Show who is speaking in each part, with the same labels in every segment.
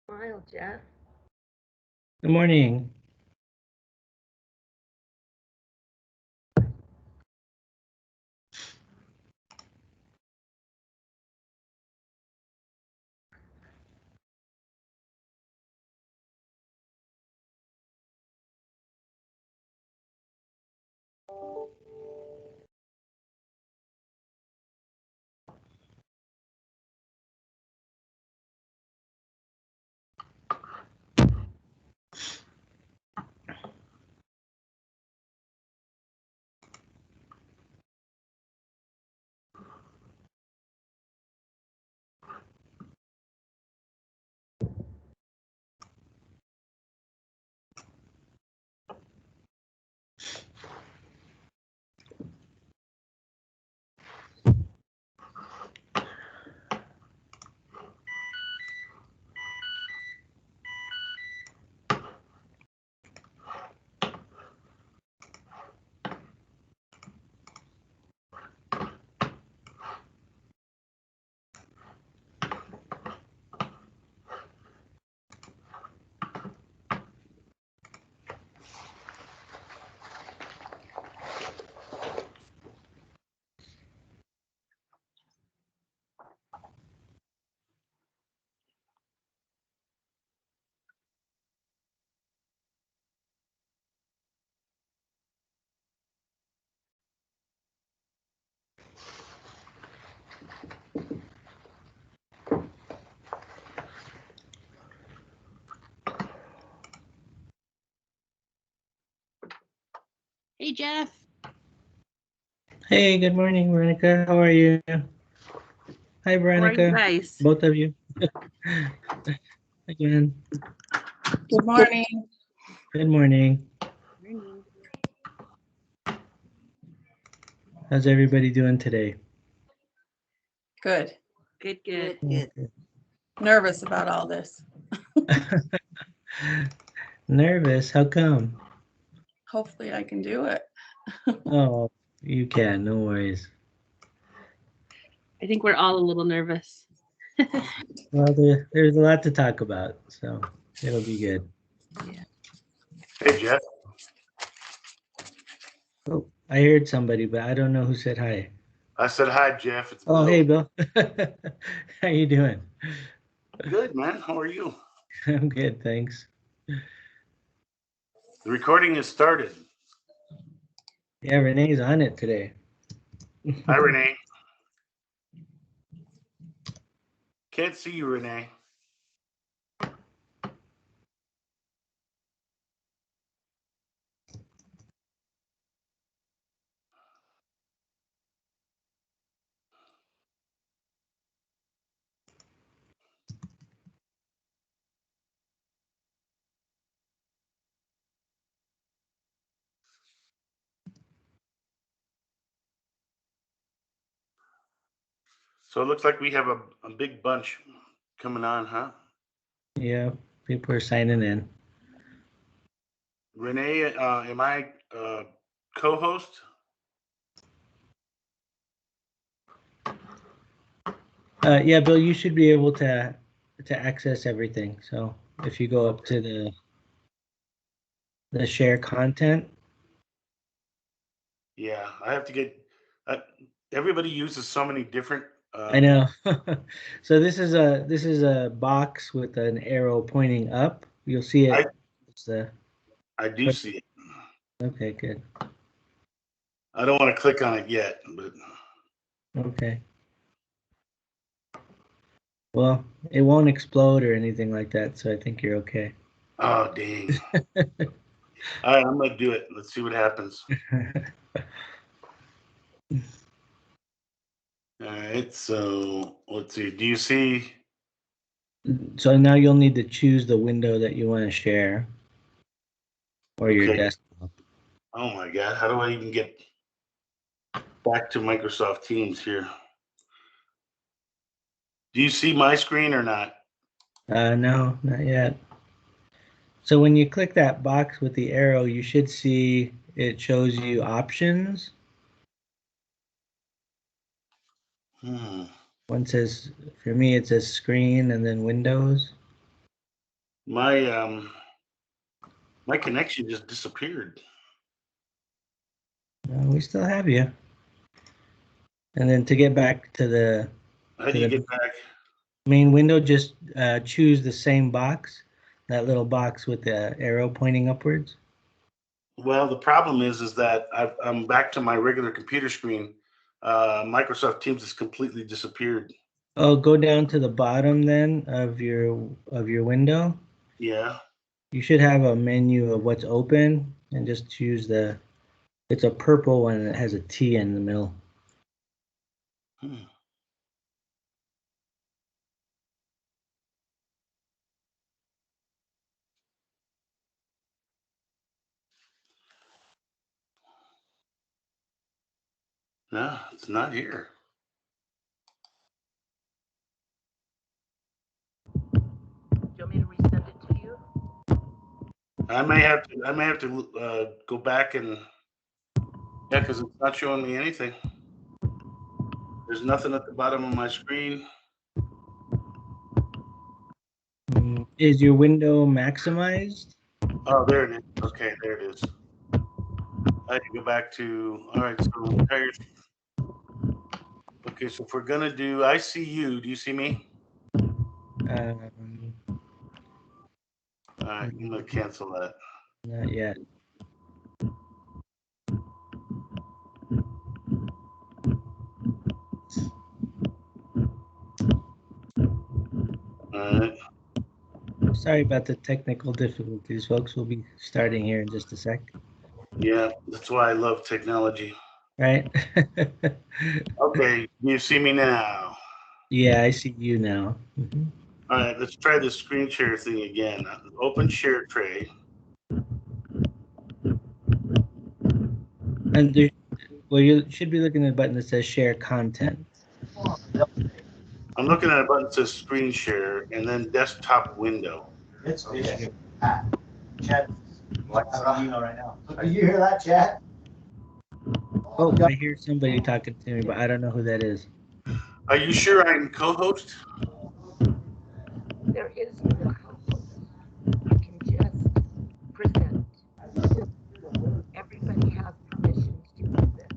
Speaker 1: Smile, Jeff.
Speaker 2: Good morning.
Speaker 3: Hey, Jeff.
Speaker 2: Hey, good morning, Veronica. How are you? Hi,
Speaker 3: How are you
Speaker 2: Veronica.
Speaker 3: guys?
Speaker 2: Both of you. Again.
Speaker 4: Good morning.
Speaker 2: Good morning.
Speaker 3: Morning.
Speaker 2: How's everybody doing today?
Speaker 4: Good.
Speaker 3: Good, good.
Speaker 2: Good.
Speaker 4: Nervous about all this.
Speaker 2: Nervous? How come?
Speaker 4: Hopefully I can do it.
Speaker 2: Oh, you can. No worries.
Speaker 3: I think we're all a little nervous.
Speaker 2: Well, there's a lot to talk about, so it'll be good.
Speaker 5: Hey, Jeff.
Speaker 2: Oh, I heard somebody, but I don't know who said hi.
Speaker 5: I said hi, Jeff. It's
Speaker 2: Oh,
Speaker 5: Bill.
Speaker 2: hey, Bill. How you doing?
Speaker 5: Good, man. How are you?
Speaker 2: I'm good, thanks.
Speaker 5: The recording has started.
Speaker 2: Yeah, Renee's on it today.
Speaker 5: Hi, Renee. Can't see you, Renee. So it looks like we have a big bunch coming on, huh?
Speaker 2: Yeah, people are signing in.
Speaker 5: Renee, am I co-host?
Speaker 2: Yeah, Bill, you should be able to access everything. So if you go up to the share content.
Speaker 5: Yeah, I have to get. Everybody uses so many different.
Speaker 2: I know. So this is a box with an arrow pointing up. You'll see it. It's the
Speaker 5: I do see it.
Speaker 2: okay, good.
Speaker 5: I don't want to click on it yet, but
Speaker 2: Okay. Well, it won't explode or anything like that, so I think you're okay.
Speaker 5: oh dang! All right, I'm gonna do it. Let's see what happens. All right, so let's see. Do you see?
Speaker 2: So now you'll need to choose the window that you want to share or your
Speaker 5: Okay.
Speaker 2: desktop.
Speaker 5: Oh my God, how do I even get back to Microsoft Teams here? Do you see my screen or not?
Speaker 2: No, not yet. So when you click that box with the arrow, you should see it shows you options. One says, for me, it says screen and then windows.
Speaker 5: My my connection just disappeared.
Speaker 2: We still have you. And then to get back to the
Speaker 5: How do you get back?
Speaker 2: main window, just choose the same box, that little box with the arrow pointing upwards.
Speaker 5: Well, the problem is that I'm back to my regular computer screen. Microsoft Teams has completely disappeared.
Speaker 2: Oh, go down to the bottom then of your window.
Speaker 5: Yeah.
Speaker 2: You should have a menu of what's open and just choose it's a purple one and it has a T in the middle.
Speaker 5: No, it's not here.
Speaker 1: Do you want me to resend it to you?
Speaker 5: I may have to go back and yeah, because it's not showing me anything. There's nothing at the bottom of my screen.
Speaker 2: Is your window maximized?
Speaker 5: Oh, there it is. Okay, there it is. I had to go back to, all right, so entire. Okay, so if we're gonna do, I see you. Do you see me? All right, I'm gonna cancel that.
Speaker 2: Not yet.
Speaker 5: All right.
Speaker 2: Sorry about the technical difficulties, folks. We'll be starting here in just a sec.
Speaker 5: Yeah, that's why I love technology.
Speaker 2: Right?
Speaker 5: Okay, you see me now.
Speaker 2: Yeah, I see you now. Mhm.
Speaker 5: All right, let's try the screen share thing again. Open share tray.
Speaker 2: And there, well, you should be looking at a button that says share content.
Speaker 5: I'm looking at a button that says screen share and then desktop window.
Speaker 6: It's Chad, like an email right now. Did you hear that, Chad?
Speaker 2: Oh, I hear somebody talking to me, but I don't know who that is.
Speaker 5: Are you sure I can co-host?
Speaker 1: There is no co-host. You can just present. Everybody has permissions to present.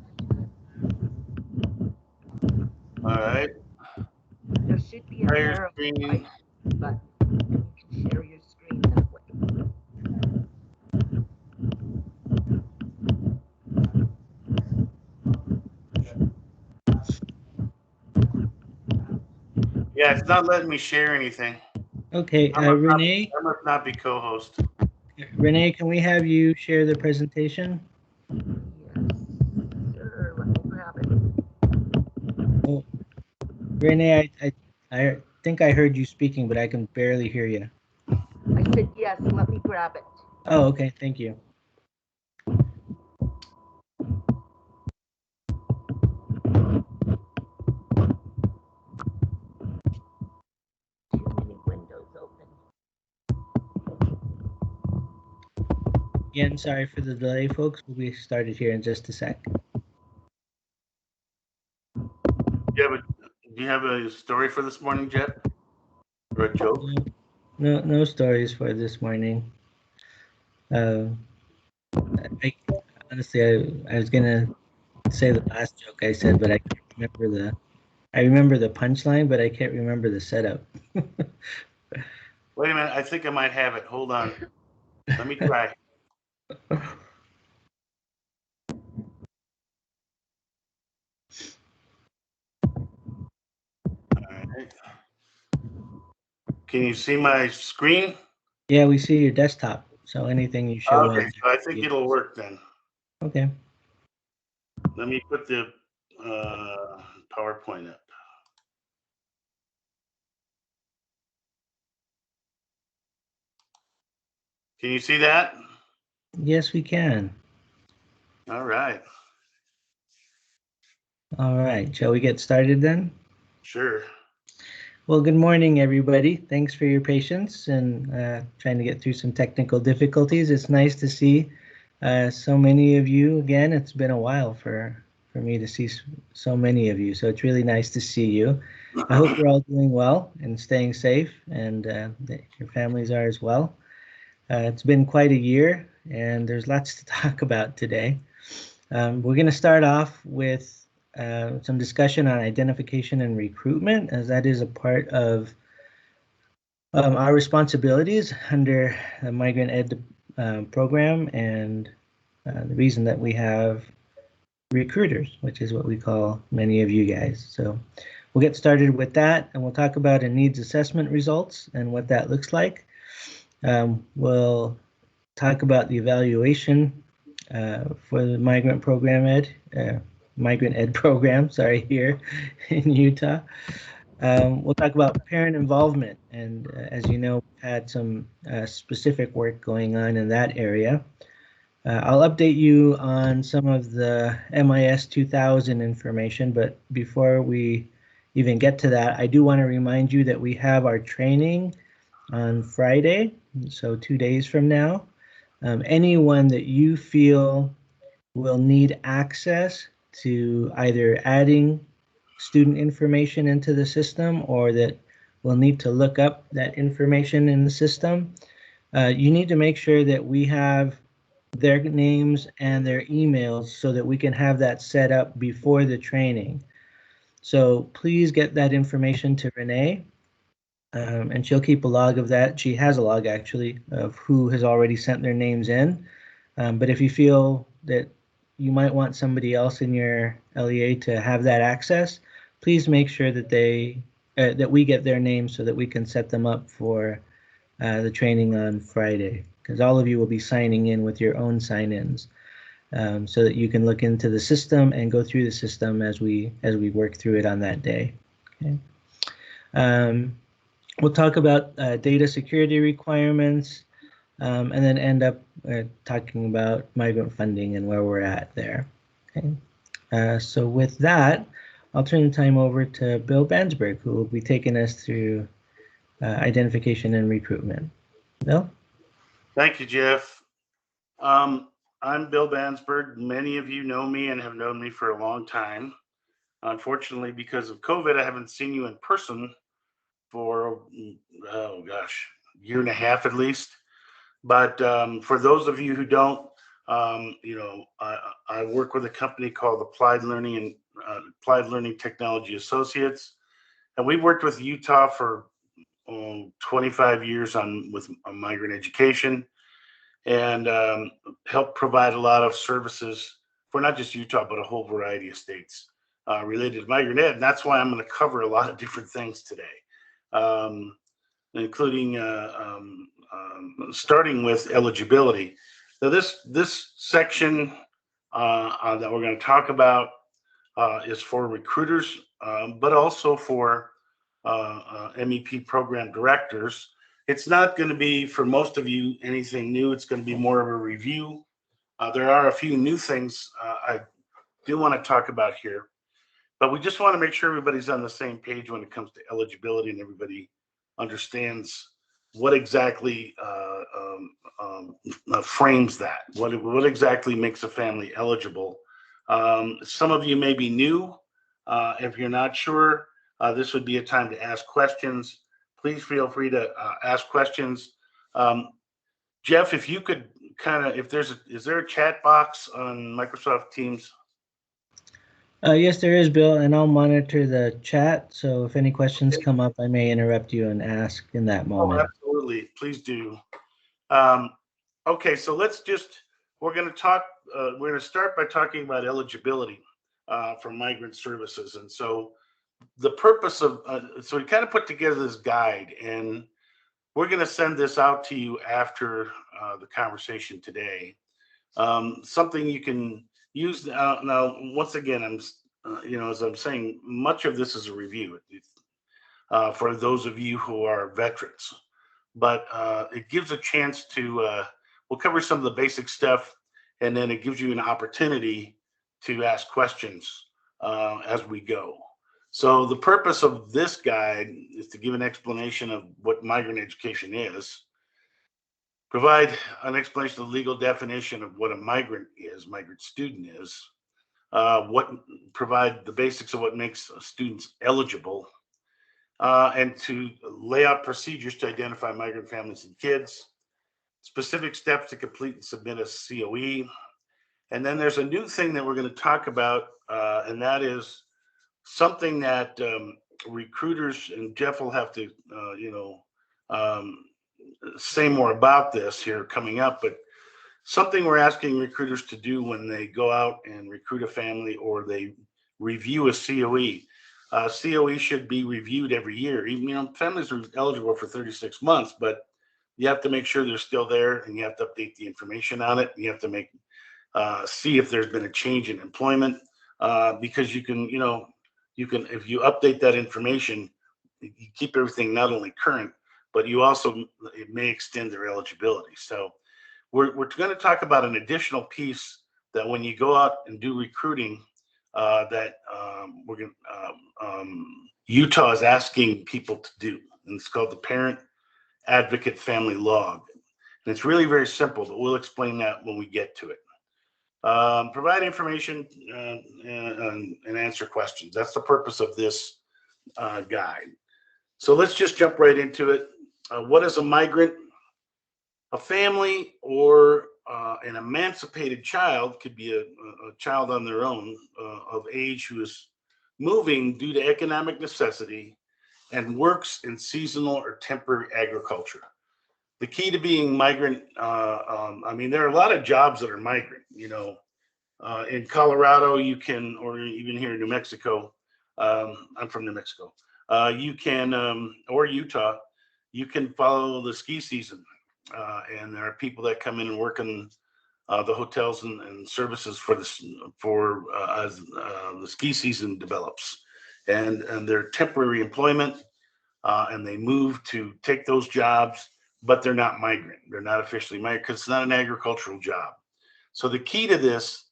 Speaker 5: All right.
Speaker 1: There should be an
Speaker 5: Share your
Speaker 1: arrow
Speaker 5: screen.
Speaker 1: right button, and you can share your screen that way.
Speaker 5: Yeah, it's not letting me share anything.
Speaker 2: Okay,
Speaker 5: I
Speaker 2: Renee,
Speaker 5: must not be co-host.
Speaker 2: Renee, can we have you share the presentation?
Speaker 1: Yes, sir. Let me grab it.
Speaker 2: Oh, Renee, I think I heard you speaking, but I can barely hear you.
Speaker 1: I said yes. Let me grab it.
Speaker 2: Oh, okay, thank you.
Speaker 1: Too many windows open.
Speaker 2: Again, sorry for the delay, folks. We'll be started here in just a sec.
Speaker 5: Do you have a story for this morning, Jeff? Or a joke?
Speaker 2: No stories for this morning. I honestly, I was gonna say the last joke I said, but I can't remember the. I remember the punchline, but I can't remember the setup.
Speaker 5: Wait a minute, I think I might have it. Hold on. Let me try. All right. Can you see my screen?
Speaker 2: Yeah, we see your desktop. So anything you show
Speaker 5: Okay,
Speaker 2: us.
Speaker 5: so I think it'll work then.
Speaker 2: Okay.
Speaker 5: Let me put the PowerPoint up. Can you see that?
Speaker 2: Yes, we can.
Speaker 5: All right.
Speaker 2: All right. Shall we get started then?
Speaker 5: Sure.
Speaker 2: Well, good morning, everybody. Thanks for your patience and trying to get through some technical difficulties. It's nice to see so many of you again. It's been a while for me to see so many of you. So it's really nice to see you. I hope you're all doing well and staying safe, and that your families are as well. It's been quite a year, and there's lots to talk about today. We're going to start off with some discussion on identification and recruitment, as that is a part of our responsibilities under the Migrant Ed program, and the reason that we have recruiters, which is what we call many of you guys. So we'll get started with that, and we'll talk about a needs assessment results and what that looks like. We'll talk about the evaluation for the Migrant Ed program, sorry, here in Utah. We'll talk about parent involvement, and as you know, we've had some specific work going on in that area. I'll update you on some of the MIS 2000 information, but before we even get to that, I do want to remind you that we have our training on Friday, so 2 days from now. Anyone that you feel will need access to either adding student information into the system or that will need to look up that information in the system, you need to make sure that we have their names and their emails so that we can have that set up before the training. So please get that information to Renee, and she'll keep a log of that. She has a log actually of who has already sent their names in. But if you feel that you might want somebody else in your LEA to have that access, please make sure that that we get their names so that we can set them up for the training on Friday, because all of you will be signing in with your own sign-ins. so that you can look into the system and go through the system as we work through it on that day. Okay. We'll talk about data security requirements, and then end up talking about migrant funding and where we're at there. Okay. So with that, I'll turn the time over to Bill Bansberg, who will be taking us through identification and recruitment. Bill?
Speaker 5: Thank you, Jeff. I'm Bill Bansberg. Many of you know me and have known me for a long time. Unfortunately, because of COVID, I haven't seen you in person for, oh gosh, year and a half at least. But for those of you who don't, I work with a company called Applied Learning Technology Associates, and we've worked with Utah for 25 years on migrant education, and help provide a lot of services for not just Utah, but a whole variety of states related to migrant ed. And that's why I'm going to cover a lot of different things today, including starting with eligibility. Now, this section that we're going to talk about is for recruiters, but also for MEP program directors. It's not going to be, for most of you, anything new. It's going to be more of a review. There are a few new things I do want to talk about here, but we just want to make sure everybody's on the same page when it comes to eligibility and everybody understands what exactly frames that. What exactly makes a family eligible? Some of you may be new. If you're not sure, this would be a time to ask questions. Please feel free to ask questions. Jeff, if you could kind of, is there a chat box on Microsoft Teams?
Speaker 2: Yes, there is, Bill, and I'll monitor the chat. So if any questions come up, I may interrupt you and ask in that moment.
Speaker 5: Oh, absolutely. Please do. Okay, so we're going to start by talking about eligibility for migrant services. And so the purpose of, so we kind of put together this guide, and we're going to send this out to you after the conversation today. Something you can use now. Once again, as I'm saying, much of this is a review for those of you who are veterans, but it gives a chance to. We'll cover some of the basic stuff, and then it gives you an opportunity to ask questions as we go. So the purpose of this guide is to give an explanation of what migrant education is, provide an explanation of the legal definition of what a migrant student is, provide the basics of what makes students eligible, and to lay out procedures to identify migrant families and kids, specific steps to complete and submit a COE. And then there's a new thing that we're going to talk about, and that is something that recruiters, and Jeff will have to, say more about this here coming up, but something we're asking recruiters to do when they go out and recruit a family or they review a COE. COE should be reviewed every year. Even, families are eligible for 36 months, but you have to make sure they're still there, and you have to update the information on it. You have to see if there's been a change in employment, because you can, if you update that information, you keep everything not only current, but it may extend their eligibility. So we're going to talk about an additional piece that when you go out and do recruiting, that Utah is asking people to do, and it's called the Parent Advocate Family Log. And it's really very simple, but we'll explain that when we get to it. Provide information and answer questions. That's the purpose of this guide. So let's just jump right into it. What is a migrant? A family or an emancipated child, could be a child on their own of age who is moving due to economic necessity and works in seasonal or temporary agriculture. The key to being migrant, there are a lot of jobs that are migrant. In Colorado, you can, or even here in New Mexico, I'm from New Mexico, you can, or Utah, you can follow the ski season. And there are people that come in and work in the hotels and services for this as the ski season develops, and their temporary employment, and they move to take those jobs, but they're not migrant. They're not officially migrant because it's not an agricultural job. So the key to this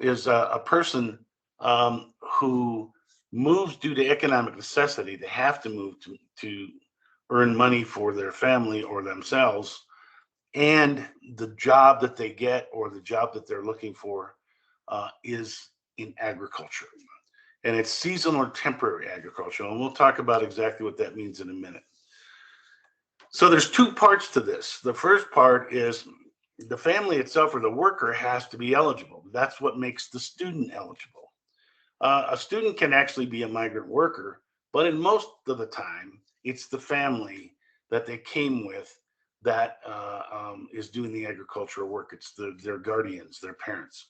Speaker 5: is a person who moves due to economic necessity. They have to move to earn money for their family or themselves, and the job that they get or the job that they're looking for is in agriculture. And it's seasonal or temporary agriculture. And we'll talk about exactly what that means in a minute. So there's two parts to this. The first part is the family itself or the worker has to be eligible. That's what makes the student eligible. A student can actually be a migrant worker, but in most of the time, it's the family that they came with that is doing the agricultural work. It's their guardians, their parents.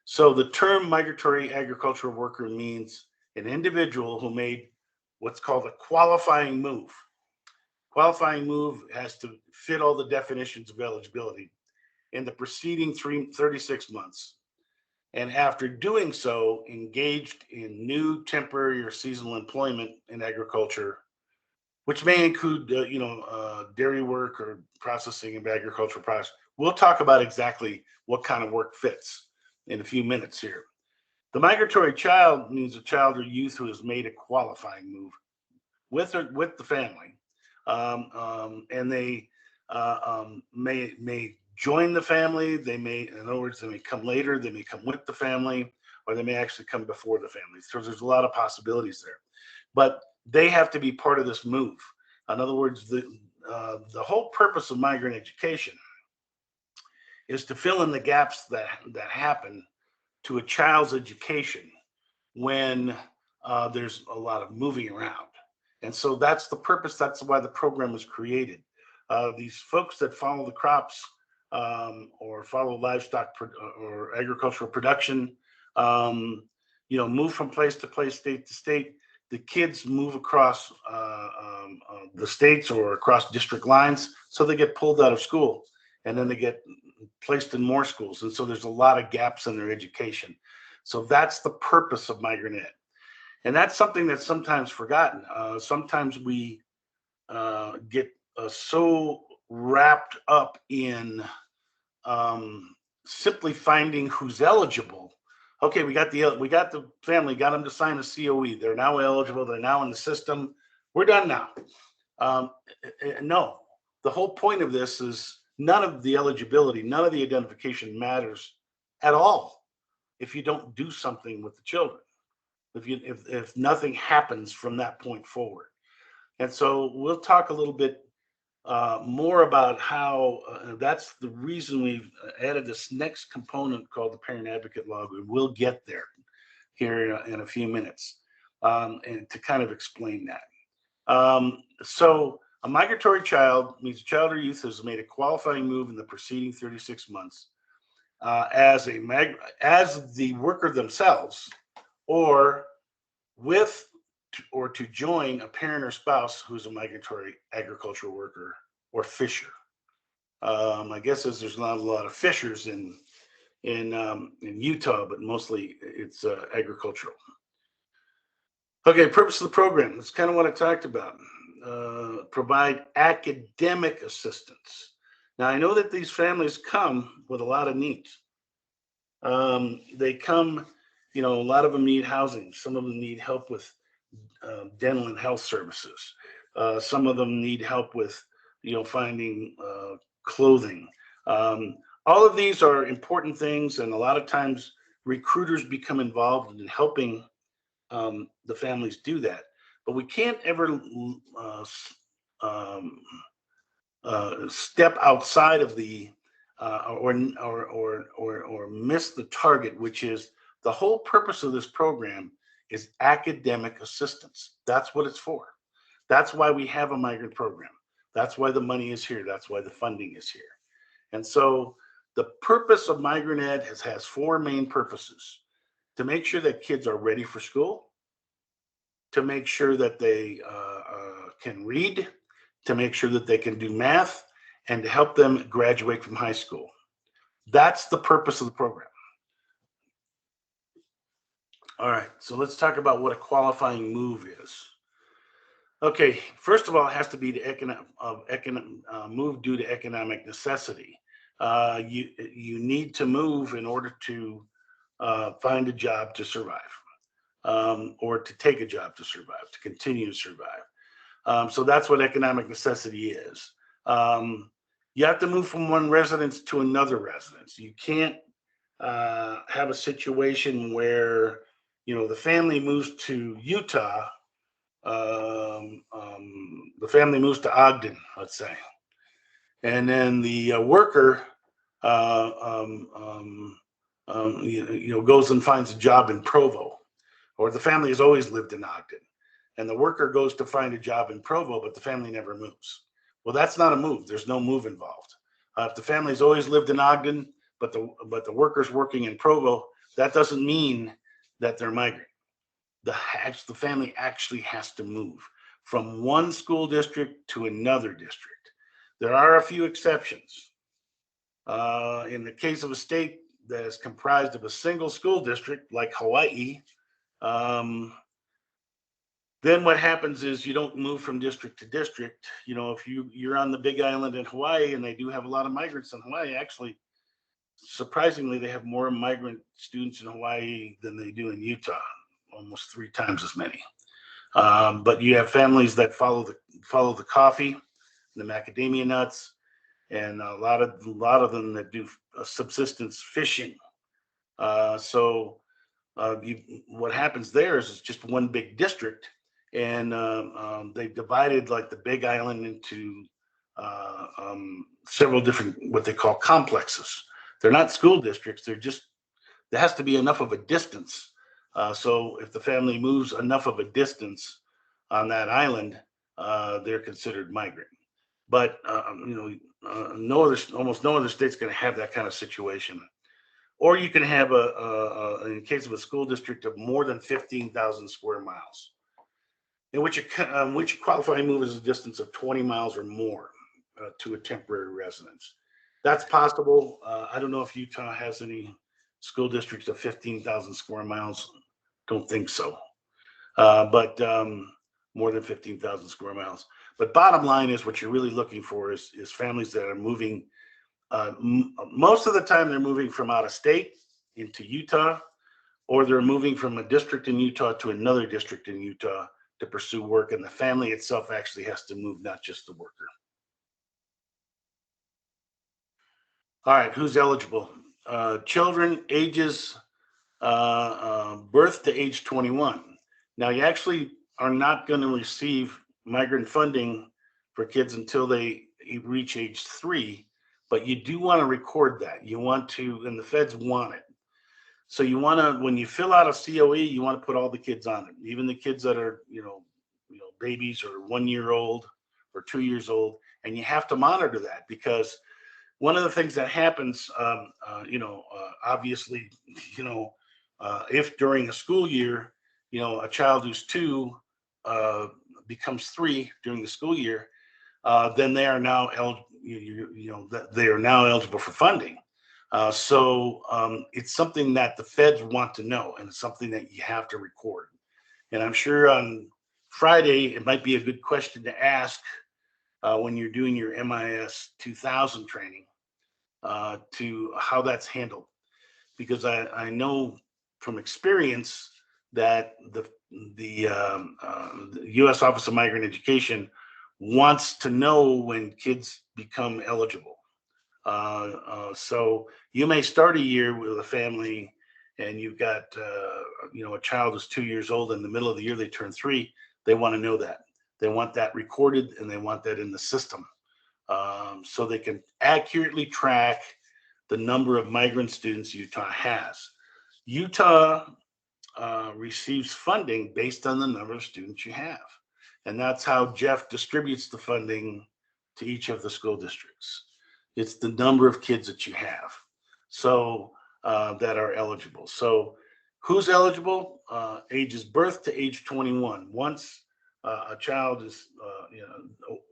Speaker 5: So the term migratory agricultural worker means an individual who made what's called a qualifying move. Qualifying move has to fit all the definitions of eligibility in the preceding 36 months. And after doing so, engaged in new temporary or seasonal employment in agriculture, which may include, dairy work or processing of agricultural products. We'll talk about exactly what kind of work fits in a few minutes here. The migratory child means a child or youth who has made a qualifying move with the family, and they may join the family. They may, in other words, they may come later. They may come with the family, or they may actually come before the family. So there's a lot of possibilities there, but they have to be part of this move. In other words, the whole purpose of migrant education is to fill in the gaps that happen to a child's education when there's a lot of moving around. And so that's the purpose. That's why the program was created. These folks that follow the crops or follow livestock or agricultural production, move from place to place, state to state. The kids move across the states or across district lines, so they get pulled out of school, and then they get placed in more schools. And so there's a lot of gaps in their education. So that's the purpose of Migrant Ed. And that's something that's sometimes forgotten. Sometimes we get so wrapped up in simply finding who's eligible. Okay, we got the family, got them to sign a COE. They're now eligible. They're now in the system. We're done now. No, the whole point of this is none of the eligibility, none of the identification matters at all if you don't do something with the children. If nothing happens from that point forward. And so we'll talk a little bit more about how that's the reason we've added this next component called the Parent Advocate Log. We will get there here in a few minutes and to kind of explain that. So a migratory child means a child or youth has made a qualifying move in the preceding 36 months as the worker themselves, or with or to join a parent or spouse who's a migratory agricultural worker or fisher. My guess is there's not a lot of fishers in Utah, but mostly it's agricultural. Okay, purpose of the program. That's kind of what I talked about. Provide academic assistance. Now, I know that these families come with a lot of needs. They come, a lot of them need housing. Some of them need help with dental and health services. Some of them need help with, finding clothing. All of these are important things, and a lot of times recruiters become involved in helping the families do that. But we can't ever step outside of the or miss the target, which is the whole purpose of this program is academic assistance. That's what it's for. That's why we have a migrant program. That's why the money is here. That's why the funding is here. And so the purpose of Migrant Ed has four main purposes: to make sure that kids are ready for school, to make sure that they can read, to make sure that they can do math, and to help them graduate from high school. That's the purpose of the program. All right, so let's talk about what a qualifying move is. Okay, first of all, it has to be the move due to economic necessity. You need to move in order to find a job to survive, or to take a job to survive, to continue to survive. So that's what economic necessity is. You have to move from one residence to another residence. You can't have a situation where, the family moves to Utah, the family moves to Ogden, let's say, and then the worker goes and finds a job in Provo, or the family has always lived in Ogden, and the worker goes to find a job in Provo, but the family never moves. Well, that's not a move. There's no move involved. If the family's always lived in Ogden, but the worker's working in Provo, that doesn't mean that they're migrant. The family actually has to move from one school district to another district. There are a few exceptions. In the case of a state that is comprised of a single school district, like Hawaii, then what happens is you don't move from district to district. If you're on the Big Island in Hawaii, and they do have a lot of migrants in Hawaii, actually, surprisingly, they have more migrant students in Hawaii than they do in Utah, almost 3 times as many. But you have families that follow the coffee, the macadamia nuts, and a lot of them that do subsistence fishing. So what happens there is it's just one big district, and they divided like the Big Island into several different what they call complexes. They're not school districts. There has to be enough of a distance. So if the family moves enough of a distance on that island, they're considered migrant. But almost no other state's going to have that kind of situation. Or you can have in the case of a school district of more than 15,000 square miles, in which a qualifying move is a distance of 20 miles or more to a temporary residence. That's possible. I don't know if Utah has any school districts of 15,000 square miles. Don't think so. But more than 15,000 square miles. But bottom line is, what you're really looking for is families that are moving. Most of the time, they're moving from out of state into Utah, or they're moving from a district in Utah to another district in Utah to pursue work, and the family itself actually has to move, not just the worker. All right, who's eligible? Children ages birth to age 21. Now, you actually are not going to receive migrant funding for kids until they reach age 3, but you do want to record that. You want to, and the feds want it. So you want to, when you fill out a COE, you want to put all the kids on it, even the kids that are, babies or 1 year old or 2 years old, and you have to monitor that, because one of the things that happens, obviously, if during a school year, a child who's 2 becomes 3 during the school year, then they are now eligible for funding. So it's something that the feds want to know, and it's something that you have to record. And I'm sure on Friday it might be a good question to ask when you're doing your MIS 2000 training, to how that's handled, because I know from experience that the U.S. Office of Migrant Education wants to know when kids become eligible. So you may start a year with a family, and you've got a child who's 2 years old. In the middle of the year they turn 3. They want to know that. They want that recorded, and they want that in the system, so they can accurately track the number of migrant students Utah has. Utah receives funding based on the number of students you have. And that's how Jeff distributes the funding to each of the school districts. It's the number of kids that you have, so that are eligible. So who's eligible? Ages birth to age 21. Once a child is,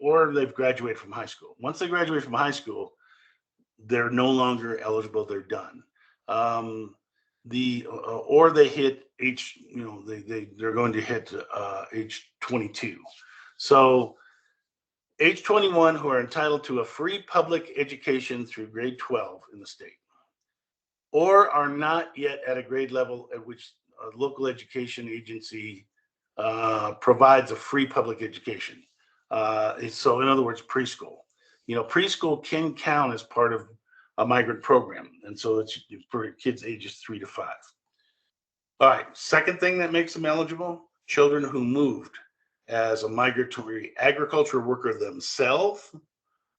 Speaker 5: or they've graduated from high school. Once they graduate from high school, they're no longer eligible, they're done. Or they hit age, they're going to hit age 22. So age 21 who are entitled to a free public education through grade 12 in the state, or are not yet at a grade level at which a local education agency provides a free public education. So in other words, preschool. Preschool can count as part of a migrant program. And so it's for kids ages 3 to 5. All right, second thing that makes them eligible, children who moved as a migratory agricultural worker themselves,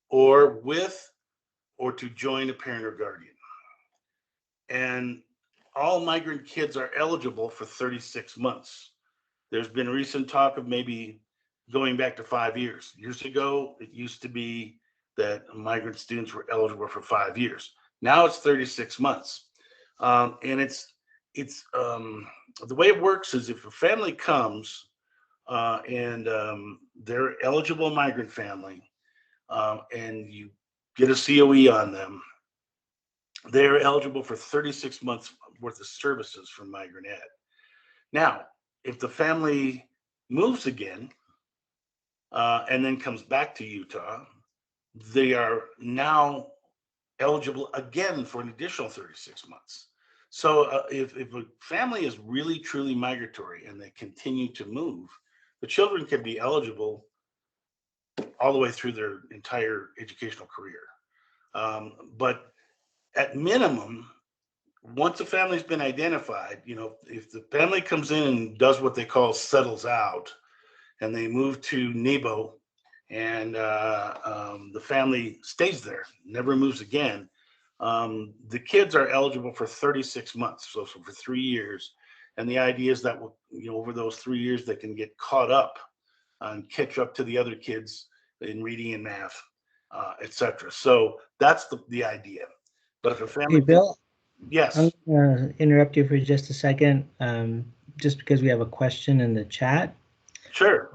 Speaker 5: or with, or to join a parent or guardian. And all migrant kids are eligible for 36 months. There's been recent talk of maybe going back to 5 years. Years ago, it used to be that migrant students were eligible for 5 years. Now it's 36 months. And it's the way it works is if a family comes and they're eligible migrant family, and you get a COE on them, they're eligible for 36 months worth of services from Migrant Ed. Now, if the family moves again and then comes back to Utah, they are now eligible again for an additional 36 months. So if a family is really truly migratory and they continue to move, the children can be eligible all the way through their entire educational career. But at minimum, once a family's been identified, if the family comes in and does what they call settles out, and they move to Nebo, and the family stays there, never moves again, the kids are eligible for 36 months, so for 3 years. And the idea is that over those 3 years, they can get caught up and catch up to the other kids in reading and math, etc. So that's the idea. But if a family,
Speaker 2: Hey, Bill,
Speaker 5: yes,
Speaker 2: I'm going to interrupt you for just a second, just because we have a question in the chat.
Speaker 5: sure.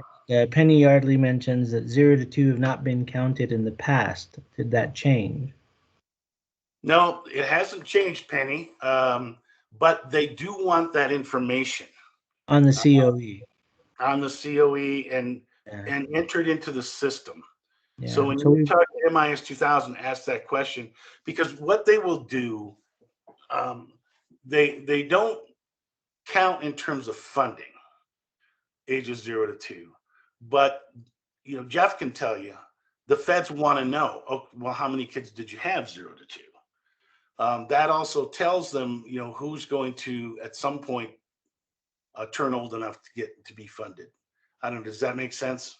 Speaker 2: Penny Yardley mentions that 0 to 2 have not been counted in the past. Did that change?
Speaker 5: No, it hasn't changed, Penny. But they do want that information
Speaker 2: On the COE.
Speaker 5: on the COE and
Speaker 2: Yeah.
Speaker 5: entered into the system.
Speaker 2: Yeah.
Speaker 5: So when you talk to MIS 2000, ask that question, because what they will do, they don't count in terms of funding, ages 0 to 2. But Jeff can tell you, the feds want to know, well, how many kids did you have 0 to 2? That also tells them, who's going to at some point turn old enough to be funded. I don't know. Does that make sense?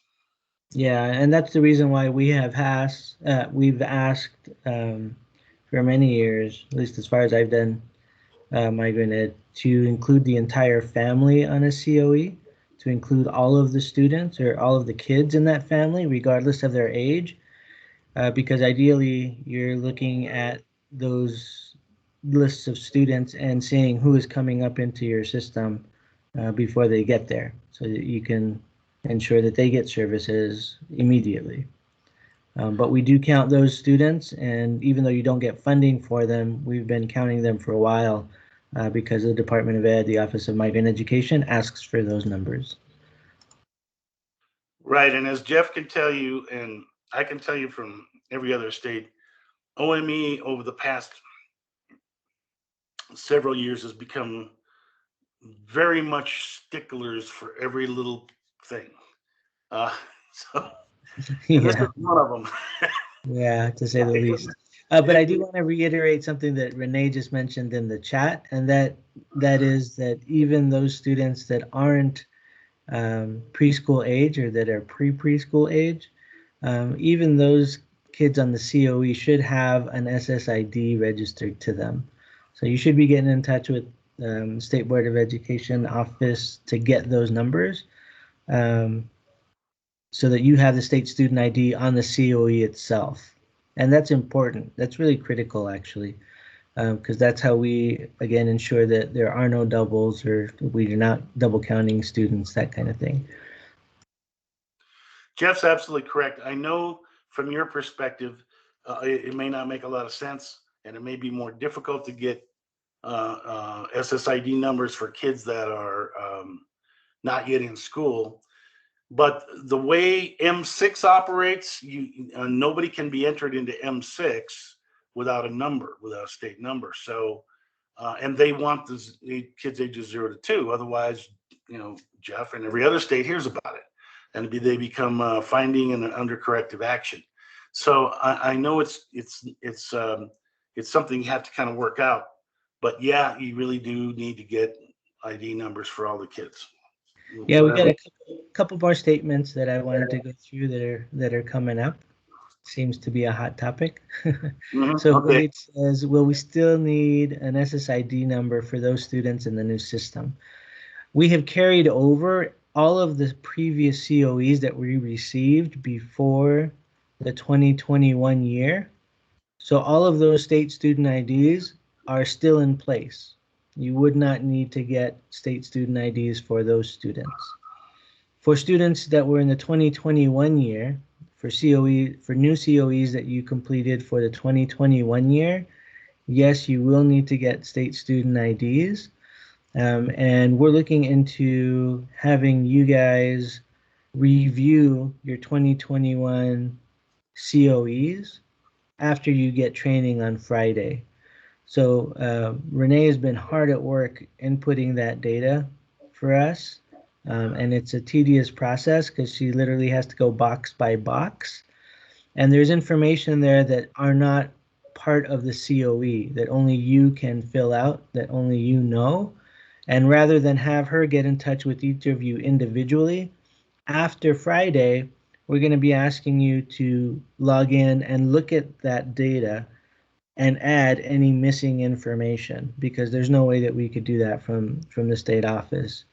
Speaker 2: Yeah, and that's the reason why we've asked for many years, at least as far as I've done Migrant Ed, to include the entire family on a COE, to include all of the students or all of the kids in that family, regardless of their age, because ideally you're looking at those lists of students and seeing who is coming up into your system before they get there, so that you can ensure that they get services immediately. But we do count those students, and even though you don't get funding for them, we've been counting them for a while because the Department of Ed, the Office of Migrant Education, asks for those numbers.
Speaker 5: Right, and as Jeff can tell you, and I can tell you from every other state, OME over the past several years has become very much sticklers for every little thing. So
Speaker 2: Yeah.
Speaker 5: this is one of them.
Speaker 2: Yeah, to say the least. But I do want to reiterate something that Renee just mentioned in the chat, and that is that even those students that aren't preschool age or that are pre-preschool age, even those kids on the COE should have an SSID registered to them. So you should be getting in touch with State Board of Education office to get those numbers, so that you have the state student ID on the COE itself. And that's important. That's really critical, actually, because that's how we, again, ensure that there are no doubles or we are not double counting students, that kind of thing.
Speaker 5: Jeff's absolutely correct. I know from your perspective, it may not make a lot of sense, and it may be more difficult to get SSID numbers for kids that are not yet in school. But the way M6 operates, nobody can be entered into M6 without a number, without a state number. So, and they want the kids ages 0 to 2. Otherwise, Jeff and every other state hears about it, and they become finding and under corrective action. So I know it's something you have to kind of work out. But yeah, you really do need to get ID numbers for all the kids.
Speaker 2: Yeah, we got a couple more statements that I wanted to go through that are coming up. Seems to be a hot topic. So
Speaker 5: okay.
Speaker 2: it says, will we still need an SSID number for those students in the new system? We have carried over all of the previous COEs that we received before the 2021 year. So all of those state student IDs are still in place. You would not need to get state student IDs for those students. For students that were in the 2021 year, for new COEs that you completed for the 2021 year, yes, you will need to get state student IDs. And we're looking into having you guys review your 2021 COEs after you get training on Friday. So Renee has been hard at work inputting that data for us. And it's a tedious process because she literally has to go box by box. And there's information there that are not part of the COE that only you can fill out, that only you know. And rather than have her get in touch with each of you individually, after Friday, we're going to be asking you to log in and look at that data and add any missing information, because there's no way that we could do that from the state office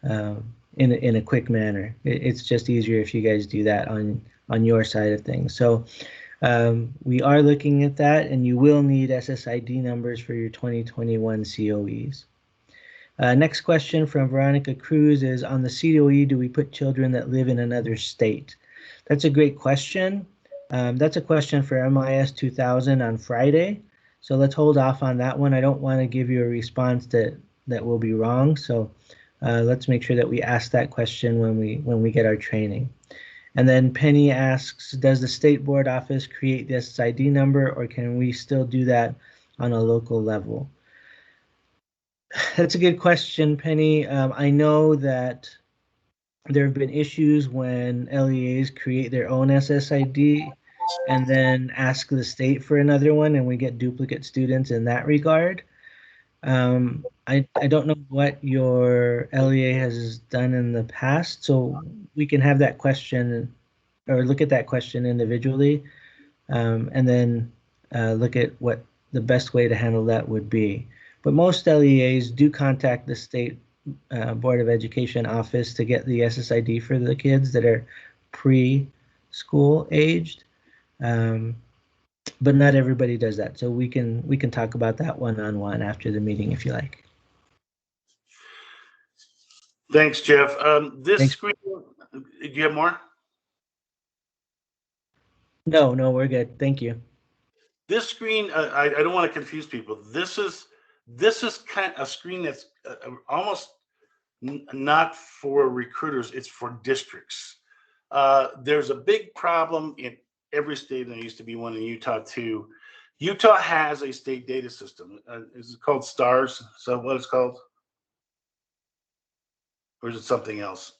Speaker 2: in a quick manner. It's just easier if you guys do that on your side of things. So we are looking at that, and you will need SSID numbers for your 2021 COEs. Next question from Veronica Cruz is, on the COE, do we put children that live in another state? That's a great question. That's a question for MIS 2000 on Friday. So let's hold off on that one. I don't want to give you a response that will be wrong. So let's make sure that we ask that question when we get our training. And then Penny asks, does the state board office create the SSID number, or can we still do that on a local level? That's a good question, Penny. I know that there have been issues when LEAs create their own SSID and then ask the state for another one, and we get duplicate students in that regard. I don't know what your LEA has done in the past, so we can have that question or look at that question individually, and then look at what the best way to handle that would be. But most LEAs do contact the state Board of Education office to get the SSID for the kids that are preschool aged, but not everybody does that. So we can talk about that one-on-one after the meeting if you like.
Speaker 5: Thanks, Jeff. This
Speaker 2: Thanks.
Speaker 5: screen, do you have more?
Speaker 2: No, we're good. Thank you.
Speaker 5: This screen, I don't want to confuse people. This is kind of a screen that's almost not for recruiters. It's for districts. There's a big problem in every state, and there used to be one in Utah too. Utah has a state data system. Is it called STARS? Is that what it's called? Or is it something else?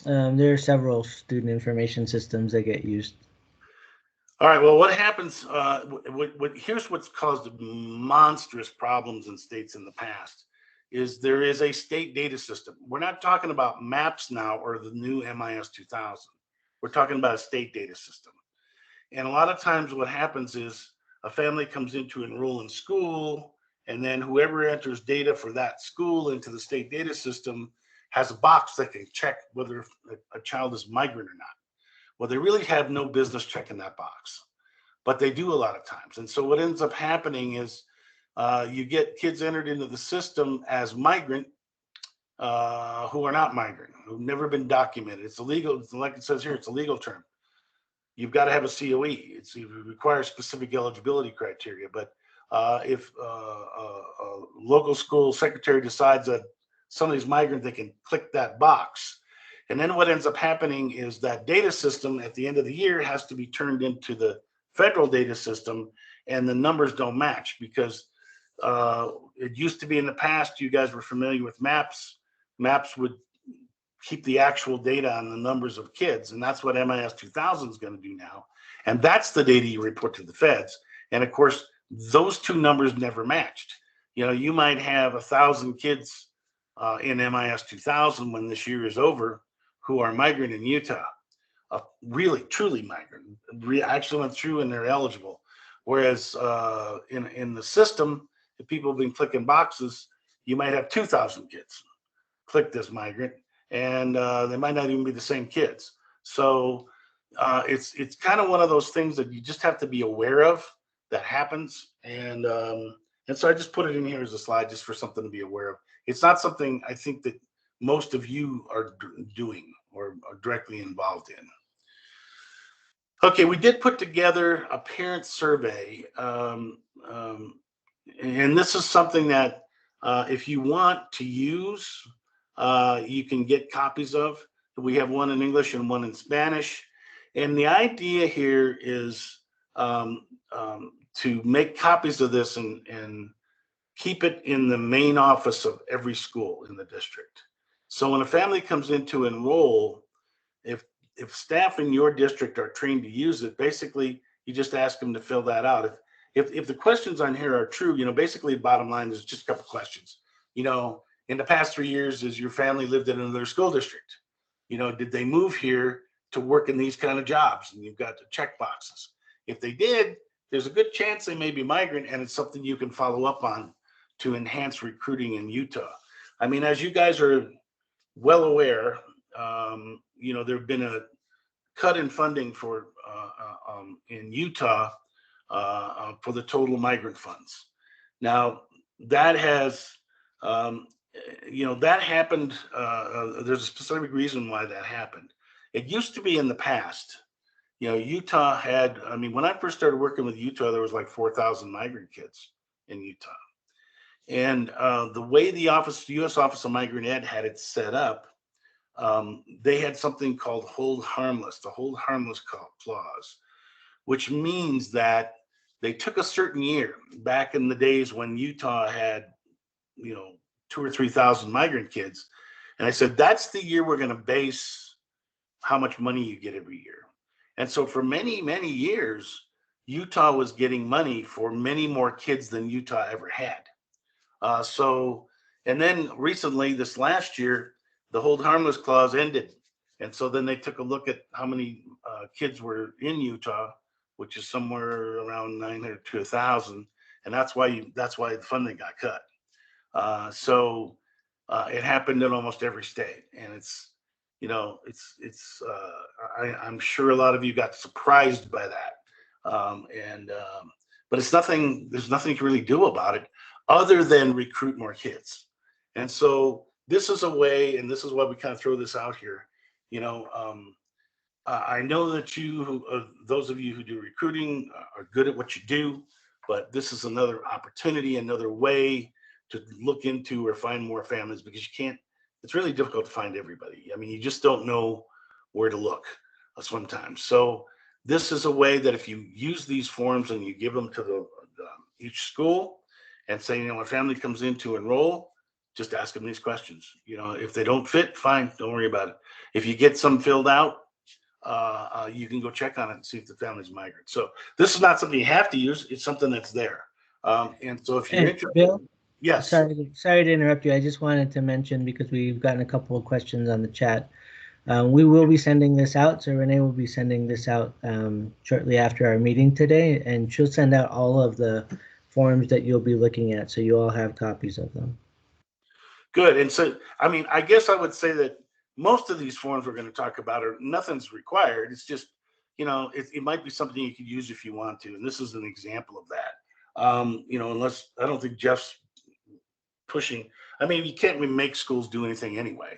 Speaker 2: There are several student information systems that get used.
Speaker 5: All right. Well, what happens? Here's what's caused monstrous problems in states in the past. Is there is a state data system. We're not talking about maps now or the new MIS 2000. We're talking about a state data system. And a lot of times what happens is a family comes in to enroll in school, and then whoever enters data for that school into the state data system has a box that can check whether a child is migrant or not. Well, they really have no business checking that box, but they do a lot of times. And so what ends up happening is you get kids entered into the system as migrant who are not migrant, who've never been documented. It's illegal. Like it says here, it's a legal term. you've got to have a COE. It requires specific eligibility criteria. But if a local school secretary decides that somebody's migrant, they can click that box. And then what ends up happening is that data system at the end of the year has to be turned into the federal data system, and the numbers don't match because it used to be in the past, you guys were familiar with maps. Maps would keep the actual data on the numbers of kids, and that's what MIS 2000 is going to do now. And that's the data you report to the feds. And of course, those two numbers never matched. You know, you might have 1,000 kids in MIS 2000 when this year is over who are migrant in Utah, really, truly migrant, actually went through and they're eligible. Whereas in the system, if people have been clicking boxes, you might have 2,000 kids click this migrant, and they might not even be the same kids. So it's kind of one of those things that you just have to be aware of that happens. And so I just put it in here as a slide just for something to be aware of. It's not something I think that most of you are doing or are directly involved in. Okay, we did put together a parent survey. And this is something that if you want to use, you can get copies of. We have one in English and one in Spanish. And the idea here is to make copies of this and keep it in the main office of every school in the district. So when a family comes in to enroll, if staff in your district are trained to use it, basically you just ask them to fill that out. If the questions on here are true, you know, basically the bottom line is just a couple questions. You know, in the past 3 years, has your family lived in another school district? You know, did they move here to work in these kind of jobs? And you've got the check boxes. If they did, there's a good chance they may be migrant, and it's something you can follow up on to enhance recruiting in Utah. I mean, as you guys are well aware, you know, there've been a cut in funding for in Utah for the total migrant funds. Now that has, you know, that happened. There's a specific reason why that happened. It used to be in the past, you know, Utah had, I mean, when I first started working with Utah, there was like 4,000 migrant kids in Utah. And the way the U.S. Office of Migrant Ed had it set up, they had something called hold harmless, the hold harmless clause, which means that they took a certain year back in the days when Utah had, you know, 2,000 or 3,000 migrant kids. And I said, that's the year we're going to base how much money you get every year. And so for many, many years, Utah was getting money for many more kids than Utah ever had. And then recently, this last year, the hold harmless clause ended. And so then they took a look at how many kids were in Utah, which is somewhere around 900 to 1,000. And that's why the funding got cut. It happened in almost every state. And it's, you know, I'm sure a lot of you got surprised by that. But there's nothing you can really do about it other than recruit more kids. And so this is a way, and this is why we kind of throw this out here. You know, I know that those of you who do recruiting are good at what you do, but this is another opportunity, another way to look into or find more families, because it's really difficult to find everybody. I mean, you just don't know where to look sometimes. So this is a way that if you use these forms and you give them to each school and say, you know, when a family comes in to enroll, just ask them these questions. You know, if they don't fit, fine, don't worry about it. If you get some filled out, you can go check on it and see if the family's migrant. So this is not something you have to use. It's something that's there. And so if you're interested,
Speaker 2: Bill,
Speaker 5: yes.
Speaker 2: Sorry to interrupt you. I just wanted to mention, because we've gotten a couple of questions on the chat. We will be sending this out. So Renee will be sending this out shortly after our meeting today, and she'll send out all of the forms that you'll be looking at, so you all have copies of them.
Speaker 5: Good. And so, I mean, I guess I would say that most of these forms we're going to talk about nothing's required. It's just, you know, it might be something you could use if you want to. And this is an example of that. You know, unless, I don't think Jeff's pushing. I mean, you can't really make schools do anything anyway.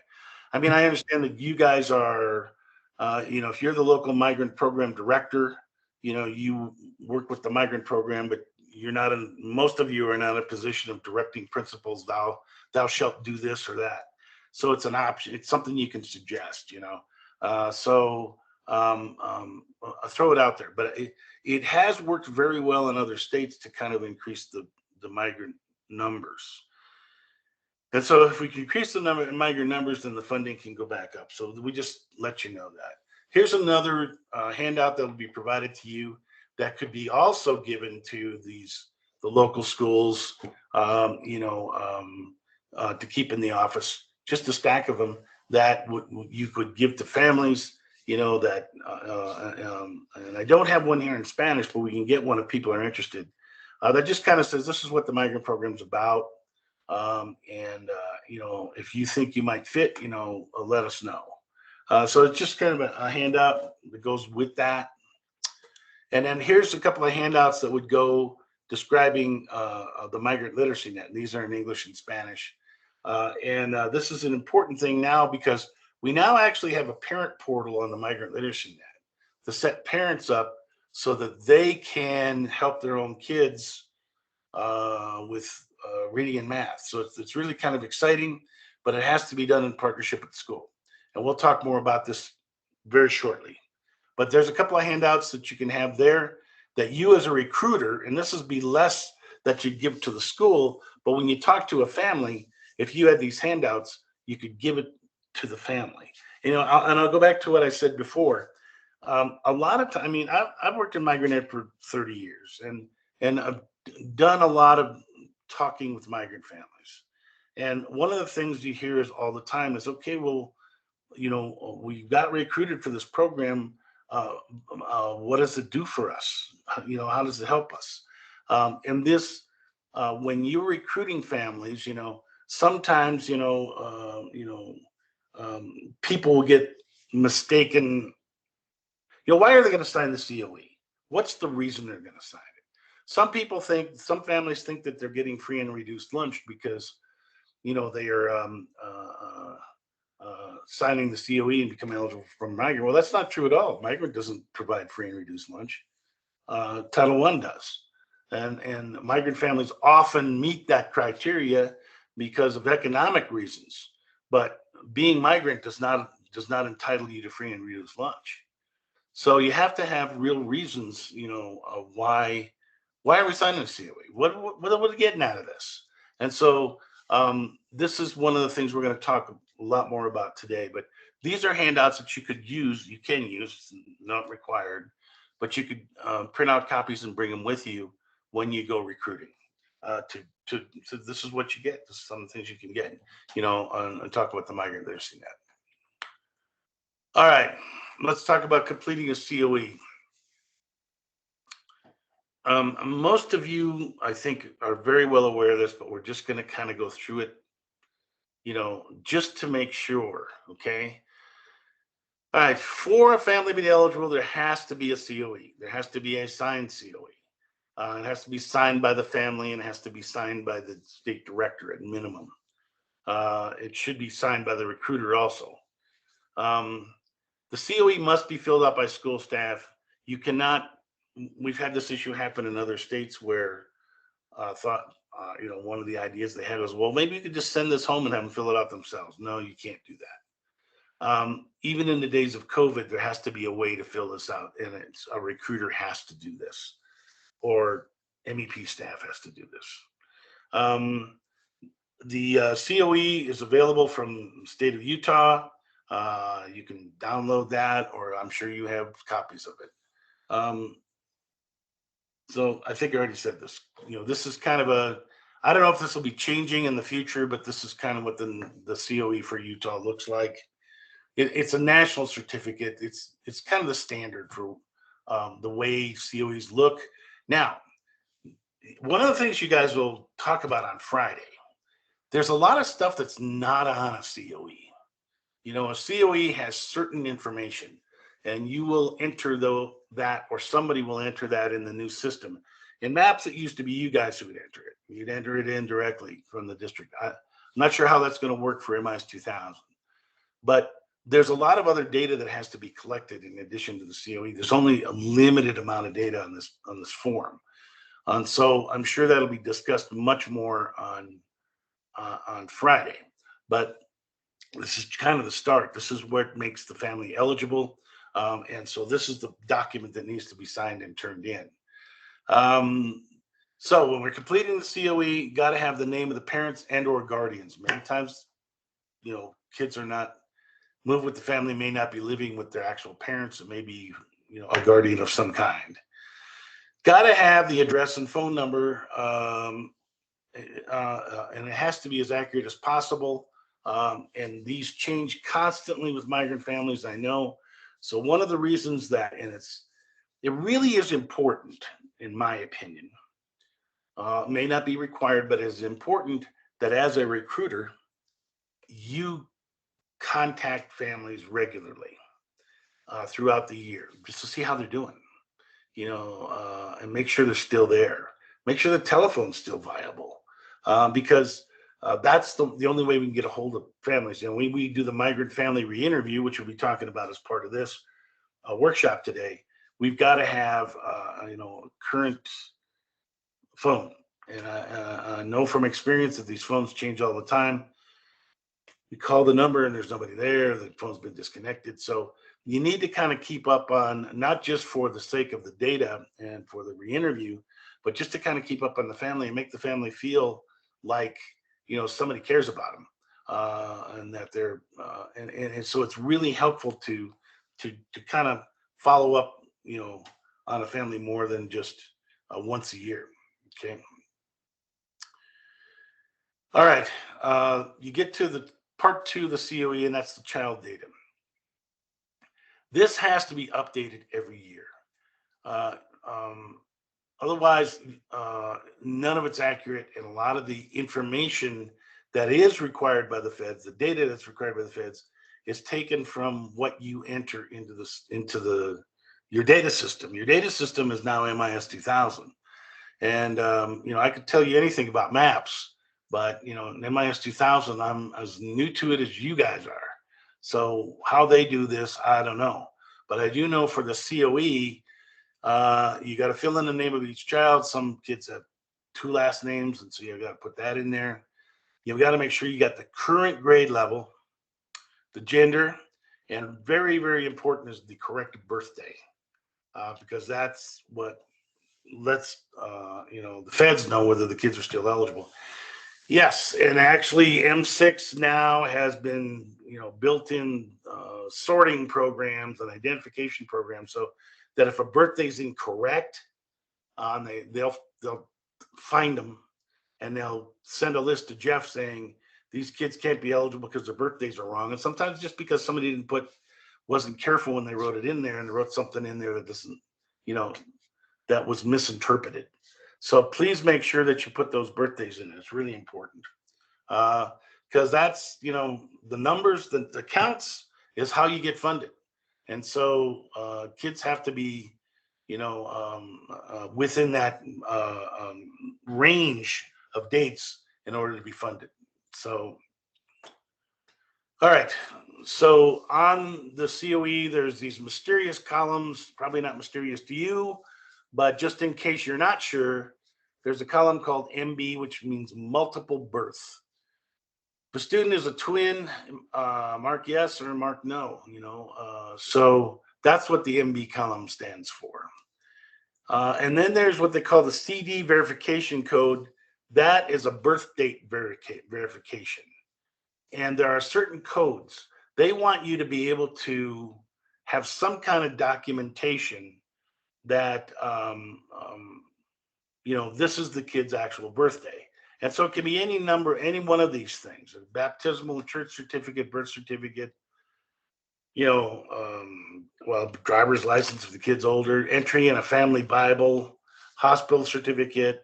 Speaker 5: I mean, I understand that you guys are If you're the local migrant program director, you work with the migrant program, but most of you are not in a position of directing principals, thou shalt do this or that. So it's an option. It's something you can suggest, I'll throw it out there, but it has worked very well in other states to kind of increase the migrant numbers. And so if we can increase the number of migrant numbers, then the funding can go back up. So we just let you know that. Here's another handout that will be provided to you that could be also given to the local schools, to keep in the office. Just a stack of them that you could give to families, and I don't have one here in Spanish, but we can get one if people are interested. That just kind of says, this is what the migrant program's about. If you think you might fit, let us know. So it's just kind of a handout that goes with that. And then here's a couple of handouts that would go describing the Migrant Literacy Net. These are in English and Spanish. This is an important thing now because we now actually have a parent portal on the Migrant Literacy Net to set parents up so that they can help their own kids with reading and math. So it's really kind of exciting, but it has to be done in partnership with the school. And we'll talk more about this very shortly. But there's a couple of handouts that you can have there that you as a recruiter, and this would be less that you give to the school, but when you talk to a family, if you had these handouts, you could give it to the family. I'll go back to what I said before. A lot of time, I've worked in Migrant Ed for 30 years and I've done a lot of talking with migrant families. And one of the things you hear is all the time is, okay, well, we got recruited for this program. What does it do for us? How does it help us? And this, when you're recruiting families, sometimes, people will get mistaken. Why are they going to sign the COE? What's the reason they're going to sign it? Some families think that they're getting free and reduced lunch because, they are signing the COE and become eligible for migrant. Well, that's not true at all. Migrant doesn't provide free and reduced lunch. Title I does. And migrant families often meet that criteria because of economic reasons. But being migrant does not entitle you to free and reduced lunch. So you have to have real reasons, of why are we signing a COE? What are we getting out of this? And so this is one of the things we're going to talk a lot more about today. But these are handouts that you could use. You can use, not required, but you could print out copies and bring them with you when you go recruiting. So this is what you get. This is some of the things you can get, and talk about the Migrant Literacy Net. All right, let's talk about completing a COE. Most of you, I think, are very well aware of this, but we're just going to kind of go through it, just to make sure, okay? All right, for a family to be eligible, there has to be a COE. There has to be a signed COE. It has to be signed by the family and it has to be signed by the state director at minimum. It should be signed by the recruiter also. The COE must be filled out by school staff. You cannot, we've had this issue happen in other states where one of the ideas they had was, well, maybe you could just send this home and have them fill it out themselves. No, you can't do that. Even in the days of COVID, there has to be a way to fill this out, and a recruiter has to do this, or MEP staff has to do this. The COE is available from the state of Utah. You can download that, or I'm sure you have copies of it. So I think I already said this. This is kind of I don't know if this will be changing in the future, but this is kind of what the COE for Utah looks like. It's a national certificate. It's kind of the standard for the way COEs look. Now, one of the things you guys will talk about on Friday, there's a lot of stuff that's not on a COE. A COE has certain information, and you will enter that, or somebody will enter that in the new system. In MAPS, it used to be you guys who would enter it. You'd enter it in directly from the district. I'm not sure how that's going to work for MIS 2000, but there's a lot of other data that has to be collected in addition to the COE. There's only a limited amount of data on this form. And so I'm sure that'll be discussed much more on Friday. But this is kind of the start. This is what makes the family eligible. And so this is the document that needs to be signed and turned in. So when we're completing the COE, got to have the name of the parents and or guardians. Many times, kids are not moved with the family, may not be living with their actual parents. It may be, a guardian of some kind. Got to have the address and phone number, and it has to be as accurate as possible. And these change constantly with migrant families, I know. So one of the reasons that, and it really is important, in my opinion, may not be required, but it's important that as a recruiter, you contact families regularly throughout the year just to see how they're doing, and make sure they're still there. Make sure the telephone's still viable, because that's the only way we can get a hold of families. We do the migrant family re-interview, which we'll be talking about as part of this workshop today. We've got to have current phone, and I know from experience that these phones change all the time. You call the number and there's nobody there, the phone's been disconnected. So you need to kind of keep up on, not just for the sake of the data and for the re-interview, but just to kind of keep up on the family and make the family feel like somebody cares about them, and that they're and so it's really helpful to kind of follow up on a family more than just once a year. Okay. All right. You get to the part 2 of the COE, and that's the child data. This has to be updated every year. Otherwise, none of it's accurate, and a lot of the information that is required by the feds, the data that's required by the feds, is taken from what you enter into your data system. Your data system is now MIS 2000, and I could tell you anything about maps, but in MIS 2000, I'm as new to it as you guys are. So how they do this, I don't know, but I do know for the COE. You got to fill in the name of each child. Some kids have 2 last names, and so you got to put that in there. You've got to make sure you got the current grade level, the gender, and very, very important is the correct birthday, because that's what lets the feds know whether the kids are still eligible. Yes, and actually M6 now has been built-in sorting programs and identification programs, so that if a birthday's incorrect, they'll find them and they'll send a list to Jeff saying these kids can't be eligible because their birthdays are wrong. And sometimes just because somebody wasn't careful when they wrote it in there, and they wrote something in there that doesn't, that was misinterpreted. So please make sure that you put those birthdays in. It's really important, because that's, the numbers, the counts is how you get funded. And so kids have to be, within that range of dates in order to be funded. So, all right. So on the COE, there's these mysterious columns, probably not mysterious to you, but just in case you're not sure, there's a column called MB, which means multiple birth. The student is a twin, mark yes or mark no, so that's what the MB column stands for. And then there's what they call the CD verification code. That is a birth date verification. And there are certain codes. They want you to be able to have some kind of documentation that, this is the kid's actual birthday. And so it can be any one of these things: a baptismal, church certificate, birth certificate, driver's license if the kid's older, entry in a family Bible, hospital certificate,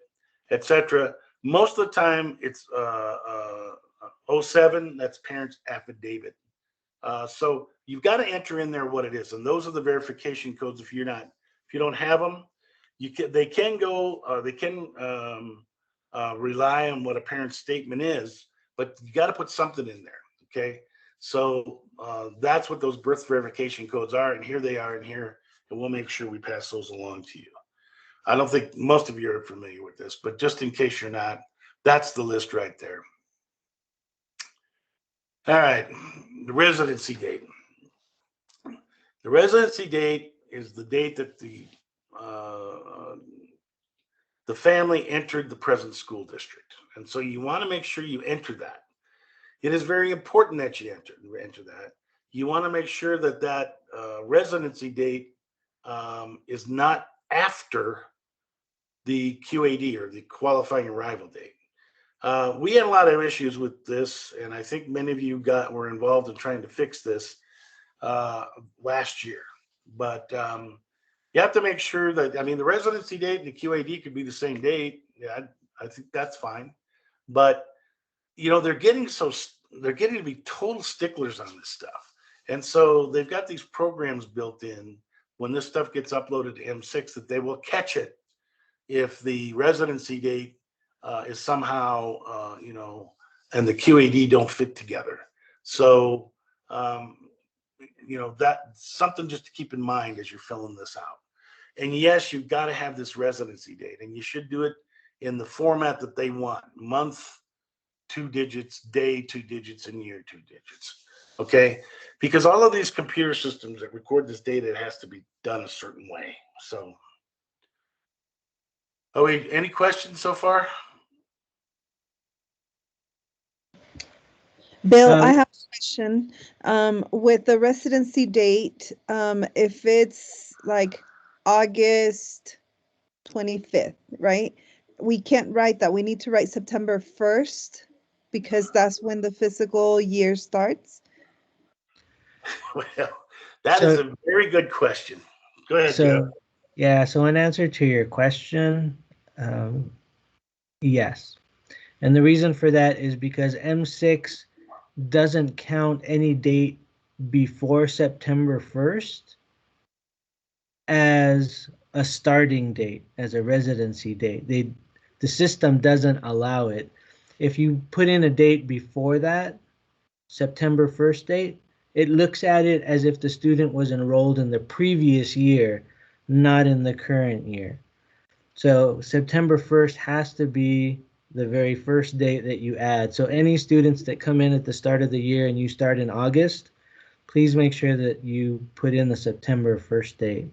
Speaker 5: etc. Most of the time it's 07, that's parents' affidavit. So you've got to enter in there what it is, and those are the verification codes. If you don't have them, they can rely on what a parent's statement is, but you got to put something in there. Okay. So that's what those birth verification codes are, and here they are in here, and we'll make sure we pass those along to you. I don't think most of you are familiar with this, but just in case you're not, that's the list right there. All right, the residency date. The residency date is the date that the family entered the present school district. And so you want to make sure you enter that. It is very important that you enter that. You want to make sure that that residency date is not after the QAD, or the qualifying arrival date. We had a lot of issues with this, and I think many of you were involved in trying to fix this last year. But you have to make sure that, I mean, the residency date and the QAD could be the same date. Yeah, I think that's fine. But you know, they're getting to be total sticklers on this stuff, and so they've got these programs built in when this stuff gets uploaded to M6 that they will catch it if the residency date is somehow, you know, and the QAD don't fit together. So, you know, that's something just to keep in mind as you're filling this out. And yes, you've got to have this residency date, and you should do it in the format that they want: month, 2 digits, day, 2 digits, and year, 2 digits. Okay, because all of these computer systems that record this data, it has to be done a certain way. So, any questions so far?
Speaker 7: Bill, I have a question. With the residency date, if it's like August 25th, right? We can't write that. We need to write September 1st because that's when the fiscal year starts.
Speaker 5: Well, that is a very good question. Go ahead, Joe.
Speaker 2: Yeah, so in answer to your question, yes. And the reason for that is because M6 doesn't count any date before September 1st as a starting date, as a residency date. The system doesn't allow it. If you put in a date before that, September 1st date, it looks at it as if the student was enrolled in the previous year, not in the current year. So September 1st has to be the very first date that you add. So any students that come in at the start of the year and you start in August, please make sure that you put in the September 1st date.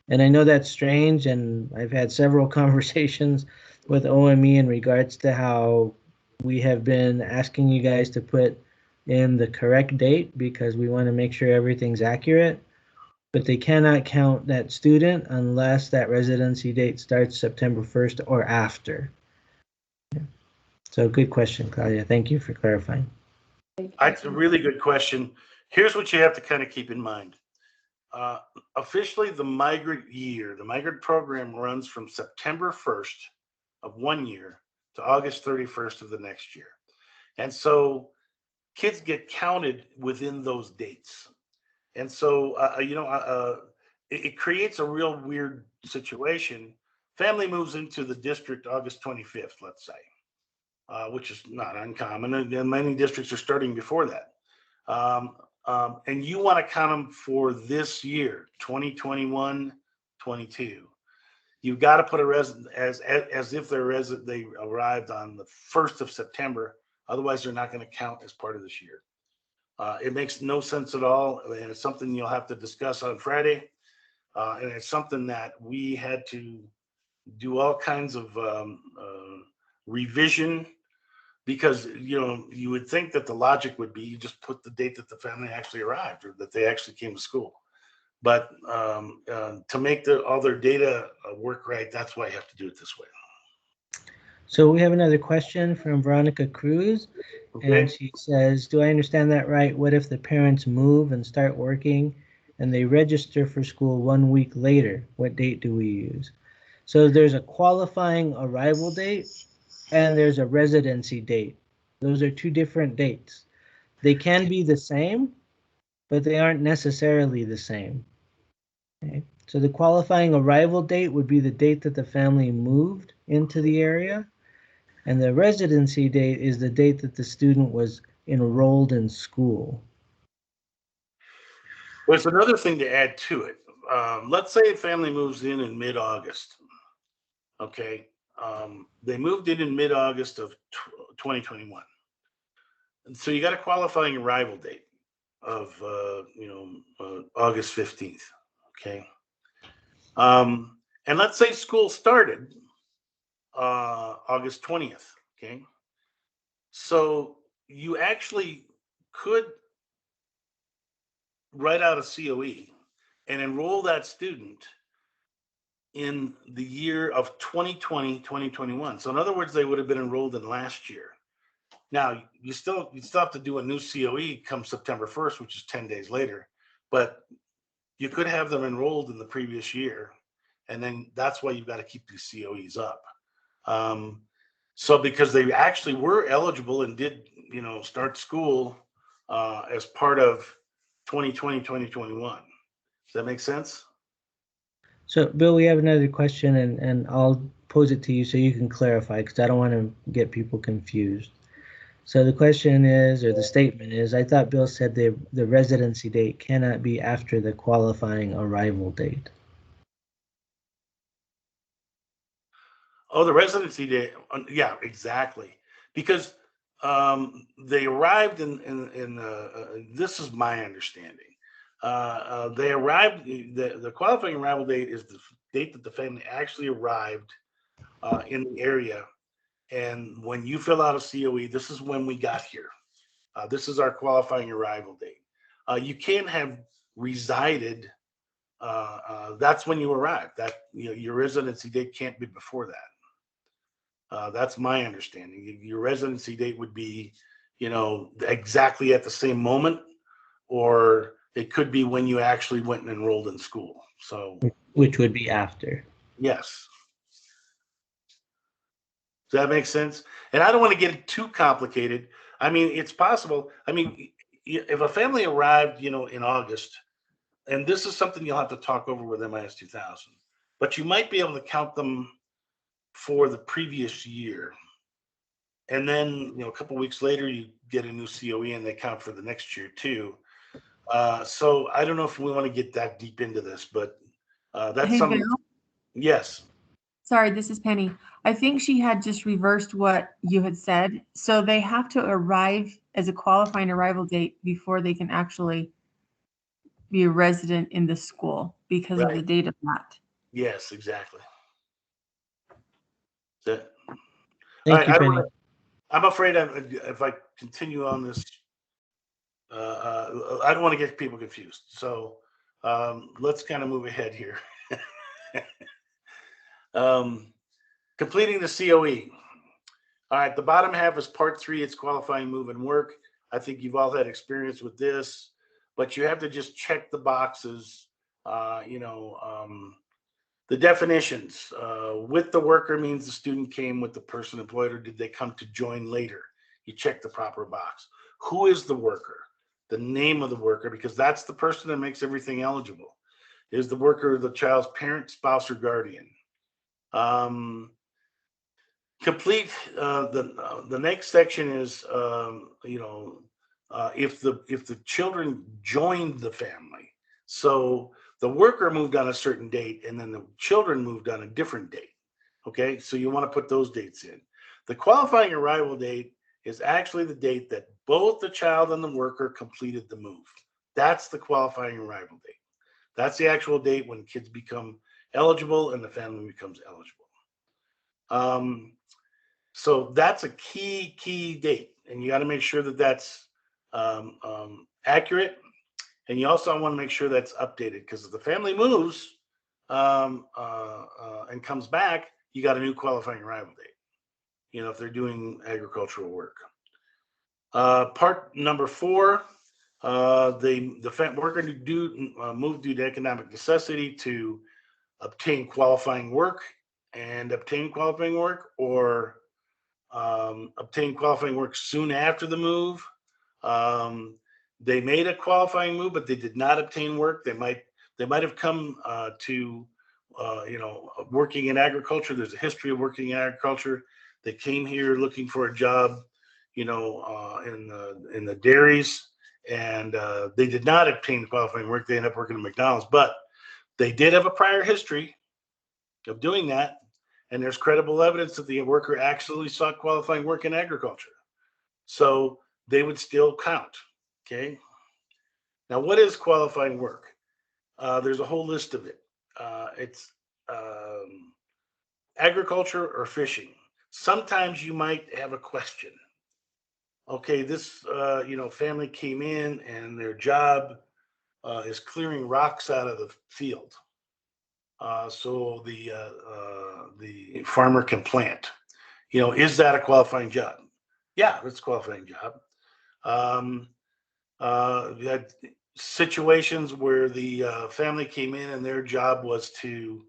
Speaker 2: And I know that's strange, and I've had several conversations with OME in regards to how we have been asking you guys to put in the correct date because we want to make sure everything's accurate, but they cannot count that student unless that residency date starts September 1st or after. Yeah. So good question, Claudia. Thank you for clarifying.
Speaker 5: That's a really good question. Here's what you have to kind of keep in mind. Officially, the migrant program runs from September 1st of one year to August 31st of the next year. And so kids get counted within those dates. And so, it creates a real weird situation. Family moves into the district August 25th, let's say, which is not uncommon. And many districts are starting before that. And you want to count them for this year, 2021, 22. You've got to put a resident as if they arrived on the 1st of September. Otherwise, they're not going to count as part of this year. It makes no sense at all, and it's something you'll have to discuss on Friday. And it's something that we had to do all kinds of revision, because you would think that the logic would be you just put the date that the family actually arrived or that they actually came to school. But to make all their data work right, that's why you have to do it this way.
Speaker 2: So we have another question from Veronica Cruz. Okay. And she says, do I understand that right? What if the parents move and start working and they register for school 1 week later? What date do we use? So there's a qualifying arrival date and there's a residency date. Those are two different dates. They can be the same, but they aren't necessarily the same. Okay. So the qualifying arrival date would be the date that the family moved into the area. And the residency date is the date that the student was enrolled in school.
Speaker 5: There's another thing to add to it. Let's say a family moves in mid-August. Okay, they moved in mid-August of 2021, and so you got a qualifying arrival date of August 15th. Okay, and let's say school started August 20th. Okay, so you actually could write out a COE and enroll that student in the year of 2020, 2021. So in other words, they would have been enrolled in last year. Now, you still have to do a new COE come September 1st, which is 10 days later, but you could have them enrolled in the previous year. And then that's why you've got to keep these COEs up. So because they actually were eligible and did, start school as part of 2020, 2021. Does that make sense?
Speaker 2: So, Bill, we have another question, and I'll pose it to you so you can clarify, because I don't want to get people confused. So the question is, or the statement is, I thought Bill said the residency date cannot be after the qualifying arrival date.
Speaker 5: Oh, the residency date. Yeah, exactly. Because they arrived this is my understanding. They arrived, the qualifying arrival date is the date that the family actually arrived in the area. And when you fill out a COE, this is when we got here. This is our qualifying arrival date. You can't have resided. That's when you arrive. That your residency date can't be before that. That's my understanding. Your residency date would be, exactly at the same moment, or it could be when you actually went and enrolled in school. So,
Speaker 2: which would be after.
Speaker 5: Yes. Does that make sense? And I don't want to get too complicated. I mean, it's possible. I mean, if a family arrived, in August, and this is something you'll have to talk over with MIS 2000, but you might be able to count them for the previous year. And then, a couple of weeks later, you get a new COE and they count for the next year too. So I don't know if we want to get that deep into this, but that's
Speaker 8: Hey,
Speaker 5: something.
Speaker 8: Bill.
Speaker 5: Yes.
Speaker 8: Sorry, this is Penny. I think she had just reversed what you had said. So they have to arrive as a qualifying arrival date before they can actually be a resident in the school because of the date of that.
Speaker 5: Yes, exactly. Thank
Speaker 2: you, Penny.
Speaker 5: I'm afraid if I continue on this, I don't want to get people confused. So let's kind of move ahead here. Completing the COE. All right, the bottom half is part 3. It's qualifying move and work. I think you've all had experience with this, but you have to just check the boxes. The definitions. With the worker means the student came with the person employed, or did they come to join later? You check the proper box. Who is the worker? The name of the worker, because that's the person that makes everything eligible. Is the worker the child's parent, spouse, or guardian? Complete the next section is if the children joined the family. So the worker moved on a certain date and then the children moved on a different date. Okay, so you want to put those dates in. The qualifying arrival date is actually the date that both the child and the worker completed the move. That's the qualifying arrival date. That's the actual date when kids become eligible and the family becomes eligible. So that's a key date, and you got to make sure that that's accurate, and you also want to make sure that's updated, because if the family moves and comes back, you got a new qualifying arrival date. If they're doing agricultural work. Part number 4, the worker move due to economic necessity to obtain qualifying work, or obtain qualifying work soon after the move. They made a qualifying move, but they did not obtain work. They might have come to working in agriculture. There's a history of working in agriculture. They came here looking for a job, in the dairies, and they did not obtain qualifying work. They ended up working at McDonald's, but they did have a prior history of doing that. And there's credible evidence that the worker actually sought qualifying work in agriculture. So they would still count, okay? Now, what is qualifying work? There's a whole list of it. It's agriculture or fishing. Sometimes you might have a question. Okay, this family came in and their job is clearing rocks out of the field. So the farmer can plant. Is that a qualifying job? Yeah, it's a qualifying job. We had situations where the family came in and their job was to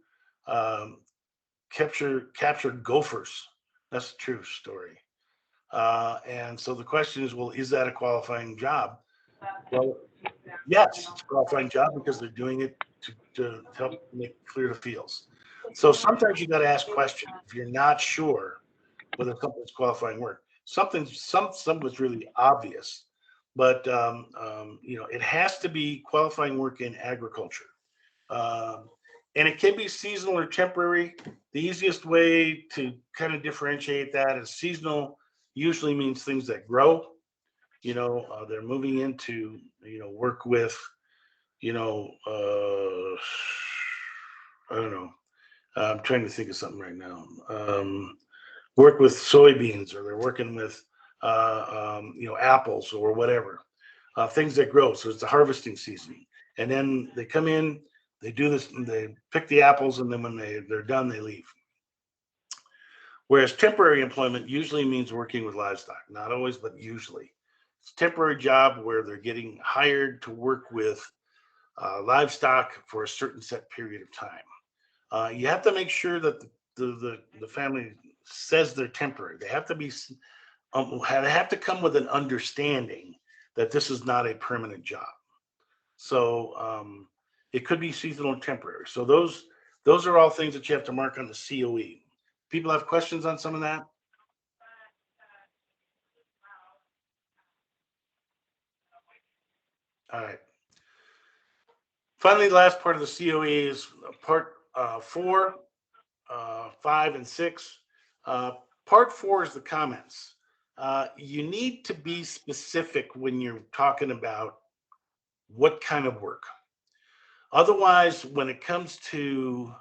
Speaker 5: capture gophers. That's a true story. And so the question is, well, is that a qualifying job? Well, yes, it's a qualifying job because they're doing it to help make clear the fields. So sometimes you got to ask questions if you're not sure whether something's qualifying work. Something's really obvious, but it has to be qualifying work in agriculture, and it can be seasonal or temporary. The easiest way to kind of differentiate that is seasonal usually means things that grow. They're moving into work with I don't know. I'm trying to think of something right now. Work with soybeans, or they're working with apples or whatever, things that grow. So it's the harvesting season, and then they come in, they do this, and they pick the apples, and then when they're done, they leave. Whereas temporary employment usually means working with livestock, not always, but usually. It's a temporary job where they're getting hired to work with livestock for a certain set period of time. You have to make sure that the family says they're temporary. They have to be they have to come with an understanding that this is not a permanent job. So it could be seasonal and temporary. So those are all things that you have to mark on the COE. People have questions on some of that? All right. Finally, the last part of the COE is part 4, 5, and 6. Part 4 is the comments. You need to be specific when you're talking about what kind of work. Otherwise, when it comes to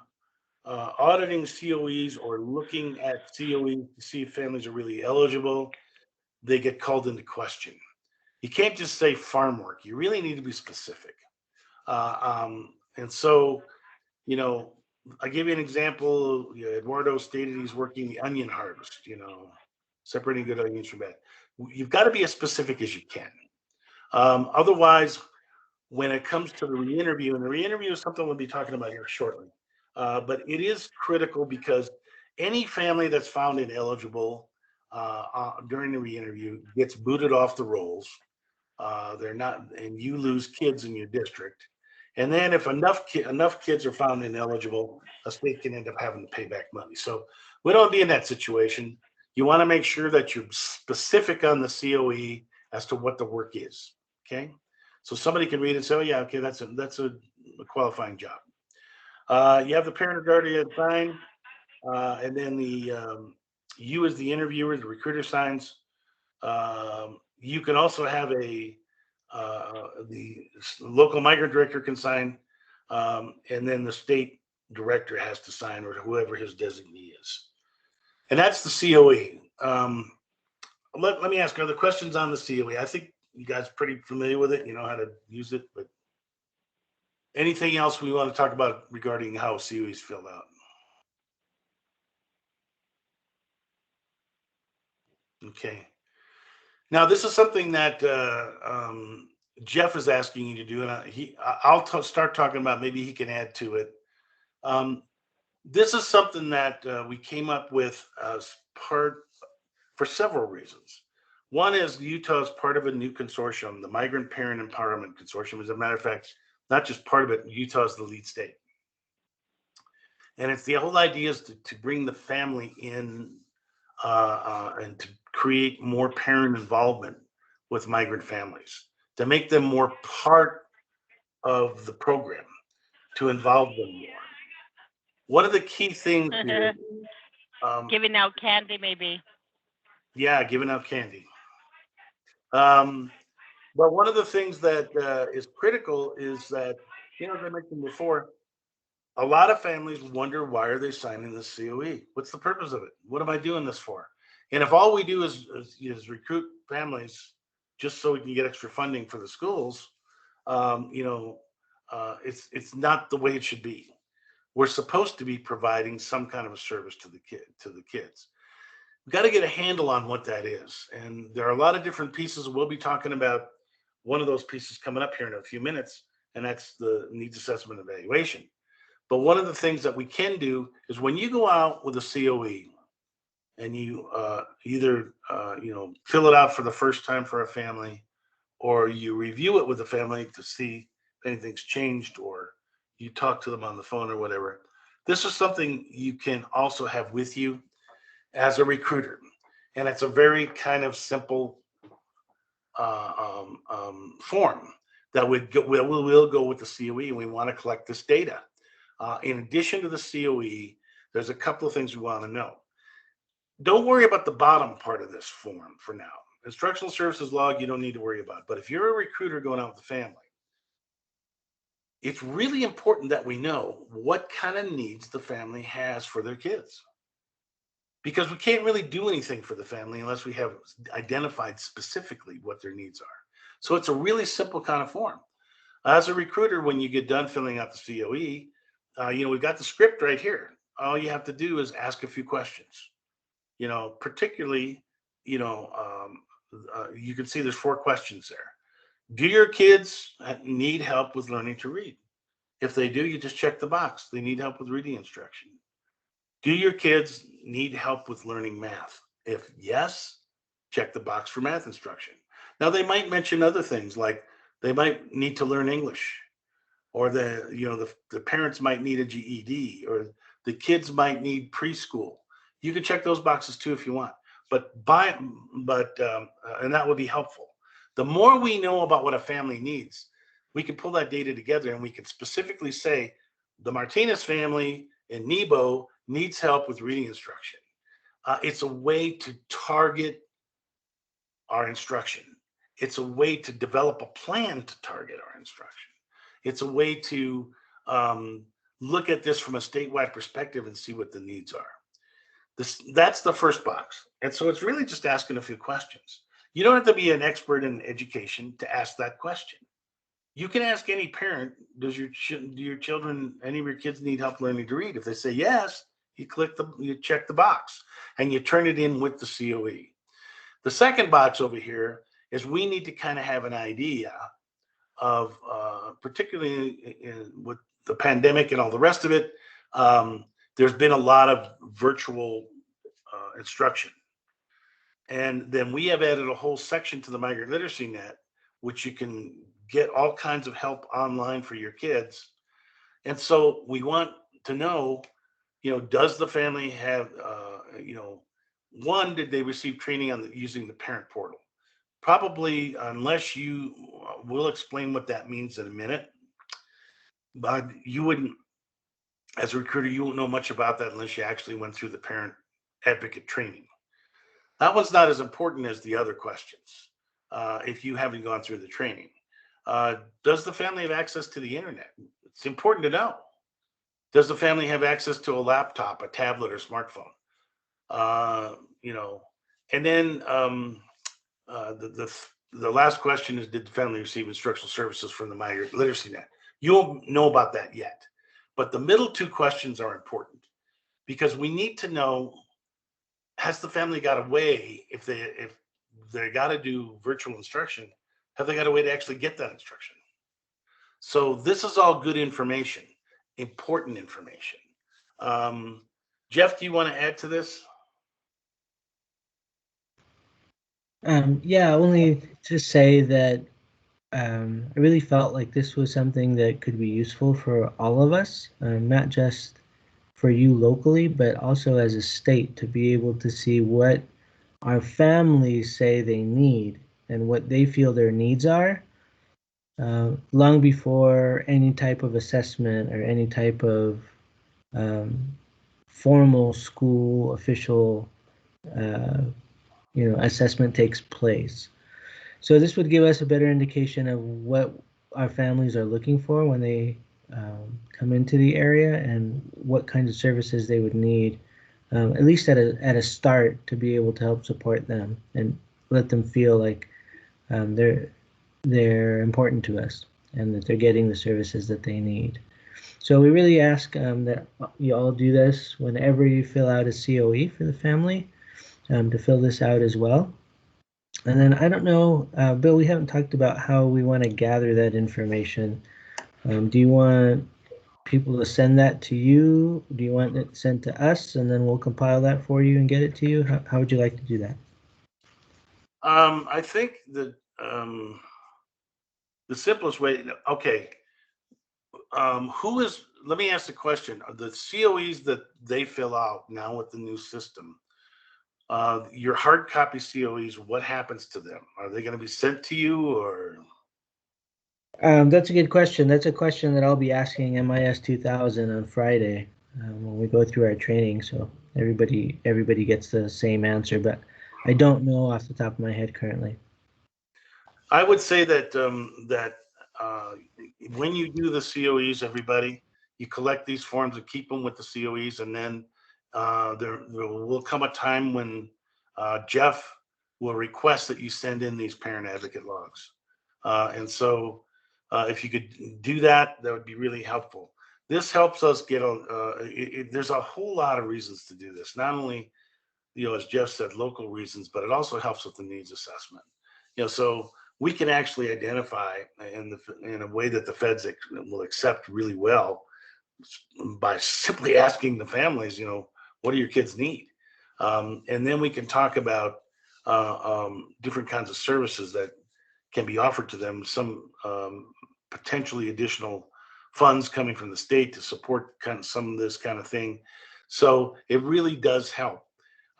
Speaker 5: auditing COEs or looking at COEs to see if families are really eligible, they get called into question. You can't just say farm work. You really need to be specific. And so, I give you an example. Eduardo stated he's working the onion harvest, separating good onions from bad. You've got to be as specific as you can. Otherwise, when it comes to the re-interview, and the re-interview is something we'll be talking about here shortly, but it is critical because any family that's found ineligible during the re-interview gets booted off the rolls. They're not, and you lose kids in your district. And then if enough kids are found ineligible, a state can end up having to pay back money. So we don't be in that situation. You want to make sure that you're specific on the COE as to what the work is. Okay, so somebody can read and say, "Oh yeah, okay, that's a qualifying job." You have the parent or guardian sign, and then you as the interviewer, the recruiter signs. You can also have the local migrant director can sign, and then the state director has to sign, or whoever his designee is. And that's the COE. Let me ask, are there questions on the COE? I think you guys are pretty familiar with it. You know how to use it, but anything else we want to talk about regarding how COE is filled out? Okay. Now, this is something that Jeff is asking you to do, and I'll start talking about, maybe he can add to it. This is something that we came up with as part for several reasons. One is Utah is part of a new consortium, the Migrant Parent Empowerment Consortium. As a matter of fact, not just part of it, Utah is the lead state. And it's the whole idea is to bring the family in and to create more parent involvement with migrant families. to make them more part of the program, to involve them more. One of the key things here,
Speaker 9: Giving out candy, maybe.
Speaker 5: yeah, giving out candy. But one of the things that is critical is that, as I mentioned before, a lot of families wonder, why are they signing this COE? What's the purpose of it? What am I doing this for? And if all we do is recruit families just so we can get extra funding for the schools, it's not the way it should be. We're supposed to be providing some kind of a service to the kids. We've got to get a handle on what that is. And there are a lot of different pieces. We'll be talking about one of those pieces coming up here in a few minutes, and that's the needs assessment evaluation. But one of the things that we can do is when you go out with a COE and you either fill it out for the first time for a family, or you review it with the family to see if anything's changed, or you talk to them on the phone or whatever. This is something you can also have with you as a recruiter. And it's a very kind of simple form that will go with the COE, and we want to collect this data. In addition to the COE, there's a couple of things we want to know. Don't worry about the bottom part of this form for now. Instructional services log, you don't need to worry about. But if you're a recruiter going out with the family, it's really important that we know what kind of needs the family has for their kids. Because we can't really do anything for the family unless we have identified specifically what their needs are. So it's a really simple kind of form. As a recruiter, when you get done filling out the COE, we've got the script right here. All you have to do is ask a few questions. Particularly, you can see there's 4 questions there. Do your kids need help with learning to read? If they do, you just check the box. They need help with reading instruction. Do your kids need help with learning math? If yes, check the box for math instruction. Now, they might mention other things, like they might need to learn English, or the parents might need a GED, or the kids might need preschool. You can check those boxes too if you want, and that would be helpful. The more we know about what a family needs, we can pull that data together, and we can specifically say the Martinez family in Nebo needs help with reading instruction. It's a way to target our instruction. It's a way to develop a plan to target our instruction. It's a way to look at this from a statewide perspective and see what the needs are. That's the first box. And so it's really just asking a few questions. You don't have to be an expert in education to ask that question. You can ask any parent, do your children, any of your kids need help learning to read? If they say yes, you check the box and you turn it in with the COE. The second box over here is we need to kind of have an idea of, particularly with the pandemic and all the rest of it, there's been a lot of virtual instruction. And then we have added a whole section to the Migrant Literacy Net, which you can get all kinds of help online for your kids. And so we want to know, does the family have, one, did they receive training on using the parent portal? Probably, unless we'll explain what that means in a minute. But you wouldn't, as a recruiter, you won't know much about that unless you actually went through the parent advocate training. That one's not as important as the other questions, if you haven't gone through the training. Does the family have access to the internet? It's important to know. Does the family have access to a laptop, a tablet, or smartphone? And then the last question is, did the family receive instructional services from the Migrant Literacy Net? You won't know about that yet, but the middle 2 questions are important because we need to know, has the family got a way, if they got to do virtual instruction, have they got a way to actually get that instruction? So this is all good information, important information. Jeff, do you want to add to this?
Speaker 2: Yeah, only to say that I really felt like this was something that could be useful for all of us, not just for you locally, but also as a state, to be able to see what our families say they need and what they feel their needs are, long before any type of assessment or any type of formal school official assessment takes place. So this would give us a better indication of what our families are looking for when they come into the area and what kinds of services they would need, at least at a start, to be able to help support them and let them feel like they're important to us and that they're getting the services that they need. So we really ask that you all do this whenever you fill out a COE for the family, to fill this out as well. And then I don't know, Bill, we haven't talked about how we want to gather that information. Do you want people to send that to you? Do you want it sent to us and then we'll compile that for you and get it to you? How would you like to do that?
Speaker 5: I think that the simplest way, okay. Let me ask the question. The COEs that they fill out now with the new system, your hard copy COEs, what happens to them? Are they going to be sent to you, or?
Speaker 2: That's a good question. That's a question that I'll be asking MIS 2000 on Friday when we go through our training. So everybody gets the same answer, but I don't know off the top of my head currently.
Speaker 5: I would say that when you do the COEs, everybody, you collect these forms and keep them with the COEs, and then there will come a time when Jeff will request that you send in these parent advocate logs. And so if you could do that, that would be really helpful. This helps us get there's a whole lot of reasons to do this. Not only, as Jeff said, local reasons, but it also helps with the needs assessment. So we can actually identify in a way that the feds will accept really well by simply asking the families, what do your kids need? And then we can talk about different kinds of services that can be offered to them, some potentially additional funds coming from the state to support some of this kind of thing. So it really does help,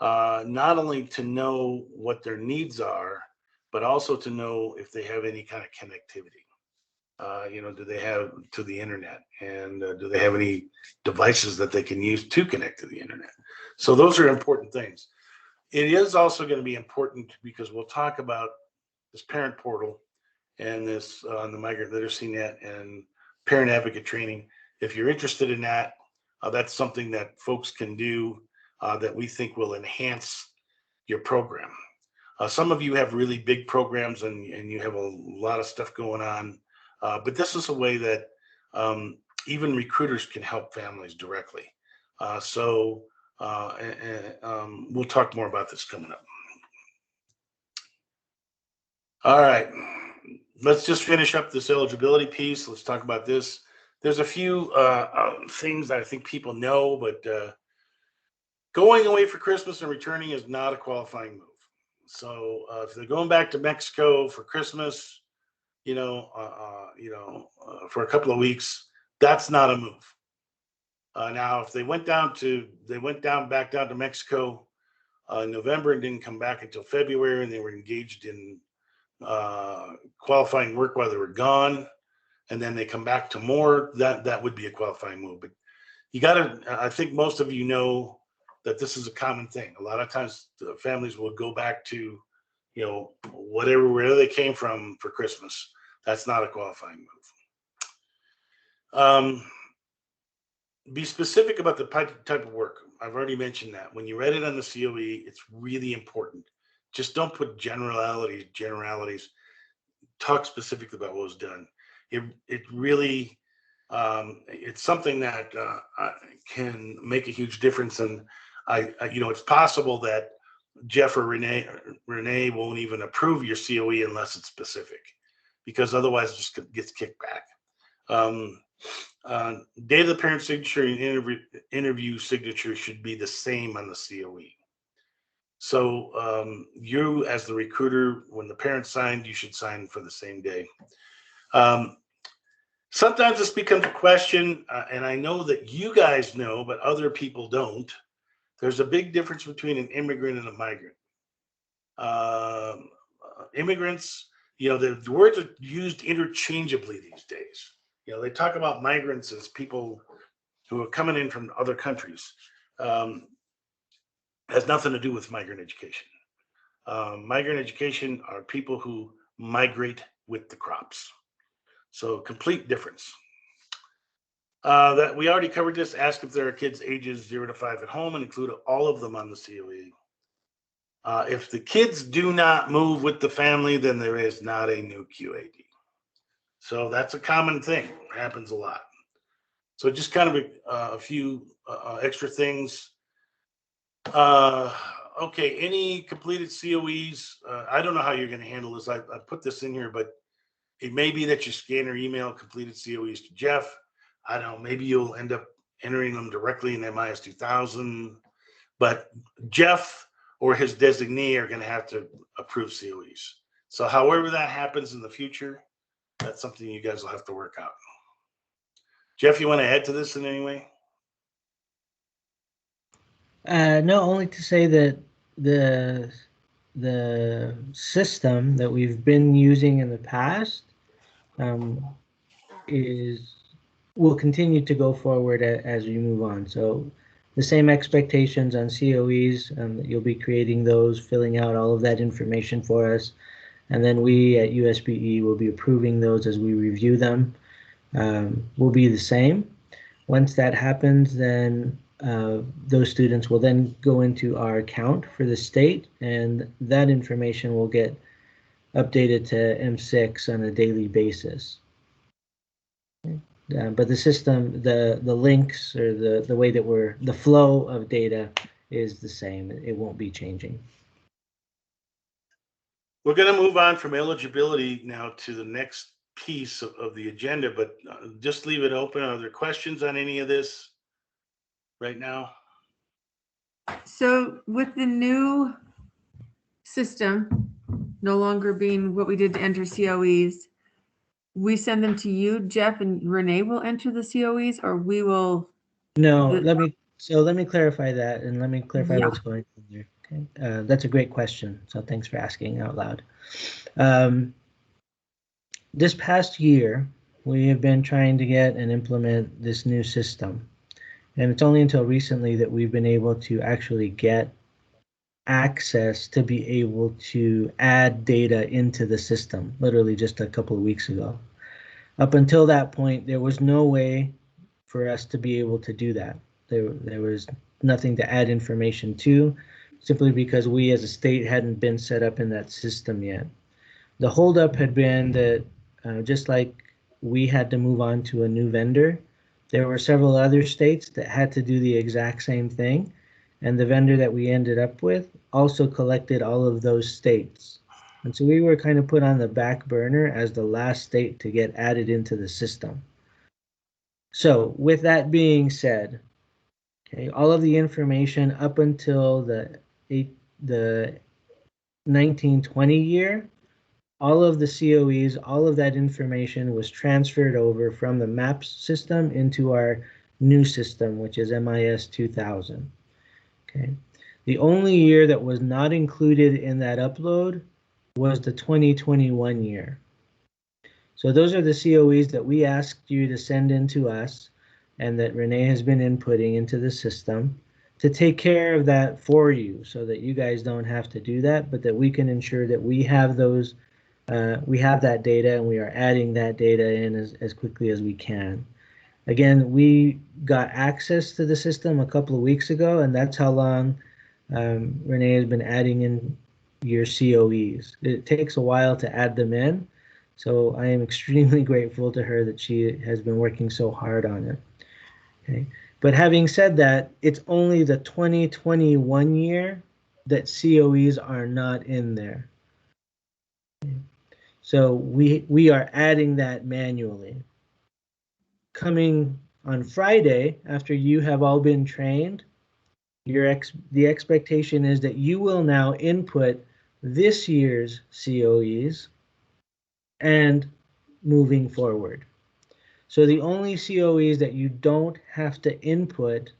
Speaker 5: not only to know what their needs are, but also to know if they have any kind of connectivity. Do they have to the internet, and do they have any devices that they can use to connect to the internet? So those are important things. It is also going to be important because we'll talk about this parent portal and this on the Migrant Literacy Net and parent advocate training. If you're interested in that, that's something that folks can do that we think will enhance your program. Some of you have really big programs and you have a lot of stuff going on, but this is a way that even recruiters can help families directly. So we'll talk more about this coming up. All right, let's just finish up this eligibility piece. Let's talk about this. There's a few things that I think people know, but going away for Christmas and returning is not a qualifying move. So if they're going back to Mexico for Christmas, for a couple of weeks, that's not a move. Now, if they went back down to Mexico in November and didn't come back until February, and they were engaged in qualifying work while they were gone, and then they come back to more, that would be a qualifying move. But I think most of you know that this is a common thing. A lot of times the families will go back to, wherever they came from for Christmas. That's not a qualifying move. Be specific about the type of work. I've already mentioned that. When you write it on the COE, it's really important. Just don't put generalities. Talk specifically about what was done. It really, it's something that can make a huge difference. And it's possible that Jeff or Renee won't even approve your COE unless it's specific, because otherwise it just gets kicked back. Date of the parent signature and interview signature should be the same on the COE. So you, as the recruiter, when the parent signed, you should sign for the same day. Sometimes this becomes a question, and I know that you guys know, but other people don't. There's a big difference between an immigrant and a migrant. Immigrants, the words are used interchangeably these days. They talk about migrants as people who are coming in from other countries. Has nothing to do with migrant education. Migrant education are people who migrate with the crops. So complete difference. That we already covered this. Ask if there are kids ages 0 to 5 at home and include all of them on the COE. If the kids do not move with the family, then there is not a new QAD. So that's a common thing. It happens a lot. So just kind of a few extra things. Okay, any completed COEs? I don't know how you're going to handle this. I put this in here, but it may be that you scan or email completed COEs to Jeff. I don't know, maybe you'll end up entering them directly in MIS 2000, but Jeff or his designee are going to have to approve COEs. So however that happens in the future, that's something you guys will have to work out. Jeff, you want to add to this in any way?
Speaker 2: No, only to say that the system that we've been using in the past will continue to go forward as we move on. So the same expectations on COEs, you'll be creating those, filling out all of that information for us, and then we at USBE will be approving those as we review them. Will be the same. Once that happens, then those students will then go into our account for the state, and that information will get updated to M6 on a daily basis. But the system, the links or the way that the flow of data is the same. It won't be changing.
Speaker 5: We're going to move on from eligibility now to the next piece of the agenda, but just leave it open. Are there questions on any of this right now?
Speaker 8: So with the new system no longer being what we did to enter COEs, we send them to you, Jeff, and Renee will enter the COEs, or we will?
Speaker 2: No, let me clarify that, and let me clarify
Speaker 8: Yeah.
Speaker 2: what's going on there. Okay, that's a great question. So thanks for asking out loud. This past year, we have been trying to get and implement this new system, and it's only until recently that we've been able to actually get access to be able to add data into the system, literally just a couple of weeks ago. Up until that point, there was no way for us to be able to do that. There was nothing to add information to, simply because we as a state hadn't been set up in that system yet. The holdup had been that just like we had to move on to a new vendor, there were several other states that had to do the exact same thing. And the vendor that we ended up with also collected all of those states. And so we were kind of put on the back burner as the last state to get added into the system. So with that being said, okay, all of the information up until the 1920 year, all of the COEs, all of that information was transferred over from the MAPS system into our new system, which is MIS 2000. Okay. The only year that was not included in that upload was the 2021 year. So those are the COEs that we asked you to send in to us and that Renee has been inputting into the system to take care of that for you so that you guys don't have to do that, but that we can ensure that we have those, we have that data and we are adding that data in as quickly as we can. Again, we got access to the system a couple of weeks ago, and that's how long Renee has been adding in your COEs. It takes a while to add them in, so I am extremely grateful to her that she has been working so hard on it. Okay. But having said that, it's only the 2021 year that COEs are not in there. Okay. So we are adding that manually. Coming on Friday, after you have all been trained, the expectation is that you will now input this year's COEs and moving forward. So the only COEs that you don't have to input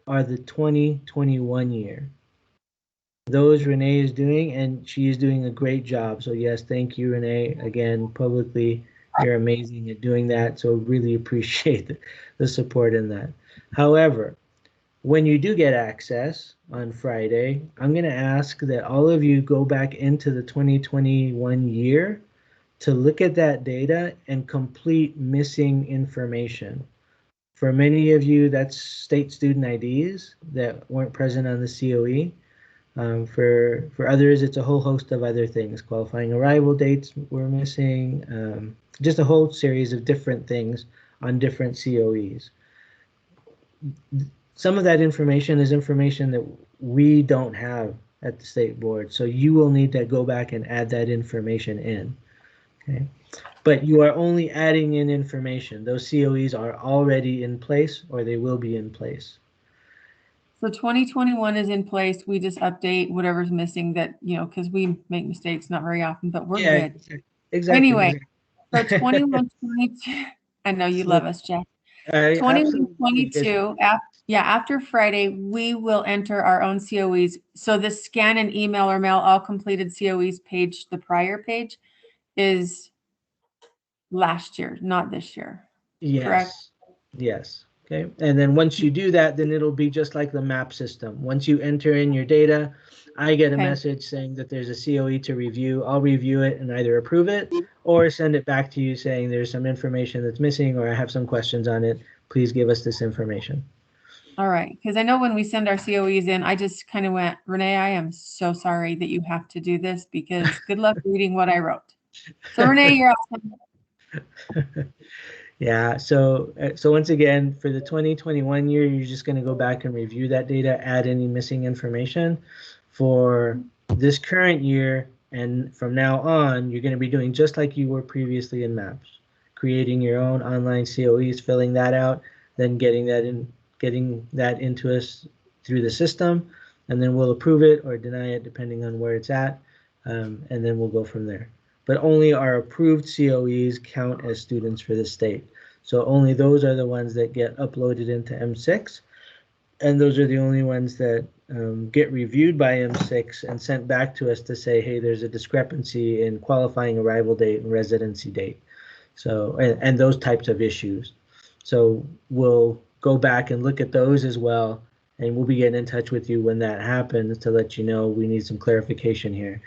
Speaker 2: are the 2021 year. those Renee is doing, and she is doing a great job. So yes, thank you, Renee. Again, publicly, you're amazing at doing that. So really appreciate the support in that. However, when you do get access on Friday, I'm going to ask that all of you go back into the 2021 year to look at that data and complete missing information. For many of you, that's state student IDs that weren't present on the COE. For others, it's a whole host of other things. Qualifying arrival dates were missing, just a whole series of different things on different COEs. Some of that information is information that we don't have at the state board, so you will need to go back and add that information in. Okay, but you are only adding in information. Those COEs are already in place, or they will be in place.
Speaker 8: So 2021 is in place. We just update whatever's missing that, you know, because we make mistakes not very often, but we're good.
Speaker 2: Exactly.
Speaker 8: Anyway, so 21, 22, I know you love us, Jeff. 21, 22, after Friday, we will enter our own COEs. So the scan and email or mail all completed COEs page, the prior page, is last year, not this year.
Speaker 2: Yes.
Speaker 8: Correct?
Speaker 2: Yes. Okay. And then once you do that, then it'll be just like the map system. Once you enter in your data, I get a message saying that there's a COE to review. I'll review it and either approve it or send it back to you saying there's some information that's missing or I have some questions on it. Please give us this information.
Speaker 8: All right. Because I know when we send our COEs in, I just kind of went, Renee, I am so sorry that you have to do this because good luck reading what I wrote. So Renee, you're awesome.
Speaker 2: Yeah, so once again, for the 2021 year, you're just going to go back and review that data, add any missing information. For this current year and from now on, you're going to be doing just like you were previously in MAPS, creating your own online COEs, filling that out, then getting that into us through the system, and then we'll approve it or deny it depending on where it's at, and then we'll go from there. But only our approved COEs count as students for the state. So only those are the ones that get uploaded into M6, and those are the only ones that get reviewed by M6 and sent back to us to say, hey, there's a discrepancy in qualifying arrival date and residency date. So, and those types of issues. So we'll go back and look at those as well, and we'll be getting in touch with you when that happens to let you know we need some clarification here.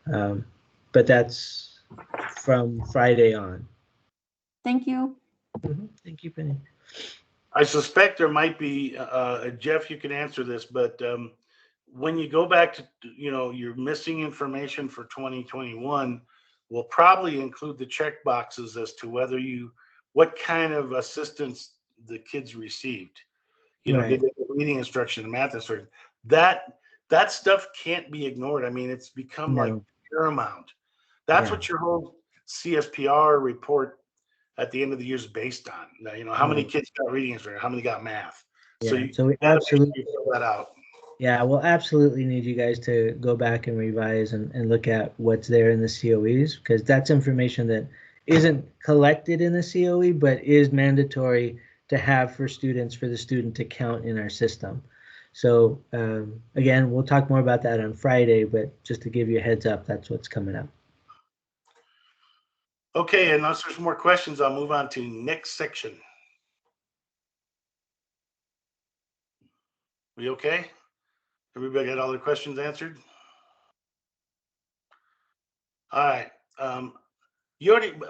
Speaker 2: But that's from Friday on.
Speaker 8: Thank you.
Speaker 2: Thank you, Penny.
Speaker 5: I suspect there might be, Jeff, you can answer this, but when you go back to, your missing information for 2021, we'll probably include the check boxes as to what kind of assistance the kids received.
Speaker 2: Right.
Speaker 5: Did they get reading instruction and math instruction? That stuff can't be ignored. I mean, it's become like paramount. That's what your whole CSPR report at the end of the year is based on. Now, how many kids got reading instruction, how many got math?
Speaker 2: Yeah.
Speaker 5: So
Speaker 2: we absolutely
Speaker 5: fill that out.
Speaker 2: Yeah, we'll absolutely need you guys to go back and revise and look at what's there in the COEs, because that's information that isn't collected in the COE, but is mandatory to have for students, for the student to count in our system. So again, we'll talk more about that on Friday, but just to give you a heads up, that's what's coming up.
Speaker 5: Okay, unless there's more questions, I'll move on to next section. We okay? Everybody got all their questions answered? All right.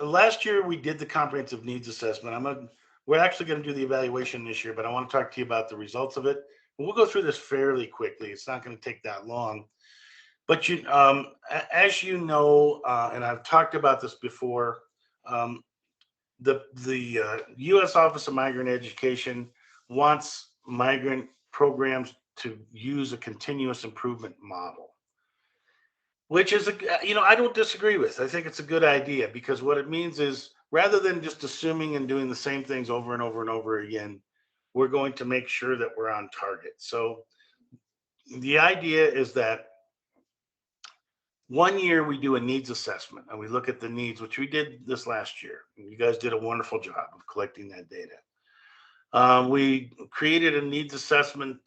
Speaker 5: Last year we did the comprehensive needs assessment. We're actually going to do the evaluation this year, but I want to talk to you about the results of it. We'll go through this fairly quickly. It's not going to take that long. But as you know, and I've talked about this before, the U.S. Office of Migrant Education wants migrant programs to use a continuous improvement model, which is, I don't disagree with. I think it's a good idea, because what it means is, rather than just assuming and doing the same things over and over and over again, we're going to make sure that we're on target. So the idea is that 1 year we do a needs assessment and we look at the needs, which we did this last year. You guys did a wonderful job of collecting that data. We created a needs assessment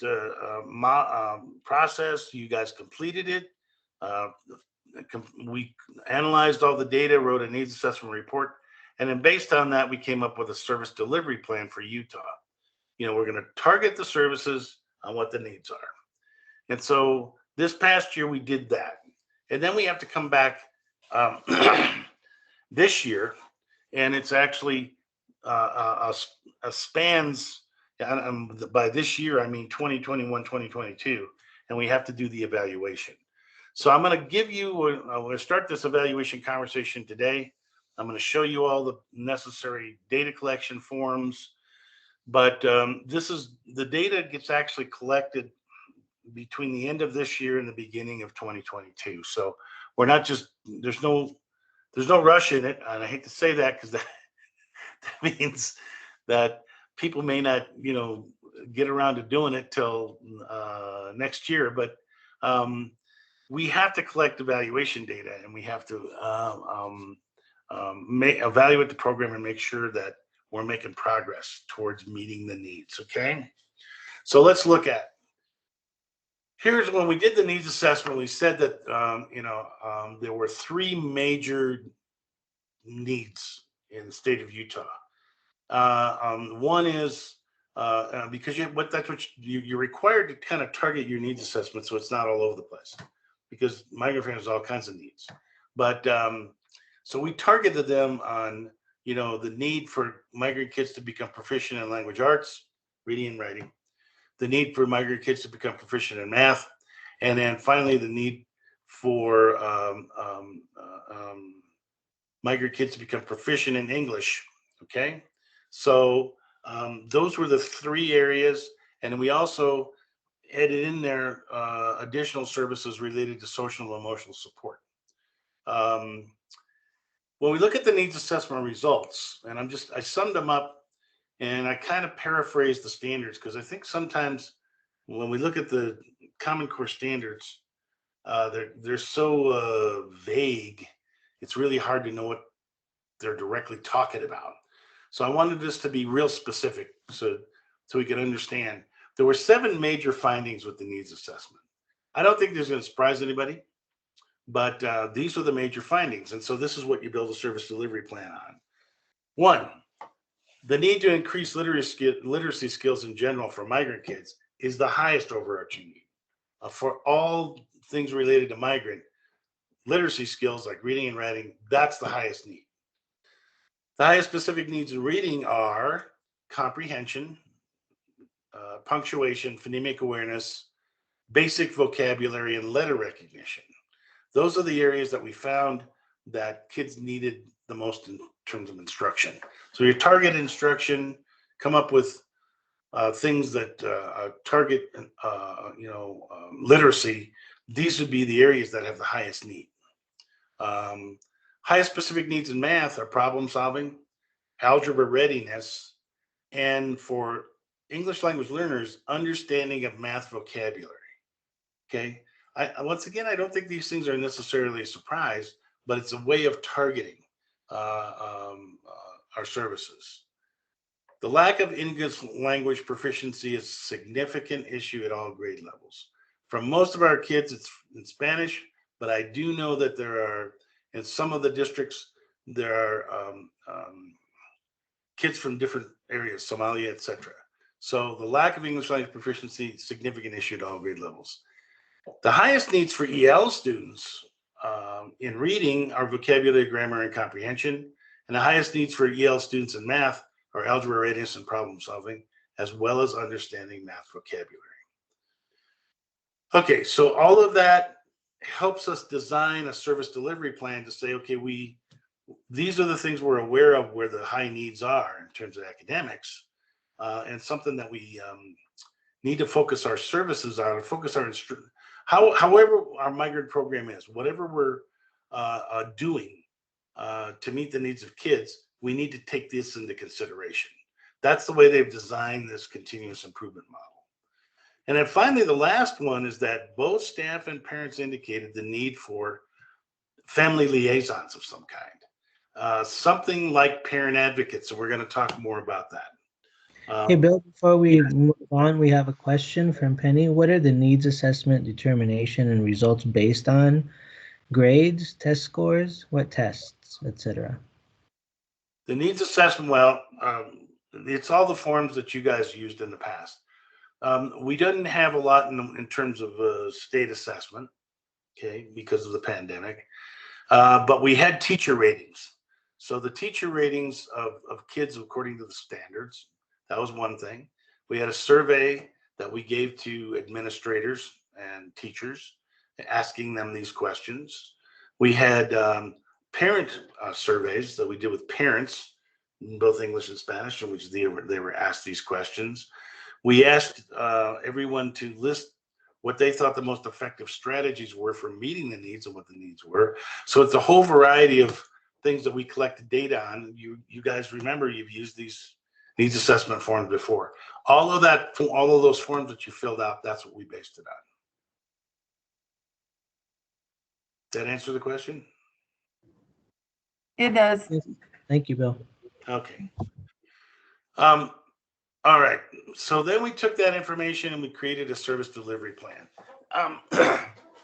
Speaker 5: process. You guys completed it. We analyzed all the data, wrote a needs assessment report, and then based on that, we came up with a service delivery plan for Utah. We're going to target the services on what the needs are. And so this past year, we did that. And then we have to come back this year, and it's actually spans, by this year, I mean 2021, 2022, and we have to do the evaluation. So I'm going to give you, I'm going to start this evaluation conversation today. I'm going to show you all the necessary data collection forms, but the data gets actually collected between the end of this year and the beginning of 2022. So we're not just, there's no rush in it. And I hate to say that because that means that people may not, get around to doing it till next year, but we have to collect evaluation data, and we have to evaluate the program and make sure that we're making progress towards meeting the needs. Okay, so let's look at. Here's when we did the needs assessment. We said that there were 3 major needs in the state of Utah. One is because that's what you're required to kind of target your needs assessment, so it's not all over the place, because migrant families have all kinds of needs. But so we targeted them on the need for migrant kids to become proficient in language arts, reading and writing, the need for migrant kids to become proficient in math, and then finally the need for migrant kids to become proficient in English. Okay, so those were the 3 areas, and we also added in there additional services related to social and emotional support. When we look at the needs assessment results, and I summed them up, and I kind of paraphrased the standards, because I think sometimes when we look at the Common Core standards, they're so vague, it's really hard to know what they're directly talking about. So I wanted this to be real specific so we could understand. There were 7 major findings with the needs assessment. I don't think this is going to surprise anybody, but these were the major findings. And so this is what you build a service delivery plan on. 1, the need to increase literacy skills in general for migrant kids is the highest overarching need. For all things related to migrant, literacy skills like reading and writing, that's the highest need. The highest specific needs in reading are comprehension, punctuation, phonemic awareness, basic vocabulary, and letter recognition. Those are the areas that we found that kids needed the most in terms of instruction. So your target instruction, come up with things that target literacy. These would be the areas that have the highest need. Highest specific needs in math are problem solving, algebra readiness, and for English language learners, understanding of math vocabulary. Okay. Once again, I don't think these things are necessarily a surprise, but it's a way of targeting our services. The lack of English language proficiency is a significant issue at all grade levels. For most of our kids, it's in Spanish, but I do know that there are, in some of the districts, there are kids from different areas, Somalia, etc. So the lack of English language proficiency is a significant issue at all grade levels. The highest needs for EL students in reading are vocabulary, grammar, and comprehension. And the highest needs for EL students in math are algebra readiness and problem solving, as well as understanding math vocabulary. Okay, so all of that helps us design a service delivery plan to say, okay, these are the things we're aware of where the high needs are in terms of academics, and something that we need to focus our services on, focus our however our migrant program is, whatever we're doing to meet the needs of kids, we need to take this into consideration. That's the way they've designed this continuous improvement model. And then finally, the last one is that both staff and parents indicated the need for family liaisons of some kind, something like parent advocates. So we're going to talk more about that.
Speaker 2: Hey, Bill, before we move on, we have a question from Penny. What are the needs assessment determination and results based on? Grades, test scores, what tests, etc.?
Speaker 5: The needs assessment, well, it's all the forms that you guys used in the past. We didn't have a lot in terms of state assessment, okay, because of the pandemic. But we had teacher ratings. So the teacher ratings of kids according to the standards, that was one thing. We had a survey that we gave to administrators and teachers, asking them these questions. We had parent surveys that we did with parents, both English and Spanish, in which they were asked these questions. We asked everyone to list what they thought the most effective strategies were for meeting the needs and what the needs were. So it's a whole variety of things that we collected data on. You guys remember you've used these needs assessment forms before. All of those forms that you filled out, that's what we based it on. That answer the question?
Speaker 8: It does.
Speaker 2: Yes. Thank you, Bill.
Speaker 5: Okay. All right. So then we took that information and we created a service delivery plan.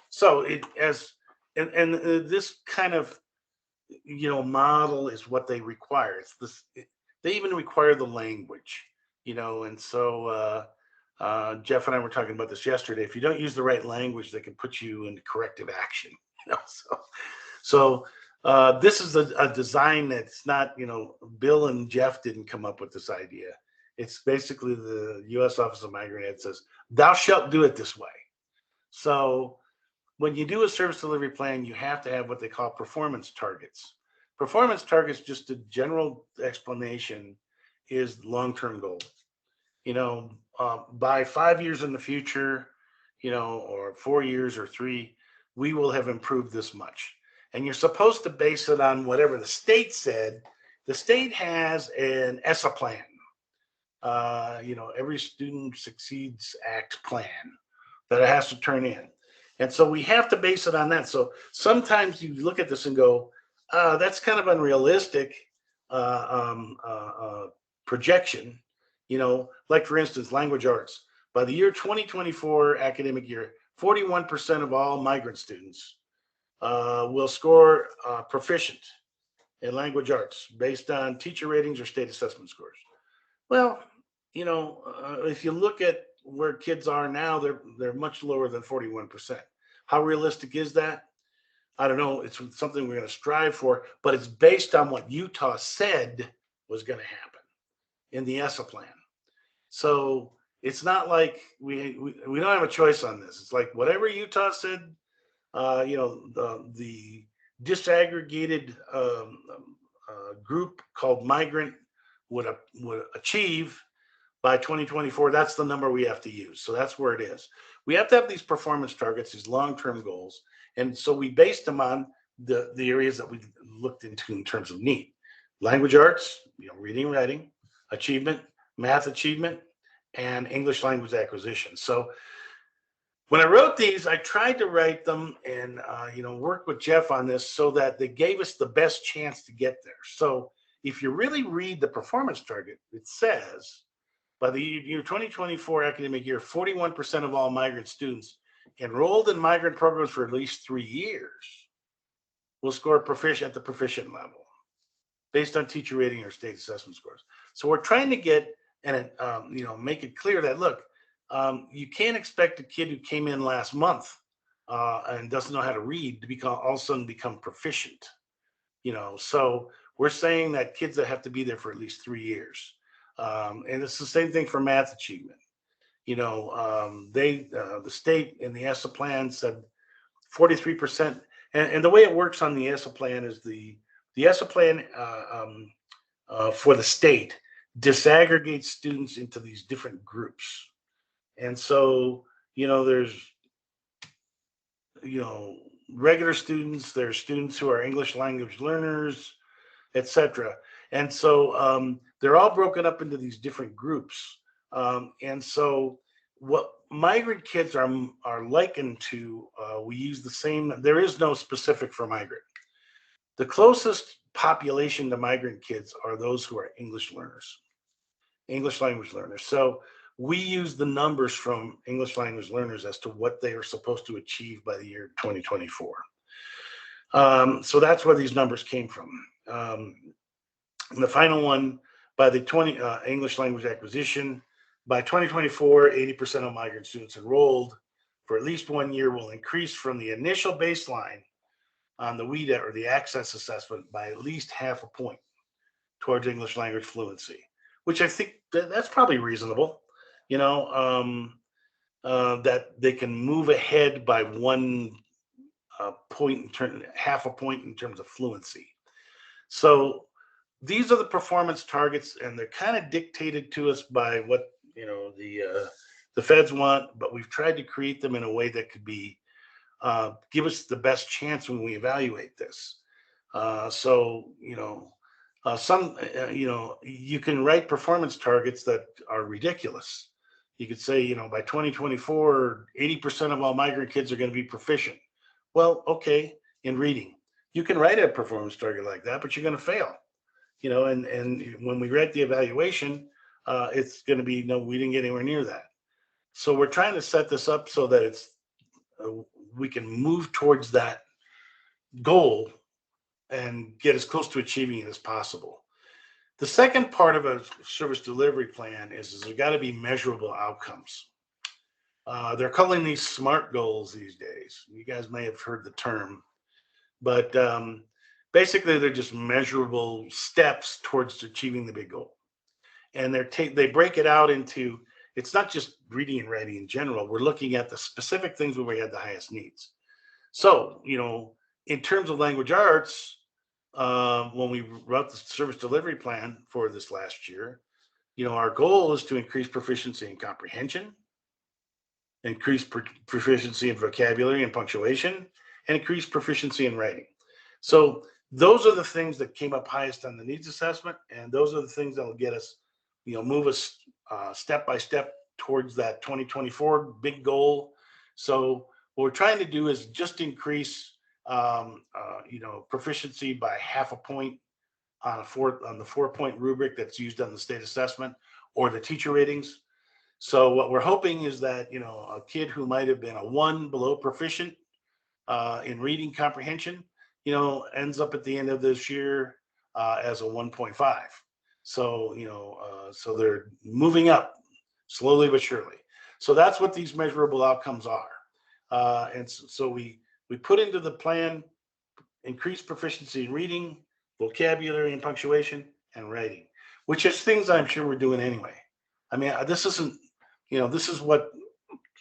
Speaker 5: So this kind of model is what they require. It's this. They even require the language, and so Jeff and I were talking about this yesterday. If you don't use the right language, they can put you into corrective action. So this is a design that's not, Bill and Jeff didn't come up with this idea. It's basically the U.S. Office of Migrant Ed says, thou shalt do it this way. So when you do a service delivery plan, you have to have what they call performance targets. Performance targets, just a general explanation, is long-term goal. By 5 years in the future, or 4 years or 3, we will have improved this much. And you're supposed to base it on whatever the state said. The state has an ESSA plan. Every Student Succeeds Act plan that it has to turn in. And so we have to base it on that. So sometimes you look at this and go, that's kind of unrealistic projection. Like for instance, language arts. By the year 2024 academic year, 41% of all migrant students will score proficient in language arts based on teacher ratings or state assessment scores. Well, if you look at where kids are now, they're much lower than 41%. How realistic is that? I don't know. It's something we're going to strive for, but it's based on what Utah said was going to happen in the ESSA plan. So it's not like we don't have a choice on this. It's like whatever Utah said, the disaggregated group called Migrant would achieve by 2024. That's the number we have to use. So that's where it is. We have to have these performance targets, these long-term goals. And so we based them on the areas that we looked into in terms of need. Language arts, reading, writing, achievement, math achievement, and English language acquisition. So when I wrote these, I tried to write them and work with Jeff on this so that they gave us the best chance to get there. So if you really read the performance target, it says by the year 2024 academic year, 41% of all migrant students enrolled in migrant programs for at least 3 years will score proficient at the proficient level based on teacher rating or state assessment scores. So we're trying to get and make it clear that, look, you can't expect a kid who came in last month and doesn't know how to read to all of a sudden become proficient. So we're saying that kids that have to be there for at least 3 years. And it's the same thing for math achievement. The state in the ESSA plan said 43%. And the way it works on the ESSA plan is the ESSA plan for the state disaggregates students into these different groups. And so, there's, regular students, there's students who are English language learners, etc. And so they're all broken up into these different groups. And so what migrant kids are likened to, we use the same, there is no specific for migrant. The closest population to migrant kids are those who are English learners. English language learners. So we use the numbers from English language learners as to what they are supposed to achieve by the year 2024. So that's where these numbers came from. And the final one, by the English language acquisition, by 2024, 80% of migrant students enrolled for at least 1 year will increase from the initial baseline on the WIDA or the access assessment by at least half a point towards English language fluency, which I think that's probably reasonable, you know, that they can move ahead by 1 point, half a point in terms of fluency. So these are the performance targets, and they're kind of dictated to us by what, you know, the feds want, but we've tried to create them in a way that could be give us the best chance when we evaluate this. So, you know, you know, you can write performance targets that are ridiculous. You could say, you know, by 2024, 80% of all migrant kids are going to be proficient. Well, okay, in reading, you can write a performance target like that, but you're going to fail. You know, and when we write the evaluation, it's going to be, no, we didn't get anywhere near that. So we're trying to set this up so that it's we can move towards that goal and get as close to achieving it as possible. The second part of a service delivery plan is there's got to be measurable outcomes. They're calling these SMART goals these days. You guys may have heard the term, but basically they're just measurable steps towards achieving the big goal. And they break it out into, it's not just reading and writing in general. We're looking at the specific things where we had the highest needs. So, you know, in terms of language arts, when we wrote the service delivery plan for this last year, you know, our goal is to increase proficiency in comprehension, increase proficiency in vocabulary and punctuation, and increase proficiency in writing. So those are the things that came up highest on the needs assessment, and those are the things that will get us, you know, move us step by step towards that 2024 big goal. So what we're trying to do is just increase, you know, proficiency by half a point on the 4-point rubric that's used on the state assessment or the teacher ratings. So what we're hoping is that, you know, a kid who might have been a 1 below proficient in reading comprehension, you know, ends up at the end of this year as a 1.5. So, you know, so they're moving up slowly but surely. So that's what these measurable outcomes are. And so we put into the plan increased proficiency in reading, vocabulary and punctuation, and writing, which is things I'm sure we're doing anyway. I mean, this isn't, you know, this is what,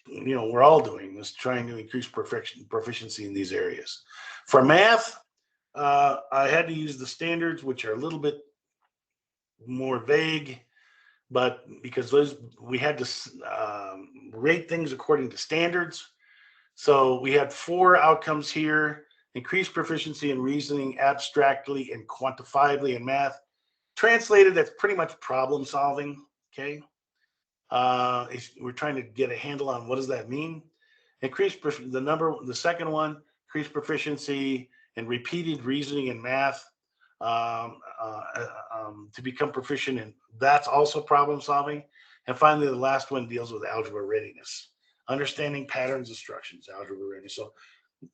Speaker 5: you know, we're all doing, is trying to increase proficiency in these areas. For math, I had to use the standards, which are a little bit more vague, but because those, we had to rate things according to standards. So we had 4 outcomes here: increased proficiency in reasoning abstractly and quantifiably in math. Translated, that's pretty much problem solving. Okay. We're trying to get a handle on what does that mean. The second one, increased proficiency in repeated reasoning in math to become proficient in, that's also problem solving. And finally, the last one deals with algebra readiness, understanding patterns, instructions, algebra readiness. So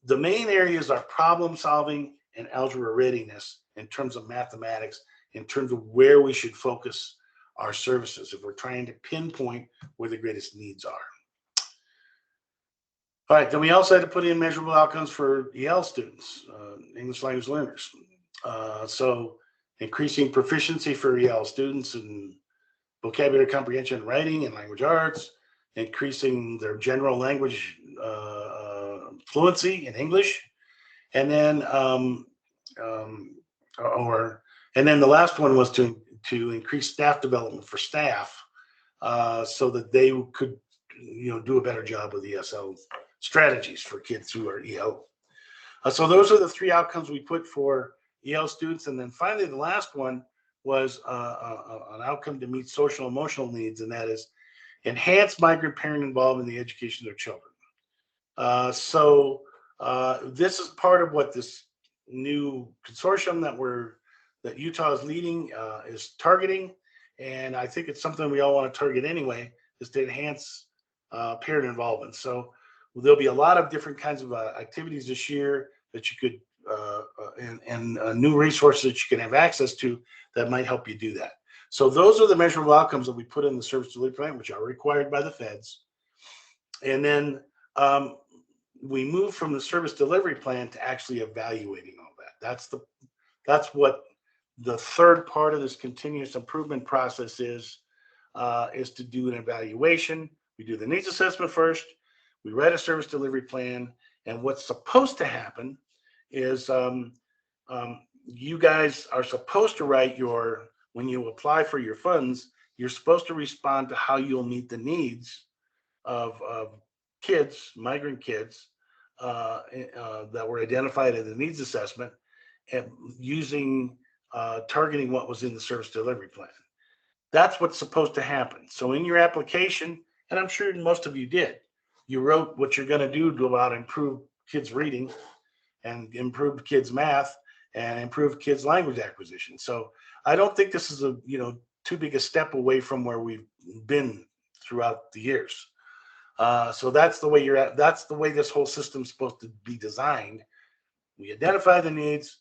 Speaker 5: the main areas are problem solving and algebra readiness in terms of mathematics, in terms of where we should focus our services if we're trying to pinpoint where the greatest needs are. All right, then we also had to put in measurable outcomes for EL students, English language learners. So increasing proficiency for EL students in vocabulary comprehension, writing, and language arts, increasing their general language fluency in English, and then and the last one was to increase staff development for staff so that they could, you know, do a better job with ESL strategies for kids who are EL. So those are the 3 outcomes we put for EL students. And then finally, the last one was an outcome to meet social emotional needs, and that is enhance migrant parent involvement in the education of their children. So this is part of what this new consortium that Utah is leading is targeting. And I think it's something we all want to target anyway, is to enhance parent involvement. So there'll be a lot of different kinds of activities this year that you could, and new resources that you can have access to that might help you do that. So those are the measurable outcomes that we put in the service delivery plan, which are required by the feds. And then we move from the service delivery plan to actually evaluating all that. That's what the third part of this continuous improvement process is to do an evaluation. We do the needs assessment first. We write a service delivery plan, and what's supposed to happen is you guys are supposed to write when you apply for your funds, you're supposed to respond to how you'll meet the needs of kids, migrant kids that were identified in the needs assessment, and using targeting what was in the service delivery plan. That's what's supposed to happen. So in your application, and I'm sure most of you did, you wrote what you're going to do about improve kids' reading and improve kids' math and improve kids' language acquisition. So I don't think this is too big a step away from where we've been throughout the years. So that's the way that's the way this whole system's supposed to be designed. We identify the needs,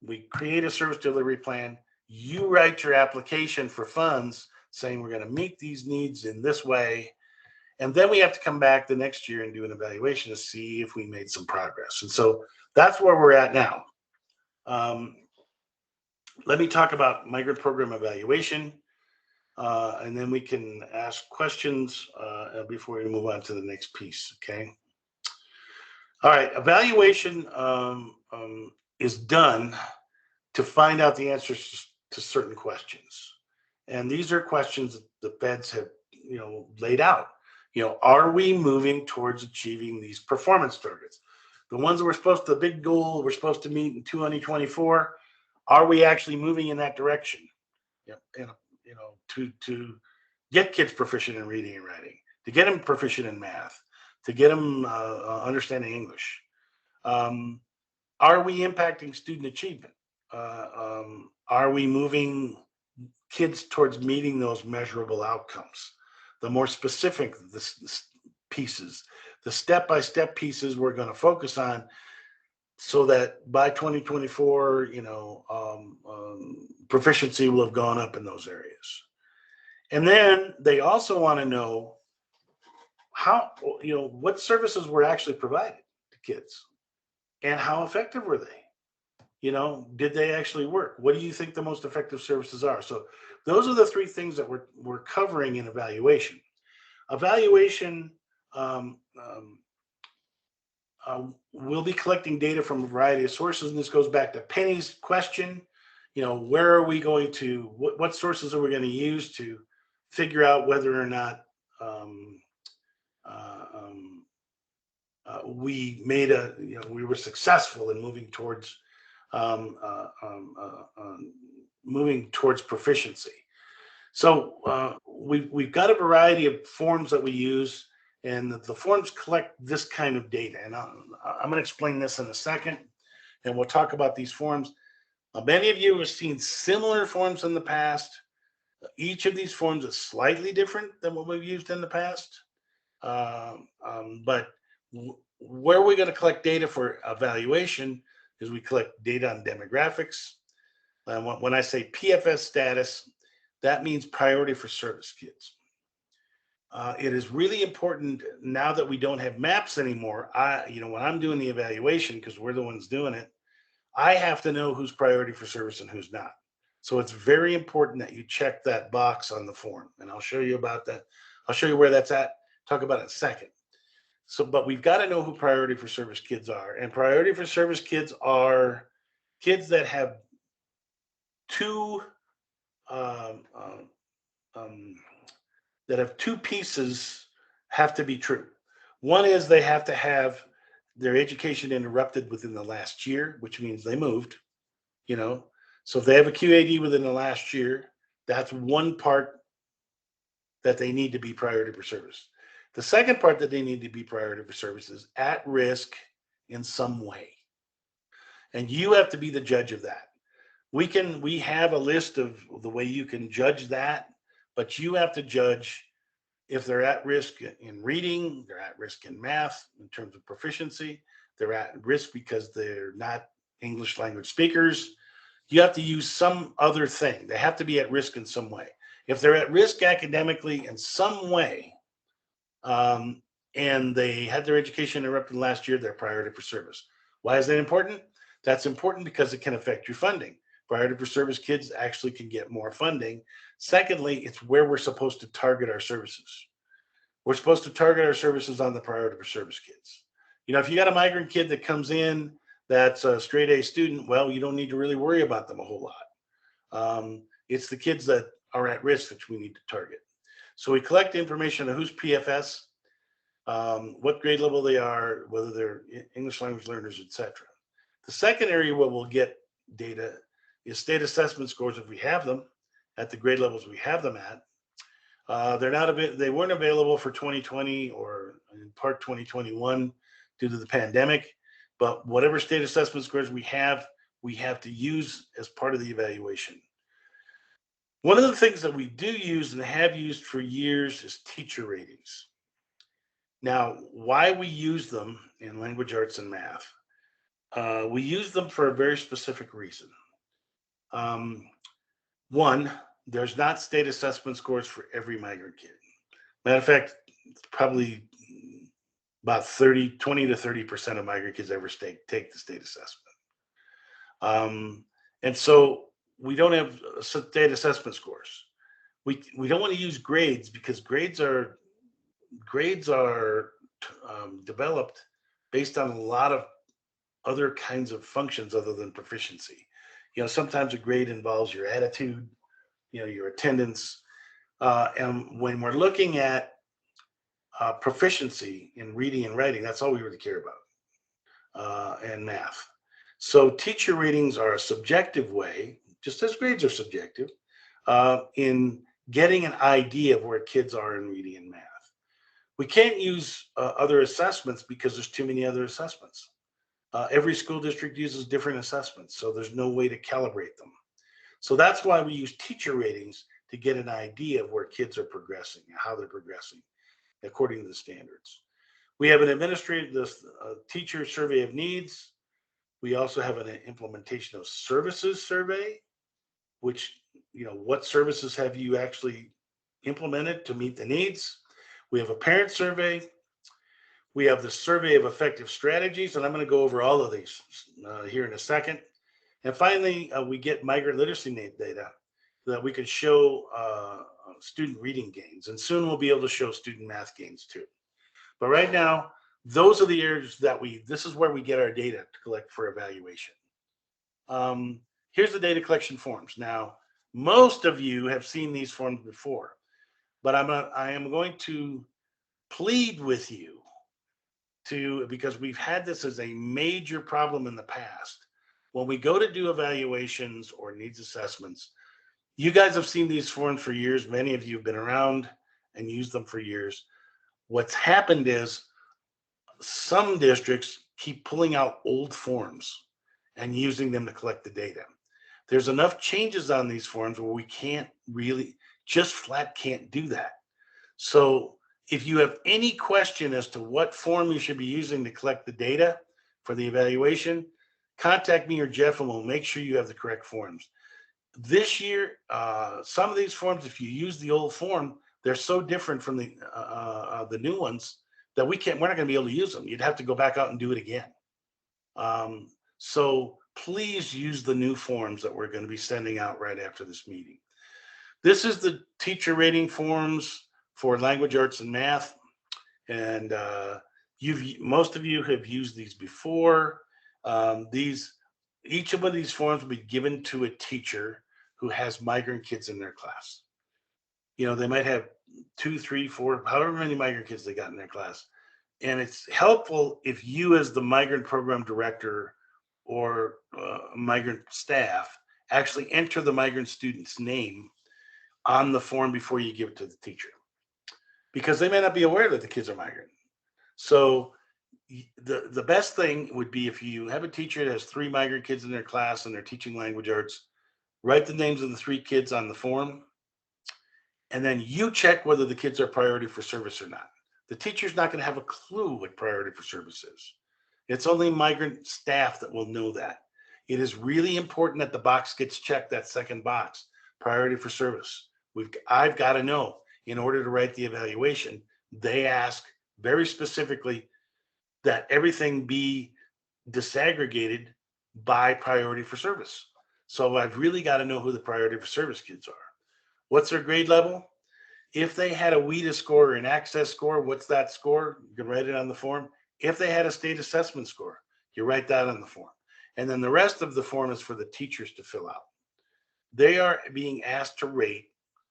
Speaker 5: we create a service delivery plan, you write your application for funds saying we're going to meet these needs in this way, and then we have to come back the next year and do an evaluation to see if we made some progress. And so that's where we're at now. Let me talk about migrant program evaluation, and then we can ask questions before we move on to the next piece, okay? All right, evaluation is done to find out the answers to certain questions. And these are questions that the feds have, laid out. Are we moving towards achieving these performance targets? The ones that the big goal we're supposed to meet in 2024, are we actually moving in that direction? To get kids proficient in reading and writing, to get them proficient in math, to get them understanding English. Are we impacting student achievement? Are we moving kids towards meeting those measurable outcomes? The more specific pieces, the step-by-step pieces we're going to focus on, so that by 2024, proficiency will have gone up in those areas. And then they also want to know what services were actually provided to kids and how effective were they? Did they actually work? What do you think the most effective services are? So those are the three things that we're covering in evaluation. Evaluation, we'll be collecting data from a variety of sources, and this goes back to Penny's question. Where are we going to, what sources are we going to use to figure out whether or not we made we were successful in moving towards proficiency. So we've got a variety of forms that we use, and the forms collect this kind of data. And I'm going to explain this in a second, and we'll talk about these forms. Many of you have seen similar forms in the past. Each of these forms is slightly different than what we've used in the past. But where we're going to collect data for evaluation is we collect data on demographics. When I say PFS status, that means priority for service kids. It is really important now that we don't have maps anymore. When I'm doing the evaluation, because we're the ones doing it, I have to know who's priority for service and who's not. So it's very important that you check that box on the form, and I'll show you about that. I'll show you where that's at. Talk about it in a second. So, but we've got to know who priority for service kids are, and priority for service kids are kids that have two pieces have to be true. One is they have to have their education interrupted within the last year, which means they moved, So if they have a QAD within the last year, that's one part that they need to be priority for service. The second part that they need to be priority for service is at risk in some way. And you have to be the judge of that. We have a list of the way you can judge that. but you have to judge if they're at risk in reading, they're at risk in math in terms of proficiency, they're at risk because they're not English language speakers. You have to use some other thing. They have to be at risk in some way. If they're at risk academically in some way, and they had their education interrupted last year, they're priority for service. Why is that important? That's important because it can affect your funding. Priority for service kids actually can get more funding. Secondly, it's where we're supposed to target our services. We're supposed to target our services on the priority for service kids. You know, if you got a migrant kid that comes in that's a straight A student, well, you don't need to really worry about them a whole lot. It's the kids that are at risk that we need to target. So we collect information on who's PFS, what grade level they are, whether they're English language learners, etc. The second area where we'll get data is state assessment scores if we have them at the grade levels we have them at. They weren't available for 2020 or in part 2021 due to the pandemic, but whatever state assessment scores we have to use as part of the evaluation. One of the things that we do use and have used for years is teacher ratings. Now, why we use them in language arts and math? We use them for a very specific reason. One, there's not state assessment scores for every migrant kid. Matter of fact, it's probably about 20 to 30% of migrant kids ever take the state assessment. And so we don't have state assessment scores. We don't want to use grades because grades are developed based on a lot of other kinds of functions other than proficiency. You know, sometimes a grade involves your attitude, you know, your attendance. And when we're looking at proficiency in reading and writing, that's all we really care about, and math. So teacher ratings are a subjective way, just as grades are subjective, in getting an idea of where kids are in reading and math. We can't use other assessments because there's too many other assessments. Every school district uses different assessments, so there's no way to calibrate them. So that's why we use teacher ratings to get an idea of where kids are progressing and how they're progressing according to the standards. We have an teacher survey of needs. We also have an implementation of services survey, which, you know, what services have you actually implemented to meet the needs? We have a parent survey. We have the survey of effective strategies, and I'm going to go over all of these here in a second. And finally, we get Migrant Literacy Net data that we can show student reading gains, and soon we'll be able to show student math gains too. But right now, those are the areas that this is where we get our data to collect for evaluation. Here's the data collection forms. Now, most of you have seen these forms before, but I am going to plead with you because we've had this as a major problem in the past. When we go to do evaluations or needs assessments, you guys have seen these forms for years. Many of you have been around and used them for years. What's happened is some districts keep pulling out old forms and using them to collect the data. There's enough changes on these forms where we can't really, just flat can't do that. So if you have any question as to what form you should be using to collect the data for the evaluation, contact me or Jeff and we'll make sure you have the correct forms. This year, some of these forms, if you use the old form, they're so different from the new ones that we're not going to be able to use them. You'd have to go back out and do it again. So please use the new forms that we're going to be sending out right after this meeting. This is the teacher rating forms for language arts and math. And most of you have used these before. Each of these forms will be given to a teacher who has migrant kids in their class. You know, they might have 2, 3, 4, however many migrant kids they got in their class. And it's helpful if you as the migrant program director or migrant staff actually enter the migrant student's name on the form before you give it to the teacher, because they may not be aware that the kids are migrant. So the best thing would be if you have a teacher that has 3 migrant kids in their class and they're teaching language arts, write the names of the 3 kids on the form And then you check whether the kids are priority for service or not. The teacher's not going to have a clue what priority for service is. It's only migrant staff that will know that. It is really important that the box gets checked, that second box, priority for service. I've got to know in order to write the evaluation. They ask very specifically that everything be disaggregated by priority for service. So I've really got to know who the priority for service kids are. What's their grade level? If they had a WIDA score or an access score, what's that score? You can write it on the form. If they had a state assessment score, you write that on the form. And then the rest of the form is for the teachers to fill out. They are being asked to rate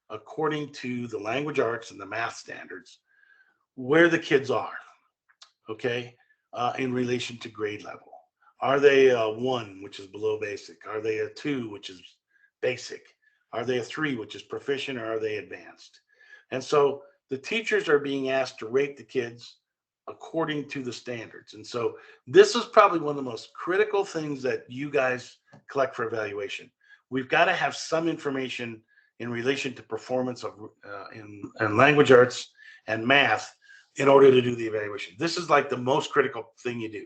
Speaker 5: according to the language arts and the math standards where the kids are, okay, in relation to grade level. Are they a 1, which is below basic? Are they a 2, which is basic? Are they a 3, which is proficient, or are they advanced? And so the teachers are being asked to rate the kids according to the standards. And so this is probably one of the most critical things that you guys collect for evaluation. We've got to have some information in relation to performance of in language arts and math in order to do the evaluation. This is like the most critical thing you do,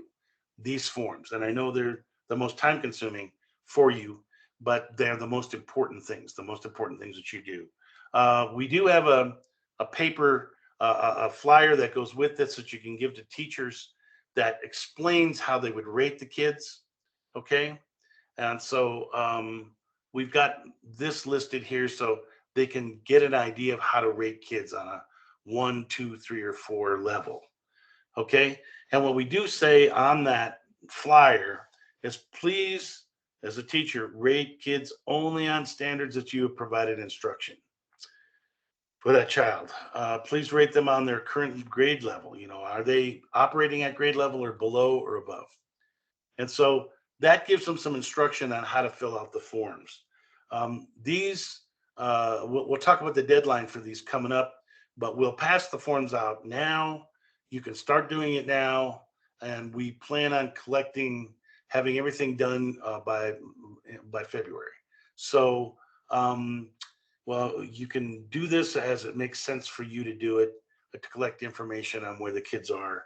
Speaker 5: these forms. And I know they're the most time consuming for you, but they're the most important things that you do. We do have a paper, a flyer that goes with this that you can give to teachers that explains how they would rate the kids, okay? And so we've got this listed here so they can get an idea of how to rate kids on a 1, 2, 3, or 4 level, okay? And what we do say on that flyer is, please, as a teacher, rate kids only on standards that you have provided instruction for that child. Please rate them on their current grade level. You know, are they operating at grade level or below or above? And so that gives them some instruction on how to fill out the forms. We'll talk about the deadline for these coming up, but we'll pass the forms out now. You can start doing it now, and we plan on having everything done by February. So, well, you can do this as it makes sense for you to do it, to collect information on where the kids are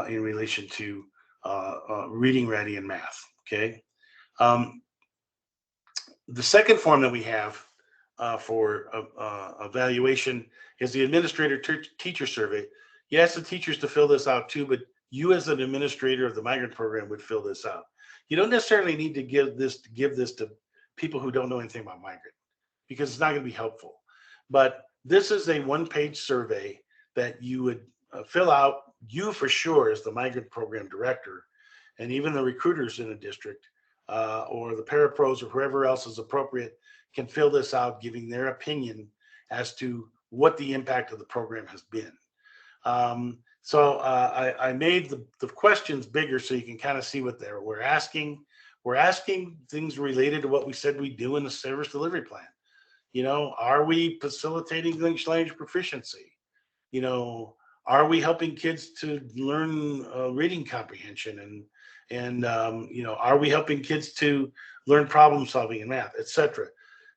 Speaker 5: in relation to reading, writing, and math, okay? The second form that we have for evaluation is the administrator teacher survey. You ask the teachers to fill this out too, but you as an administrator of the migrant program would fill this out. You don't necessarily need to give this to people who don't know anything about migrant, because it's not going to be helpful. But this is a one-page survey that you would fill out. You for sure as the migrant program director, and even the recruiters in a district or the parapros or whoever else is appropriate can fill this out, giving their opinion as to what the impact of the program has been. So I made the questions bigger so you can kind of see what we're asking. We're asking things related to what we said we do in the service delivery plan. You know, are we facilitating English language proficiency? You know, are we helping kids to learn reading comprehension? And you know, are we helping kids to learn problem solving in math, etc.?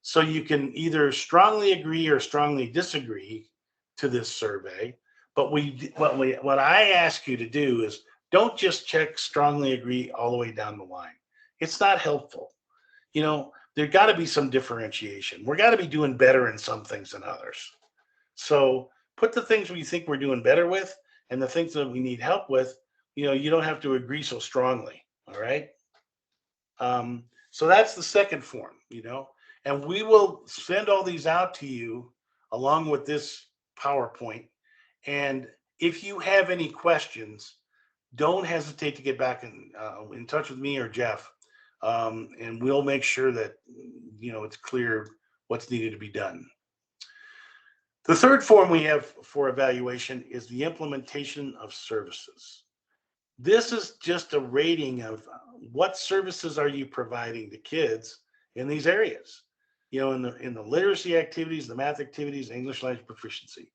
Speaker 5: So you can either strongly agree or strongly disagree to this survey. But what I ask you to do is don't just check strongly agree all the way down the line. It's not helpful. You know, there got to be some differentiation. We're got to be doing better in some things than others. So put the things we think we're doing better with and the things that we need help with. You know, you don't have to agree so strongly. All right. So that's the second form, you know, and we will send all these out to you along with this PowerPoint. And if you have any questions, don't hesitate to get back in touch with me or Jeff. And we'll make sure that, you know, it's clear what's needed to be done. The third form we have for evaluation is the implementation of services. This is just a rating of what services are you providing to kids in these areas, you know, in the literacy activities, the math activities, English language proficiency.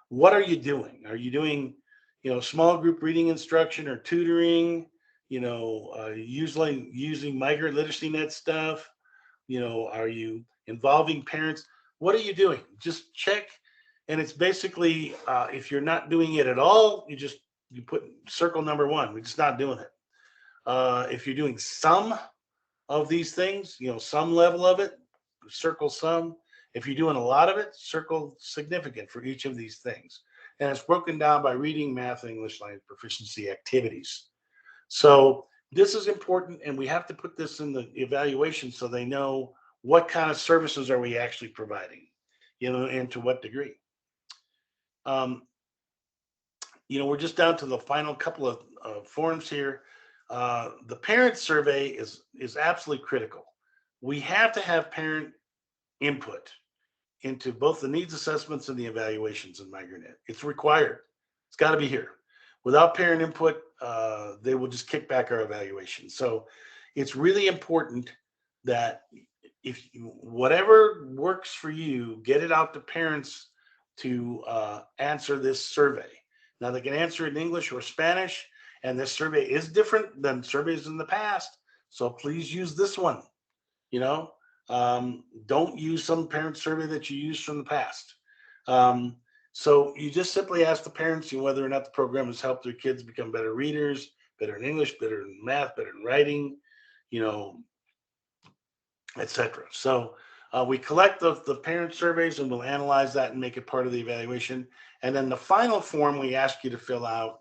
Speaker 5: What are you doing? Are you doing, you know, small group reading instruction or tutoring? You know, using Migrant Literacy Net stuff? You know, are you involving parents? what are you doing? Just check. And it's basically, if you're not doing it at all, you put circle number 1. We're just not doing it. If you're doing some of these things, some level of it, circle some. If you're doing a lot of it, circle significant for each of these things. And it's broken down by reading, math, English language proficiency activities. So this is important, and we have to put this in the evaluation so they know what kind of services are we actually providing, and to what degree. We're just down to the final couple of forms here. The parent survey is absolutely critical. We have to have parent input into both the needs assessments and the evaluations in MigrantNet. It's required. It's got to be here. Without parent input, they will just kick back our evaluation. So it's really important that whatever works for you, get it out to parents to answer this survey. Now they can answer it in English or Spanish, and this survey is different than surveys in the past. So please use this one. Don't use some parent survey that you used from the past. So you just simply ask the parents whether or not the program has helped their kids become better readers, better in English, better in math, better in writing, etc. So we collect the parent surveys, and we'll analyze that and make it part of the evaluation. And then the final form we ask you to fill out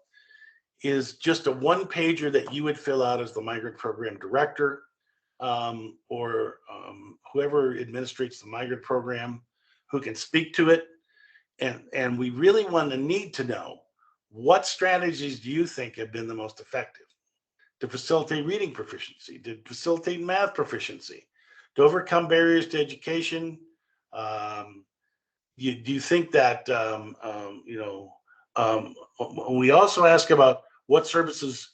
Speaker 5: is just a one-pager that you would fill out as the migrant program director, or whoever administrates the migrant program, who can speak to it. And we really need to know, what strategies do you think have been the most effective to facilitate reading proficiency, to facilitate math proficiency, to overcome barriers to education? Do you think that, we also ask about what services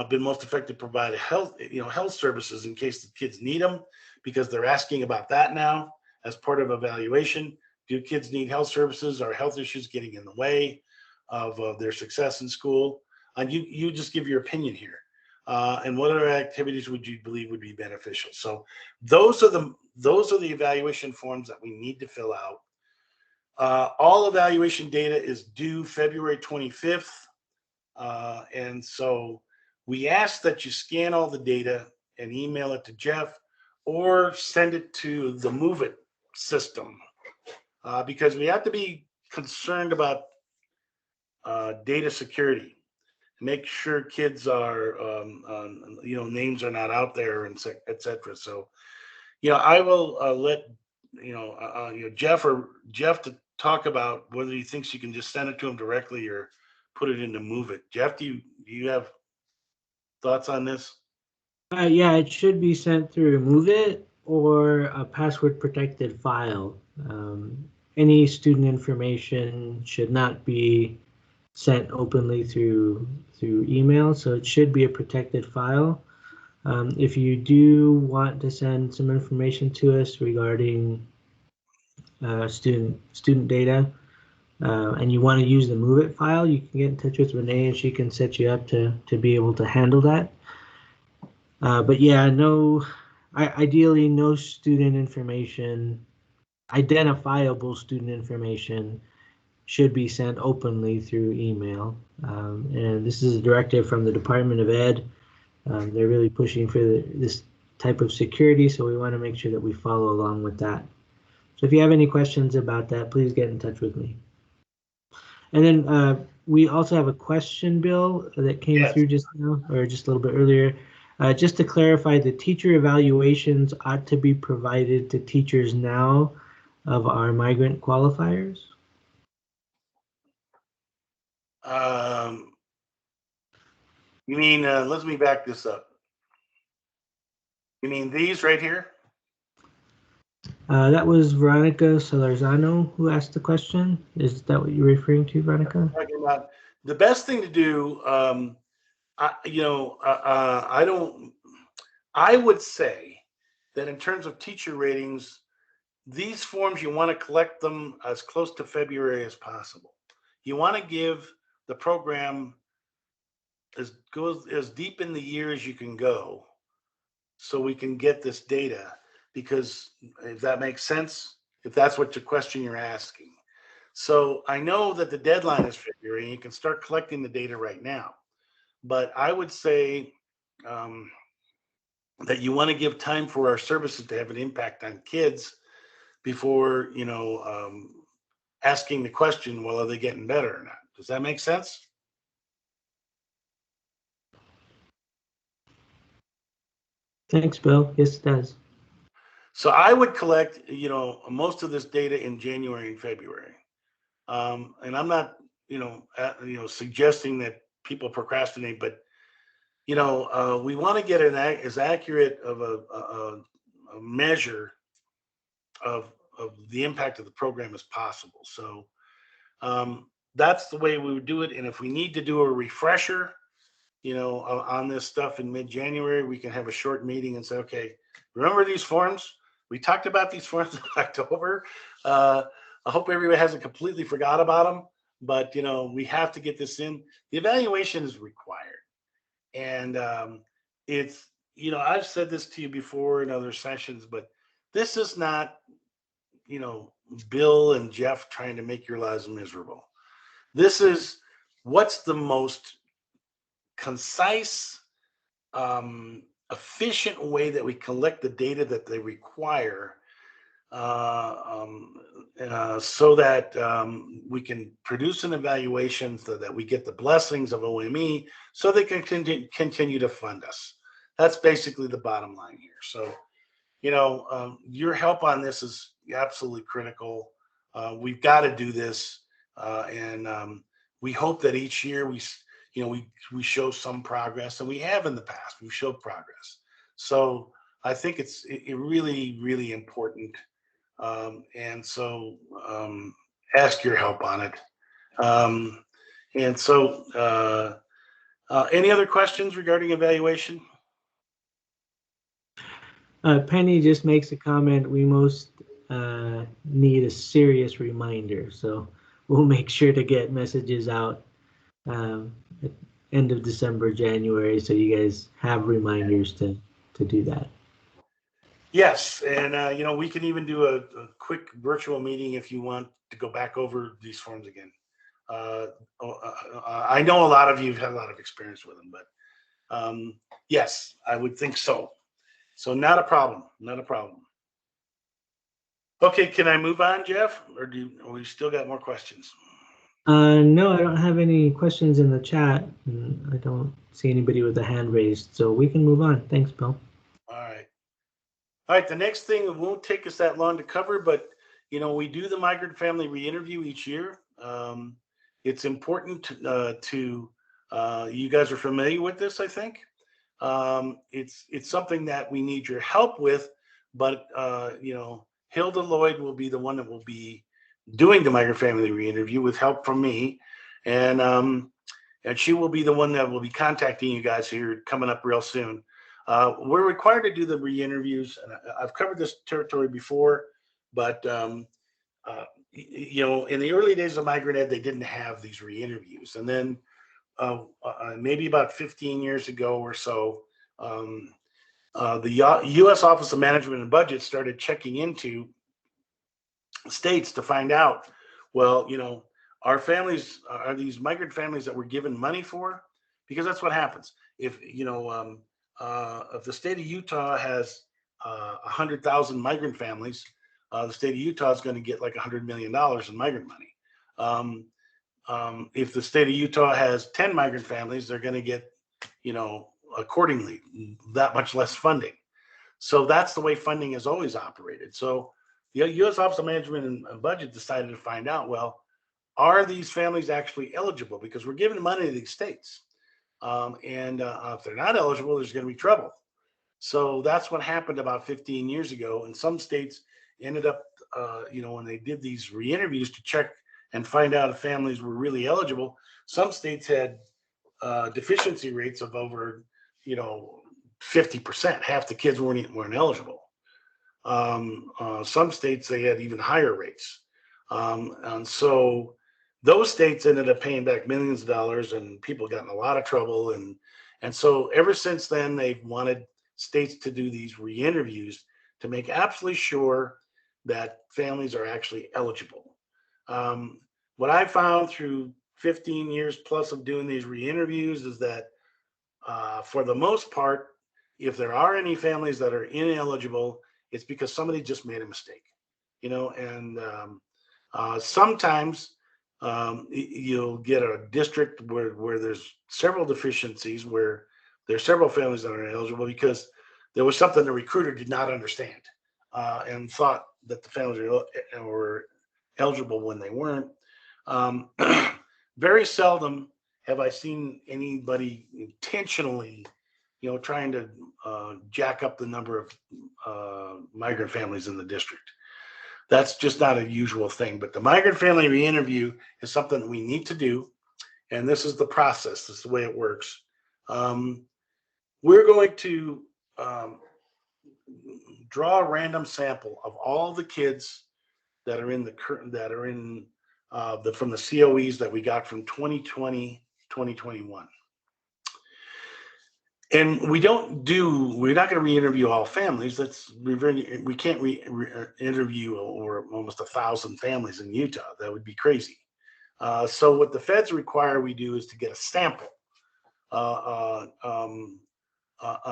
Speaker 5: been most effective to provide health services in case the kids need them, because they're asking about that now as part of evaluation. Do kids need health services? Are health issues getting in the way of their success in school? And you just give your opinion here. And what other activities would you believe would be beneficial? So those are the evaluation forms that we need to fill out. All evaluation data is due February 25th. And so we ask that you scan all the data and email it to Jeff, or send it to the Move It system, because we have to be concerned about data security. Make sure kids are, names are not out there, and etc. So, I will let Jeff to talk about whether he thinks you can just send it to him directly or put it into Move It. Jeff, do you have thoughts on this?
Speaker 2: Yeah, it should be sent through Move It or a password protected file. Any student information should not be sent openly through email, so it should be a protected file. If you do want to send some information to us regarding student data, and you want to use the Move It file, you can get in touch with Renee, and she can set you up to be able to handle that. But yeah, ideally no student information, identifiable student information, should be sent openly through email. And this is a directive from the Department of Ed. They're really pushing for this type of security, so we want to make sure that we follow along with that. So if you have any questions about that, please get in touch with me. And then we also have a question, Bill, that came through just now, or just a little bit earlier. Just to clarify, the teacher evaluations ought to be provided to teachers now of our migrant qualifiers?
Speaker 5: You mean, let me back this up. You mean these right here?
Speaker 2: That was Veronica Solorzano who asked the question. Is that what you're referring to, Veronica?
Speaker 5: The best thing to do, I would say that in terms of teacher ratings, these forms, you want to collect them as close to February as possible. You want to give the program as deep in the year as you can go, so we can get this data, because if that makes sense, if that's what the question you're asking. So I know that the deadline is February, and you can start collecting the data right now. But I would say that you want to give time for our services to have an impact on kids before, asking the question, well, are they getting better or not? Does that make sense?
Speaker 2: Thanks, Bill. Yes, it does.
Speaker 5: So I would collect, most of this data in January and February. And I'm not, suggesting that people procrastinate, but, we want to get as accurate of a measure of the impact of the program as possible. So that's the way we would do it. And if we need to do a refresher, on this stuff in mid-January, we can have a short meeting and say, okay, remember these forms? We talked about these forms in October. I hope everybody hasn't completely forgot about them, but we have to get this in. The evaluation is required. And it's, I've said this to you before in other sessions, but this is not, Bill and Jeff trying to make your lives miserable. This is what's the most concise, efficient way that we collect the data that they require, so that we can produce an evaluation so that we get the blessings of OME so they can continue to fund us. That's basically the bottom line here. So, your help on this is absolutely critical. We've got to do this, and we hope that each year we show some progress, and we have in the past. We've showed progress. So I think it's really, really important. And so ask your help on it. And so any other questions regarding evaluation?
Speaker 2: Penny just makes a comment. We most need a serious reminder. So we'll make sure to get messages out at end of December, January, so you guys have reminders to do that.
Speaker 5: Yes, and we can even do a quick virtual meeting if you want to go back over these forms again. I know a lot of you have had a lot of experience with them, but yes, I would think so. So not a problem, not a problem. Okay, can I move on, Jeff, or we still got more questions?
Speaker 2: No, I don't have any questions in the chat, and I don't see anybody with a hand raised, so we can move on. Thanks, Bill.
Speaker 5: All right. All right, the next thing, it won't take us that long to cover, but we do the migrant family re-interview each year. It's important to you guys are familiar with this, I think. It's something that we need your help with, but Hilda Lloyd will be the one that will be doing the migrant family re-interview with help from me, and she will be the one that will be contacting you guys here coming up real soon. We're required to do the re-interviews, and I've covered this territory before, but in the early days of Migrant Ed, they didn't have these re-interviews, and then maybe about 15 years ago or so, the U.S. Office of Management and Budget started checking into states to find out, well, are these migrant families that we're given money for? Because that's what happens. If the state of Utah has 100,000 migrant families, the state of Utah is going to get like $100 million in migrant money. If the state of Utah has 10 migrant families, they're going to get, accordingly, that much less funding. So that's the way funding has always operated. So the U.S. Office of Management and Budget decided to find out, well, are these families actually eligible? Because we're giving money to these states. And if they're not eligible, there's going to be trouble. So that's what happened about 15 years ago. And some states ended up, when they did these re-interviews to check and find out if families were really eligible, some states had deficiency rates of over, 50%. Half the kids weren't eligible. Some states, they had even higher rates. And so those states ended up paying back millions of dollars, and people got in a lot of trouble. And so ever since then, they've wanted states to do these re-interviews to make absolutely sure that families are actually eligible. What I found through 15 years plus of doing these re-interviews is that for the most part, if there are any families that are ineligible, it's because somebody just made a mistake, you know, and sometimes you'll get a district where there's several deficiencies, where there's several families that are ineligible because there was something the recruiter did not understand and thought that the families were eligible when they weren't. Very seldom have I seen anybody intentionally, you know, trying to jack up the number of migrant families in the district. That's just not a usual thing. But the migrant family re-interview is something that we need to do. And this is the process. This is the way it works. We're going to draw a random sample of all the kids that are in the from the COEs that we got from 2020, 2021. And we're not going to re-interview all families. We can't re-interview over almost 1,000 families in Utah. That would be crazy. So what the feds require we do is to get a sample, a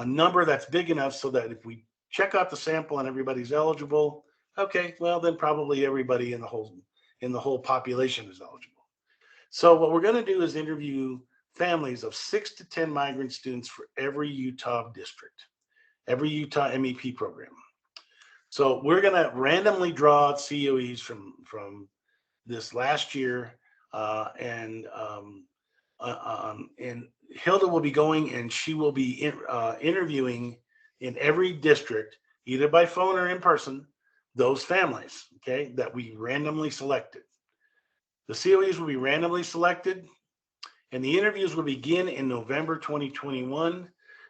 Speaker 5: number that's big enough so that if we check out the sample and everybody's eligible, okay, well then probably everybody in the whole population is eligible. So what we're going to do is interview families of 6 to 10 migrant students for every Utah district, every Utah MEP program. So we're going to randomly draw COEs from this last year, and Hilda will be going and she will be interviewing in every district, either by phone or in person, those families, okay, that we randomly selected. The COEs will be randomly selected, and the interviews will begin in November 2021.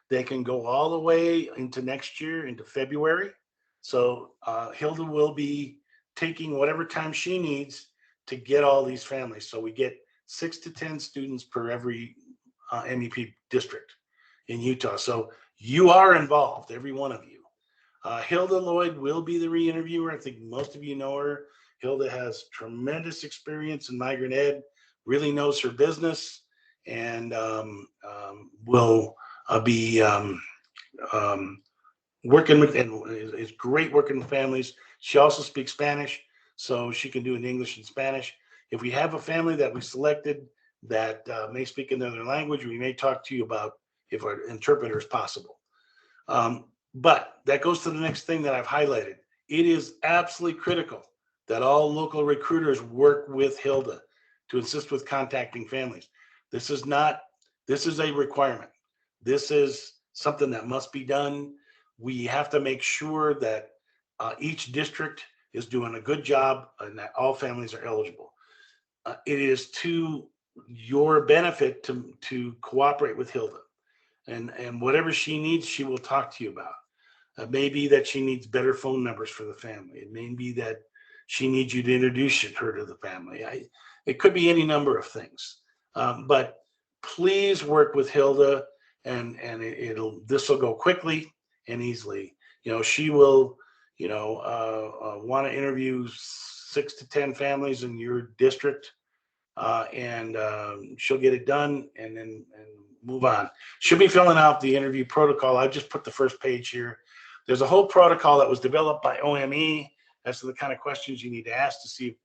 Speaker 5: They can go all the way into next year, into February. So Hilda will be taking whatever time she needs to get all these families. So we get 6 to 10 students per every MEP district in Utah. So you are involved, every one of you. Hilda Lloyd will be the re-interviewer. I think most of you know her. Hilda has tremendous experience in migrant ed, really knows her business, and will be working with, and is great working with families. She also speaks Spanish, so she can do it in English and Spanish. If we have a family that we selected that may speak another language, we may talk to you about if our interpreter is possible. But that goes to the next thing that I've highlighted. It is absolutely critical that all local recruiters work with Hilda to assist with contacting families. This is a requirement. This is something that must be done. We have to make sure that each district is doing a good job and that all families are eligible. It is to your benefit to cooperate with Hilda, and whatever she needs, she will talk to you about. It may be that she needs better phone numbers for the family. It may be that she needs you to introduce her to the family. It could be any number of things. But please work with Hilda, and this will go quickly and easily. You know, she will, want to interview 6 to 10 families in your district, and she'll get it done and move on. She'll be filling out the interview protocol. I just put the first page here. There's a whole protocol that was developed by OME as to the kind of questions you need to ask to see if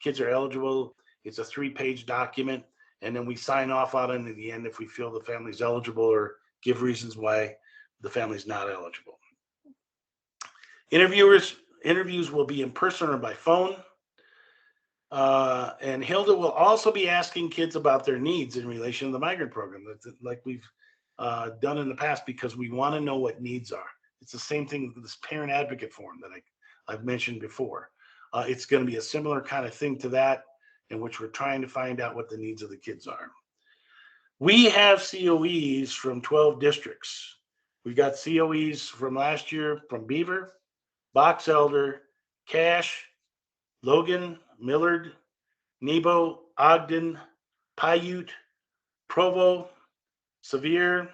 Speaker 5: kids are eligible. It's a 3-page document, and then we sign off on it in the end if we feel the family's eligible or give reasons why the family's not eligible. Interviews will be in person or by phone. And Hilda will also be asking kids about their needs in relation to the migrant program, like we've done in the past, because we want to know what needs are. It's the same thing with this parent advocate form that I've mentioned before. It's going to be a similar kind of thing to that, in which we're trying to find out what the needs of the kids are. We have COEs from 12 districts. We got COEs from last year from Beaver, Box Elder, Cache, Logan, Millard, Nebo, Ogden, Paiute, Provo, Sevier,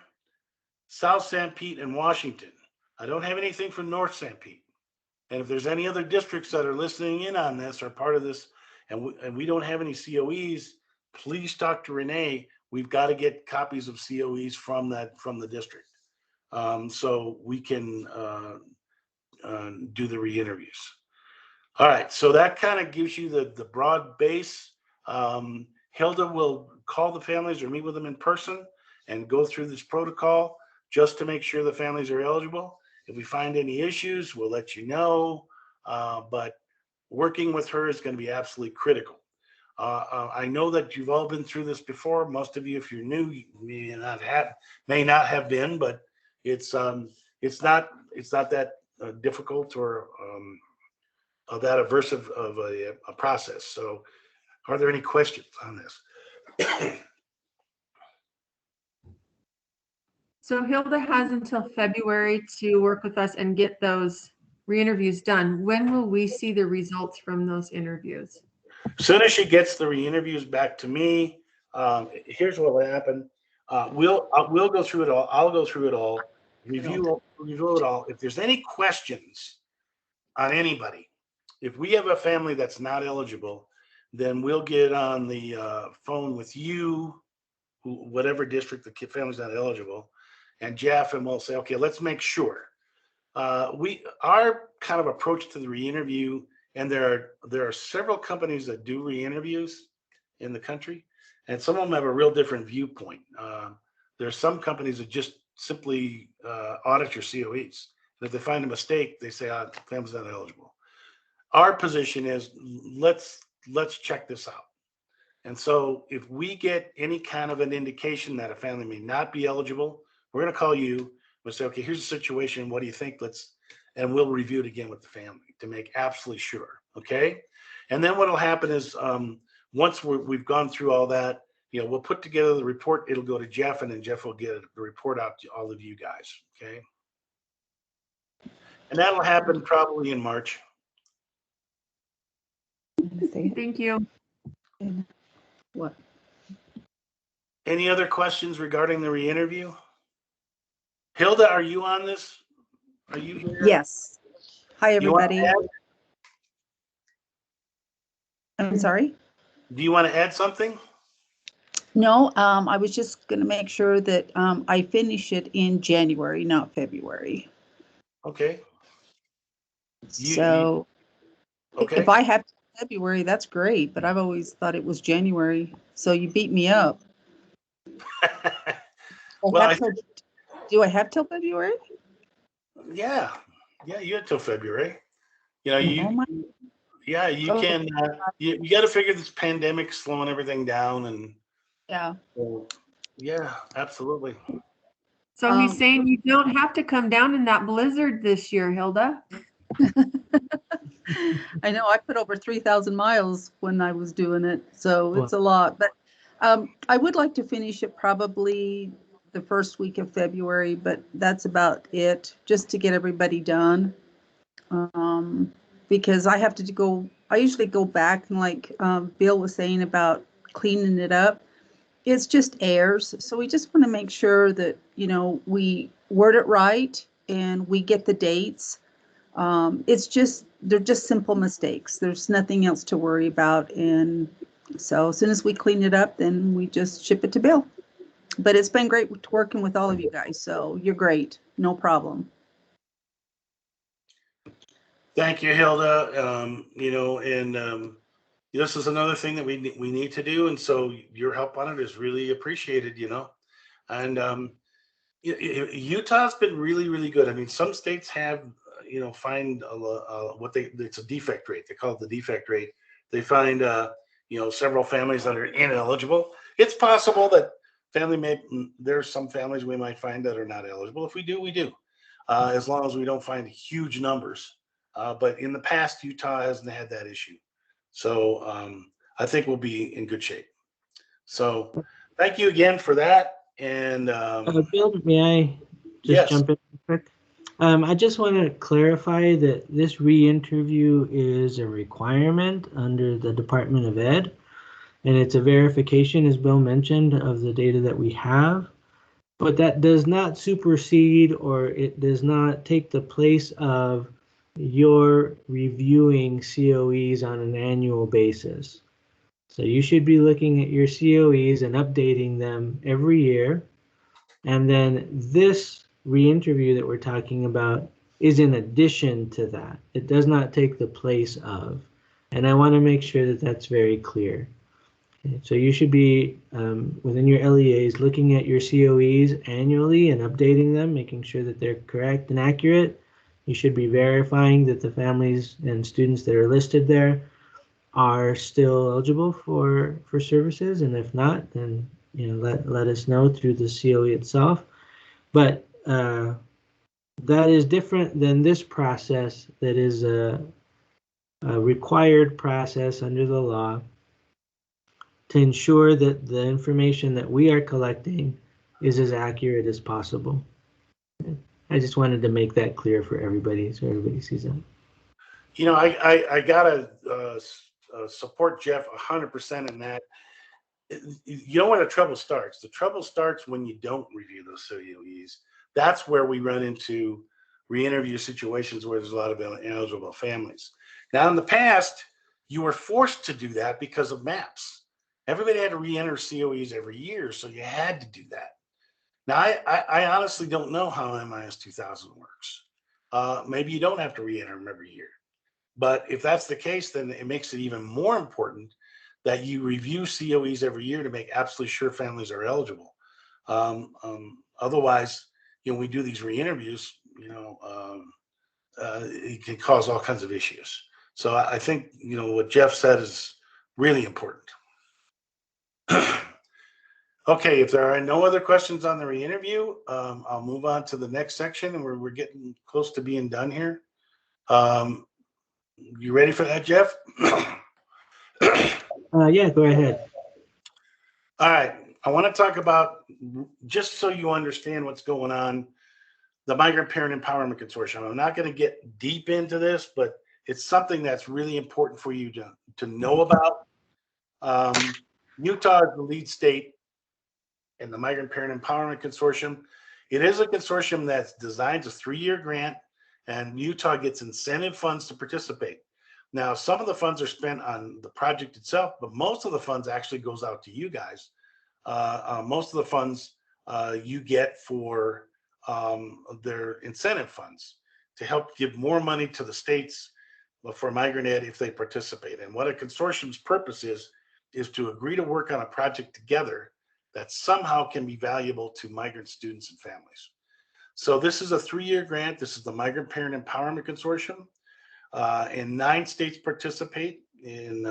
Speaker 5: South St. Pete, and Washington. I don't have anything from North St. Pete. And if there's any other districts that are listening in on this or part of this, and we don't have any COEs, please talk to Renee. We've got to get copies of COEs from the district, so we can do the re-interviews. All right, so that kind of gives you the broad base. Hilda will call the families or meet with them in person and go through this protocol just to make sure the families are eligible. If we find any issues, we'll let you know, but working with her is going to be absolutely critical. I know that you've all been through this before. Most of you, if you're new, you may not have been, but it's not that difficult or that aversive of a process. So, are there any questions on this?
Speaker 8: So Hilda has until February to work with us and get those re-interviews done. When will we see the results from those interviews?
Speaker 5: As soon as she gets the re-interviews back to me, here's what will happen. We'll go through it all. I'll go through it all, review it all. If there's any questions on anybody, if we have a family that's not eligible, then we'll get on the phone with you, whatever district the family's not eligible, and Jeff, and we'll say, okay, let's make sure. Our kind of approach to the re-interview, and there are several companies that do re-interviews in the country, and some of them have a real different viewpoint. There are some companies that just simply audit your COEs. And if they find a mistake, they say, the family's not eligible. Our position is let's check this out. And so if we get any kind of an indication that a family may not be eligible, we're going to call you. We'll say, okay, here's the situation. What do you think? And we'll review it again with the family to make absolutely sure. Okay. And then what will happen is once we've gone through all that, we'll put together the report. It'll go to Jeff, and then Jeff will get the report out to all of you guys. Okay. And that'll happen probably in March.
Speaker 8: Thank you.
Speaker 7: What?
Speaker 5: Any other questions regarding the re-interview? Hilda, are you on this? Are you here?
Speaker 10: Yes. Hi,
Speaker 5: Do you want to
Speaker 10: everybody. I'm sorry?
Speaker 5: Do you want to add something?
Speaker 10: No, I was just going to make sure that I finish it in January, not February.
Speaker 5: Okay.
Speaker 10: So
Speaker 5: Okay.
Speaker 10: if I have February, that's great, but I've always thought it was January. So you beat me up.
Speaker 5: Well,
Speaker 10: do I have till February?
Speaker 5: Yeah, you had till February. You can. You got to figure this pandemic slowing everything down, and yeah, absolutely.
Speaker 8: So he's saying you don't have to come down in that blizzard this year, Hilda.
Speaker 10: I know I put over 3,000 miles when I was doing it, so it's a lot. But I would like to finish it probably the first week of February, but that's about it, just to get everybody done. Because I have to go, I usually go back and like Bill was saying about cleaning it up. It's just errors. So we just want to make sure that, we word it right and we get the dates. They're just simple mistakes. There's nothing else to worry about. And so as soon as we clean it up, then we just ship it to Bill. But it's been great working with all of you guys. So you're great. No problem.
Speaker 5: Thank you, Hilda. This is another thing that we need to do, and so your help on it is really appreciated. And Utah's been really, really good. I mean, some states have, find it's a defect rate. They call it the defect rate. They find, several families that are ineligible. It's possible that there's some families we might find that are not eligible. If we do, we do, as long as we don't find huge numbers. But in the past, Utah hasn't had that issue. So I think we'll be in good shape. So thank you again for that. And
Speaker 2: Bill, may I just jump in quick? I just want to clarify that this re-interview is a requirement under the Department of Ed, and it's a verification, as Bill mentioned, of the data that we have. But that does not supersede, or it does not take the place of you're reviewing COEs on an annual basis. So you should be looking at your COEs and updating them every year. And then this re-interview that we're talking about is in addition to that. It does not take the place of. And I want to make sure that that's very clear. Okay, so you should be, within your LEAs, looking at your COEs annually and updating them, making sure that they're correct and accurate. You should be verifying that the families and students that are listed there are still eligible for services, and if not, then let us know through the COE itself. But that is different than this process that is a required process under the law to ensure that the information that we are collecting is as accurate as possible. I just wanted to make that clear for everybody so everybody sees that.
Speaker 5: I gotta support Jeff 100% in that. You know where the trouble starts? The trouble starts when you don't review those COEs. That's where we run into re-interview situations where there's a lot of ineligible families. Now, in the past, you were forced to do that because of maps. Everybody had to re-enter COEs every year, so you had to do that. Now, I honestly don't know how MIS 2000 works. Maybe you don't have to re-enter them every year. But if that's the case, then it makes it even more important that you review COEs every year to make absolutely sure families are eligible. Otherwise, we do these re-interviews, it can cause all kinds of issues. So I think, what Jeff said is really important. Okay, if there are no other questions on the re-interview, I'll move on to the next section, and we're getting close to being done here. You ready for that, Jeff?
Speaker 2: Yeah, go ahead.
Speaker 5: All right. I want to talk about, just so you understand what's going on, the Migrant Parent Empowerment Consortium. I'm not going to get deep into this, but it's something that's really important for you to know about. Utah is the lead state in the Migrant Parent Empowerment Consortium. It is a consortium that's designed as a 3-year grant, and Utah gets incentive funds to participate. Now, some of the funds are spent on the project itself, but most of the funds actually goes out to you guys. Most of the funds you get for their incentive funds to help give more money to the states for migrant ed if they participate. And what a consortium's purpose is to agree to work on a project together that somehow can be valuable to migrant students and families. So this is a 3-year grant. This is the Migrant Parent Empowerment Consortium. And 9 states participate in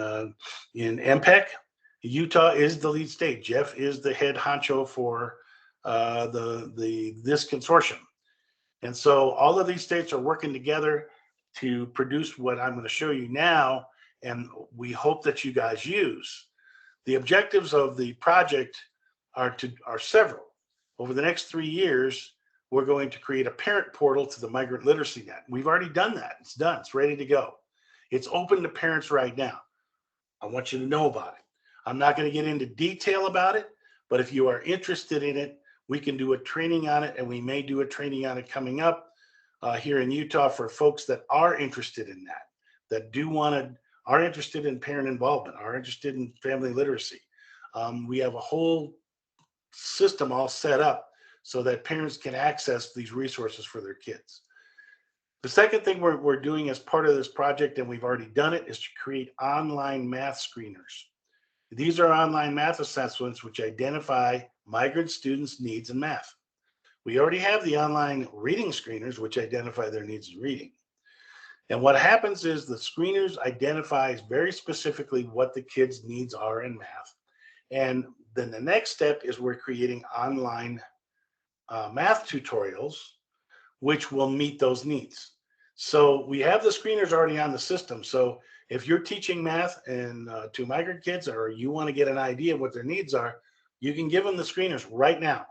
Speaker 5: MPEC. Utah is the lead state. Jeff is the head honcho for this consortium. And so all of these states are working together to produce what I'm going to show you now, and we hope that you guys use. The objectives of the project are several. Over the next 3 years, we're going to create a parent portal to the Migrant Literacy Net. We've already done that. It's done. It's ready to go. It's open to parents right now. I want you to know about it. I'm not going to get into detail about it, but if you are interested in it, we can do a training on it, and we may do a training on it coming up here in Utah for folks that are interested in that are interested in parent involvement, are interested in family literacy. We have a whole system all set up so that parents can access these resources for their kids. The second thing we're doing as part of this project, and we've already done it, is to create online math screeners. These are online math assessments which identify migrant students' needs in math. We already have the online reading screeners which identify their needs in reading. And what happens is the screeners identifies very specifically what the kids' needs are in math. And then the next step is we're creating online math tutorials which will meet those needs. So we have the screeners already on the system. So if you're teaching math and to migrant kids, or you want to get an idea of what their needs are, you can give them the screeners right now.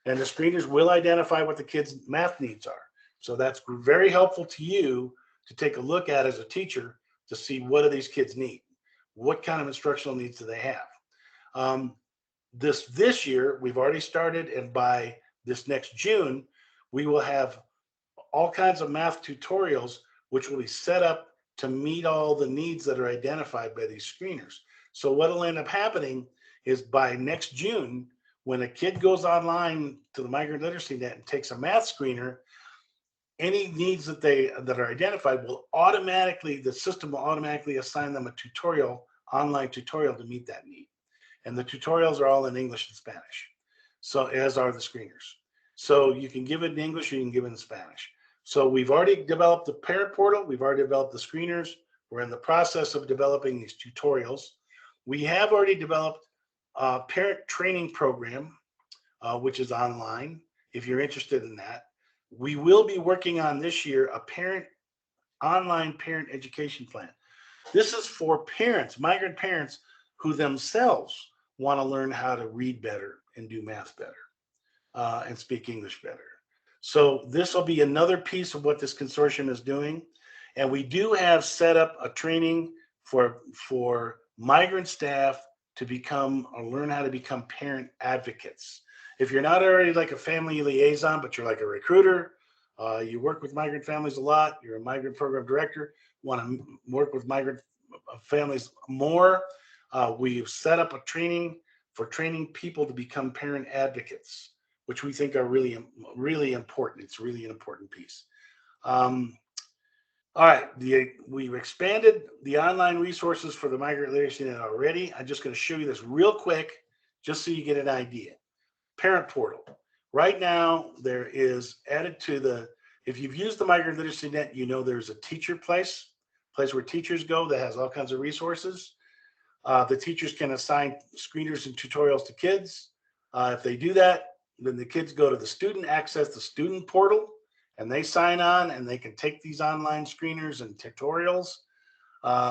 Speaker 5: And the screeners will identify what the kids' math needs are. So that's very helpful to you to take a look at as a teacher to see what do these kids need? What kind of instructional needs do they have? This year, we've already started, and by this next June, we will have all kinds of math tutorials which will be set up to meet all the needs that are identified by these screeners. So what will end up happening is by next June, when a kid goes online to the Migrant Literacy Net and takes a math screener, any needs that are identified will automatically, the system will automatically assign them a tutorial, online tutorial to meet that need. And the tutorials are all in English and Spanish. So as are the screeners. So you can give it in English, you can give it in Spanish. So we've already developed the parent portal. We've already developed the screeners. We're in the process of developing these tutorials. We have already developed a parent training program, which is online, if you're interested in that. We will be working on this year a online parent education plan. This is for parents, migrant parents, who themselves want to learn how to read better and do math better and speak English better. So this will be another piece of what this consortium is doing. And we do have set up a training for migrant staff to become or learn how to become parent advocates. If you're not already like a family liaison, but you're like a recruiter, you work with migrant families a lot, you're a migrant program director, want to work with migrant families more, we've set up a training for training people to become parent advocates, which we think are really, really important. It's really an important piece. All right, we've expanded the online resources for the Migrant Literacy Net already. I'm just going to show you this real quick, just so you get an idea. Parent portal. Right now, there is added to the, if you've used the Migrant Literacy Net, you know there's a teacher place where teachers go that has all kinds of resources. The teachers can assign screeners and tutorials to kids. If they do that, then the kids go to the student, access the student portal, and they sign on and they can take these online screeners and tutorials.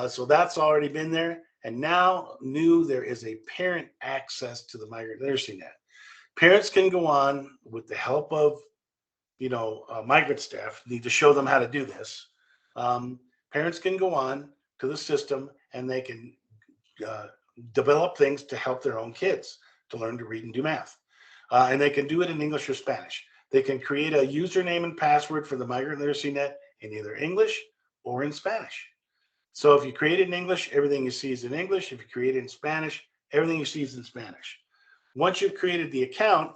Speaker 5: So that's already been there. And now there is a parent access to the Migrant Literacy Net. Parents can go on with the help of, migrant staff, need to show them how to do this. Parents can go on to the system and they can develop things to help their own kids to learn to read and do math. And they can do it in English or Spanish. They can create a username and password for the Migrant Literacy Net in either English or in Spanish. So if you create it in English, everything you see is in English. If you create it in Spanish, everything you see is in Spanish. Once you've created the account,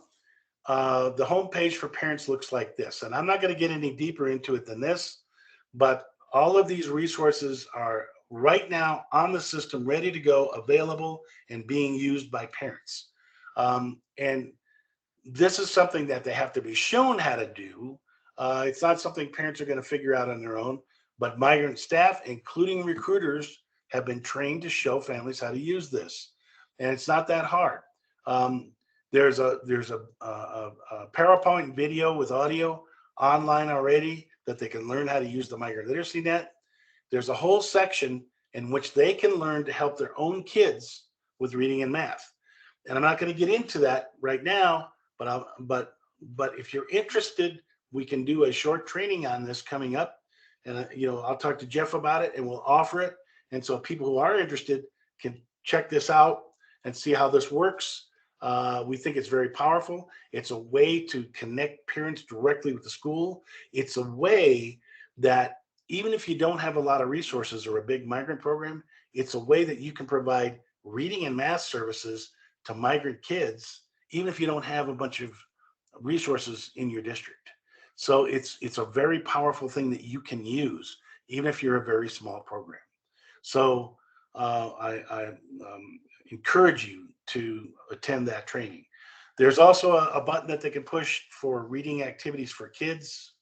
Speaker 5: the homepage for parents looks like this. And I'm not going to get any deeper into it than this, but all of these resources are right now on the system, ready to go, available, and being used by parents. And this is something that they have to be shown how to do. It's not something parents are going to figure out on their own, but migrant staff, including recruiters, have been trained to show families how to use this. And it's not that hard. There's a PowerPoint video with audio online already that they can learn how to use the Migrant Literacy Net. There's a whole section in which they can learn to help their own kids with reading and math. And I'm not going to get into that right now, but if you're interested, we can do a short training on this coming up. And I'll talk to Jeff about it and we'll offer it. And so people who are interested can check this out and see how this works. We think it's very powerful. It's a way to connect parents directly with the school. It's a way that even if you don't have a lot of resources or a big migrant program, it's a way that you can provide reading and math services to migrant kids, even if you don't have a bunch of resources in your district. So it's a very powerful thing that you can use, even if you're a very small program. So I encourage you to attend that training. There's also a button that they can push for reading activities for kids,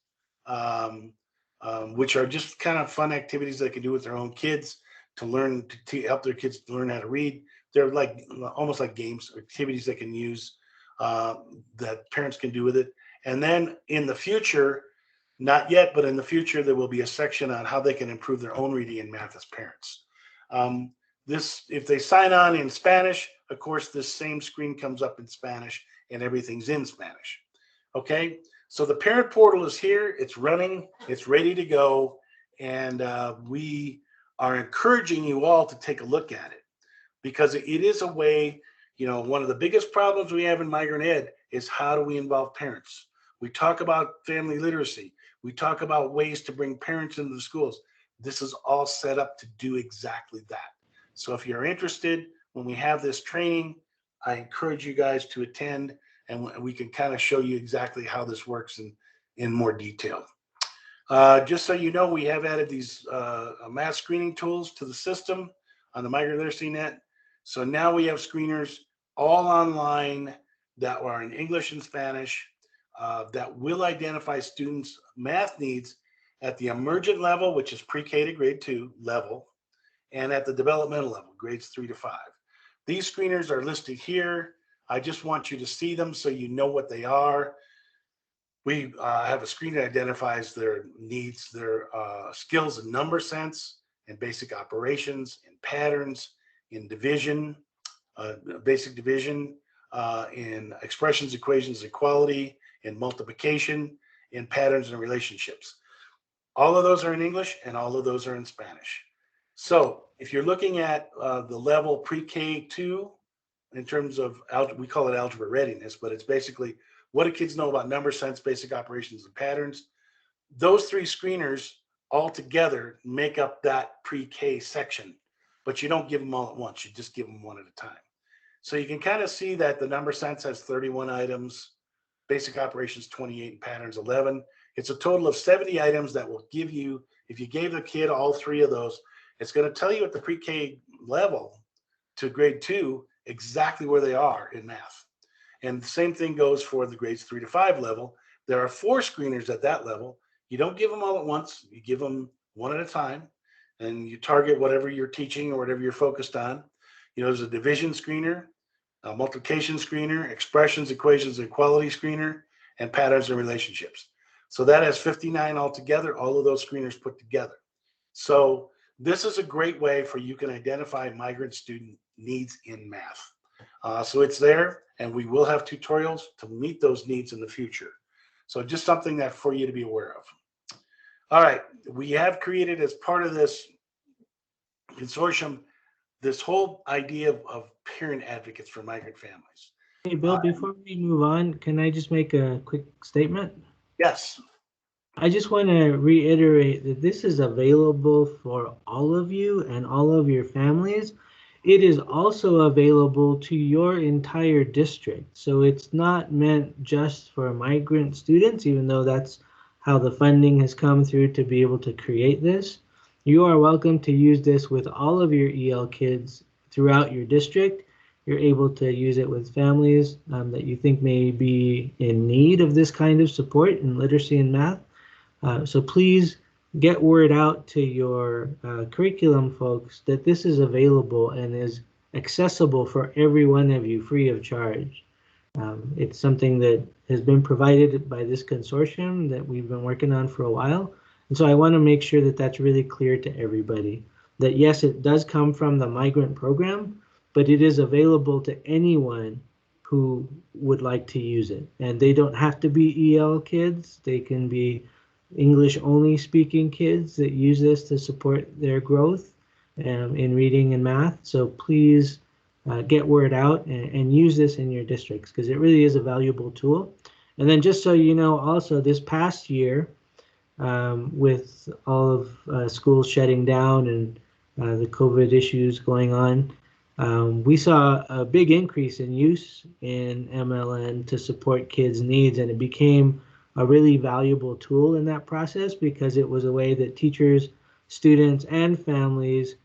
Speaker 5: which are just kind of fun activities they can do with their own kids to learn, to help their kids to learn how to read. They're like almost like games, activities they can use that parents can do with it. And then in the future, not yet, but in the future, there will be a section on how they can improve their own reading and math as parents. If they sign on in Spanish, of course, this same screen comes up in Spanish and everything's in Spanish. Okay, so the parent portal is here, it's running, it's ready to go. And we are encouraging you all to take a look at it because it is a way, one of the biggest problems we have in migrant ed is how do we involve parents? We talk about family literacy. We talk about ways to bring parents into the schools. This is all set up to do exactly that. So if you're interested, when we have this training, I encourage you guys to attend, and we can kind of show you exactly how this works in more detail. Just so you know, we have added these math screening tools to the system on the Migrant Literacy Net. So now we have screeners all online that are in English and Spanish that will identify students' math needs at the emergent level, which is pre-K to grade 2 level, and at the developmental level, grades 3 to 5. These screeners are listed here. I just want you to see them so you know what they are. We have a screen that identifies their needs, their skills in number sense, in basic operations, in patterns, in division, basic division, in expressions, equations, equality, in multiplication, in patterns and relationships. All of those are in English and all of those are in Spanish. So if you're looking at the level pre-K2 in terms of, we call it algebra readiness, but it's basically what do kids know about number sense, basic operations, and patterns. Those 3 screeners all together make up that pre-K section, but you don't give them all at once. You just give them one at a time. So you can kind of see that the number sense has 31 items, basic operations 28, and patterns 11. It's a total of 70 items that will give you, if you gave the kid all 3 of those, it's going to tell you at the pre-K level to grade 2 exactly where they are in math. And the same thing goes for the grades 3 to 5 level. There are 4 screeners at that level. You don't give them all at once. You give them one at a time, and you target whatever you're teaching or whatever you're focused on. You know, there's a division screener, a multiplication screener, expressions, equations, and equality screener, and patterns and relationships. So that has 59 altogether, all of those screeners put together. So this is a great way for you can identify migrant student needs in math. So it's there, and we will have tutorials to meet those needs in the future. So just something that for you to be aware of. All right, we have created as part of this consortium, this whole idea of parent advocates for migrant families.
Speaker 2: Hey, Bill, before we move on, can I just make a quick statement?
Speaker 5: Yes.
Speaker 2: I just want to reiterate that this is available for all of you and all of your families. It is also available to your entire district. So it's not meant just for migrant students, even though that's how the funding has come through to be able to create this. You are welcome to use this with all of your EL kids throughout your district. You're able to use it with families that you think may be in need of this kind of support in literacy and math. So please get word out to your curriculum folks that this is available and is accessible for every one of you free of charge. It's something that has been provided by this consortium that we've been working on for a while. And so I want to make sure that that's really clear to everybody, that yes, it does come from the migrant program, but it is available to anyone who would like to use it. And they don't have to be EL kids. They can be English only speaking kids that use this to support their growth in reading and math. So please get word out and use this in your districts because it really is a valuable tool. And then just so you know, also this past year, with all of schools shutting down and the COVID issues going on, we saw a big increase in use in MLN to support kids' needs, and it became a really valuable tool in that process because it was a way that teachers, students, and families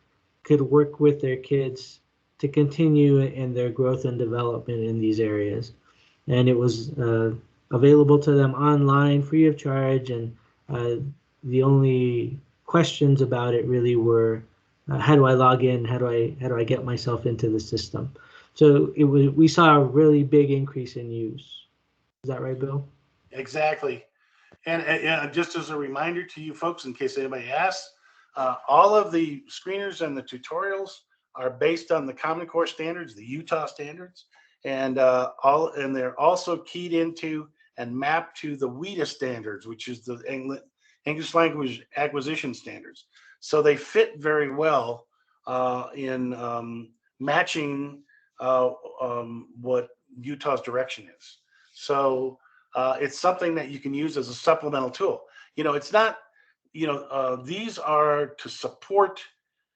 Speaker 2: could work with their kids to continue in their growth and development in these areas. And it was available to them online, free of charge, and the only questions about it really were, how do I log in? How do I get myself into the system? So we saw a really big increase in use. Is that right, Bill?
Speaker 5: Exactly. And just as a reminder to you folks, in case anybody asks, all of the screeners and the tutorials are based on the Common Core standards, the Utah standards, and they're also keyed into and mapped to the WIDA standards, which is the English language acquisition standards. So they fit very well in matching what Utah's direction is. So it's something that you can use as a supplemental tool. it's not, these are to support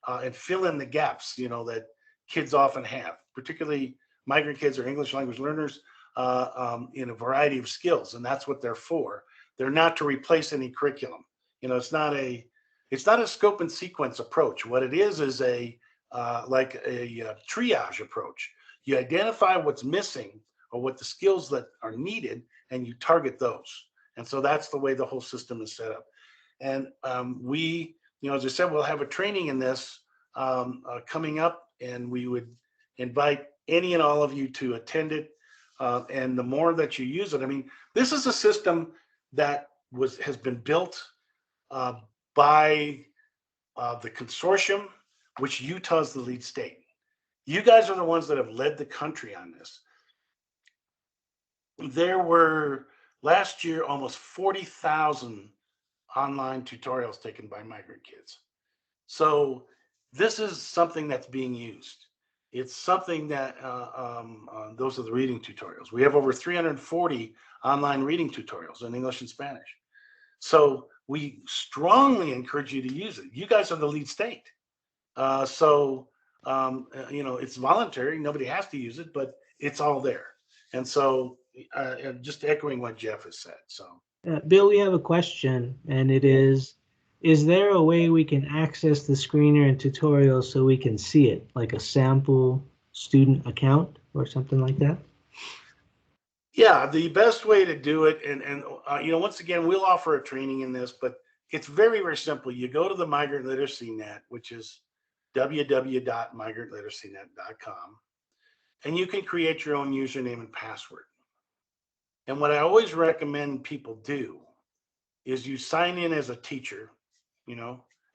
Speaker 5: and fill in the gaps, that kids often have, particularly migrant kids or English language learners in a variety of skills, and that's what they're for. They're not to replace any curriculum. It's not a scope and sequence approach. What it is a like a triage approach. You identify what's missing or what the skills that are needed, and you target those. And so that's the way the whole system is set up. And we, as I said, we'll have a training in this coming up, and we would invite any and all of you to attend it. And the more that you use it, I mean, this is a system that has been built by the consortium, which Utah is the lead state. You guys are the ones that have led the country on this. There were last year almost 40,000 online tutorials taken by migrant kids. So this is something that's being used. It's something that those are the reading tutorials. We have over 340 online reading tutorials in English and Spanish. So we strongly encourage you to use it. You guys are the lead state. It's voluntary. Nobody has to use it, but it's all there. And so just echoing what Jeff has said. So
Speaker 2: Bill, we have a question, and it is there a way we can access the screener and tutorials so we can see it, like a sample student account or something like that?
Speaker 5: Yeah, the best way to do it, and once again, we'll offer a training in this, but it's very, very simple. You go to the Migrant Literacy Net, which is www.migrantliteracynet.com, and you can create your own username and password. And what I always recommend people do is you sign in as a teacher,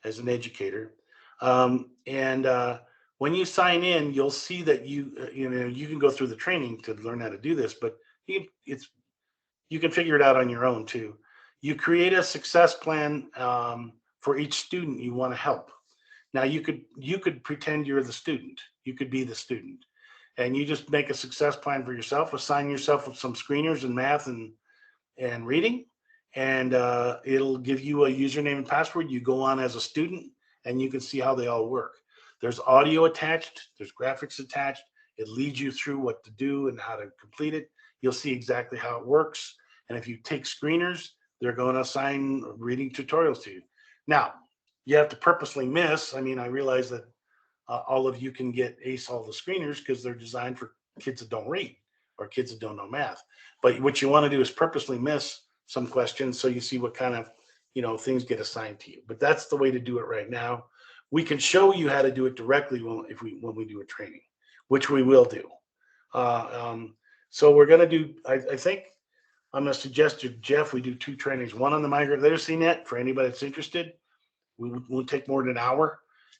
Speaker 5: as an educator. When you sign in, you'll see that you can go through the training to learn how to do this, but you can figure it out on your own too. You create a success plan for each student you want to help. Now you could pretend you're the student. You could be the student, and you just make a success plan for yourself. Assign yourself with some screeners in math and reading, and it'll give you a username and password. You go on as a student, and you can see how they all work. There's audio attached. There's graphics attached. It leads you through what to do and how to complete it. You'll see exactly how it works. And if you take screeners, they're going to assign reading tutorials to you. Now, you have to purposely miss. I mean, I realize that all of you can get ace all the screeners because they're designed for kids that don't read or kids that don't know math. But what you want to do is purposely miss some questions so you see what kind of things get assigned to you. But that's the way to do it right now. We can show you how to do it directly when we do a training, which we will do. So we're going to do, I think I'm going to suggest to Jeff, we do 2 trainings, one on the Migrant Literacy Net for anybody that's interested. We won't take more than an hour,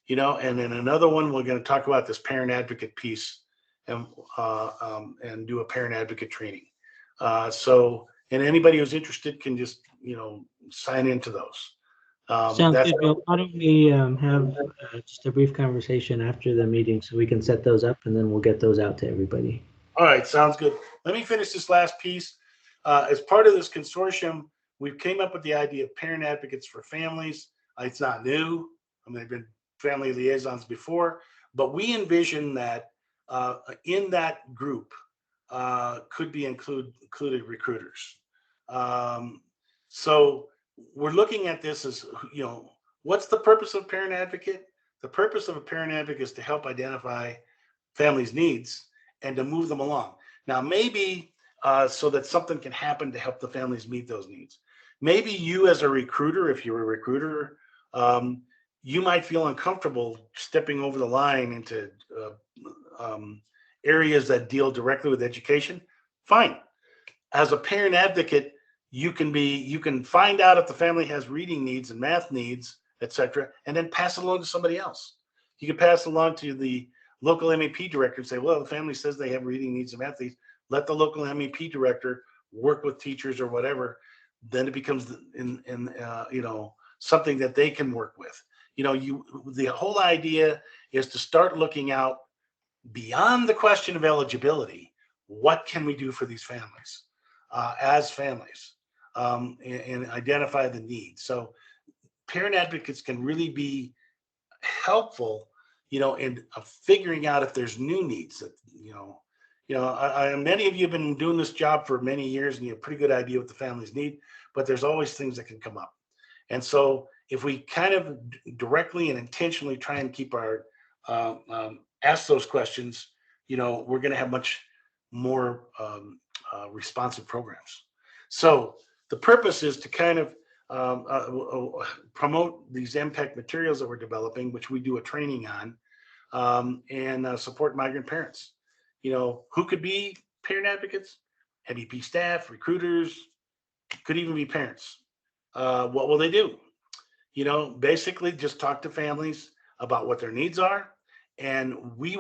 Speaker 5: and then another one, we're going to talk about this parent advocate piece and do a parent advocate training. And anybody who's interested can just, sign into those.
Speaker 2: Sounds good, Bill. Why don't we have just a brief conversation after the meeting so we can set those up, and then we'll get those out to everybody. All
Speaker 5: right, sounds good. Let me finish this last piece. As part of this consortium, we came up with the idea of parent advocates for families. It's not new. I mean, they've been family liaisons before, but we envision that in that group could be included recruiters. So we're looking at this as, what's the purpose of parent advocate? The purpose of a parent advocate is to help identify families' needs and to move them along. Now, maybe so that something can happen to help the families meet those needs. Maybe you as a recruiter, if you're a recruiter, you might feel uncomfortable stepping over the line into areas that deal directly with education. Fine. As a parent advocate, you can find out if the family has reading needs and math needs, etc., and then pass it along to somebody else. You can pass it along to the local MEP director and say, well, the family says they have reading needs and math needs. Let the local MEP director work with teachers or whatever. Then it becomes something that they can work with. The whole idea is to start looking out beyond the question of eligibility. What can we do for these families as families? and identify the needs. So parent advocates can really be helpful, in figuring out if there's new needs that, many of you have been doing this job for many years and you have a pretty good idea what the families need, but there's always things that can come up. And so if we kind of directly and intentionally try and keep our, ask those questions, we're going to have much more responsive programs. So the purpose is to kind of promote these impact materials that we're developing, which we do a training on, and support migrant parents. Who could be parent advocates? MEP staff, recruiters, could even be parents. What will they do? Basically just talk to families about what their needs are. And we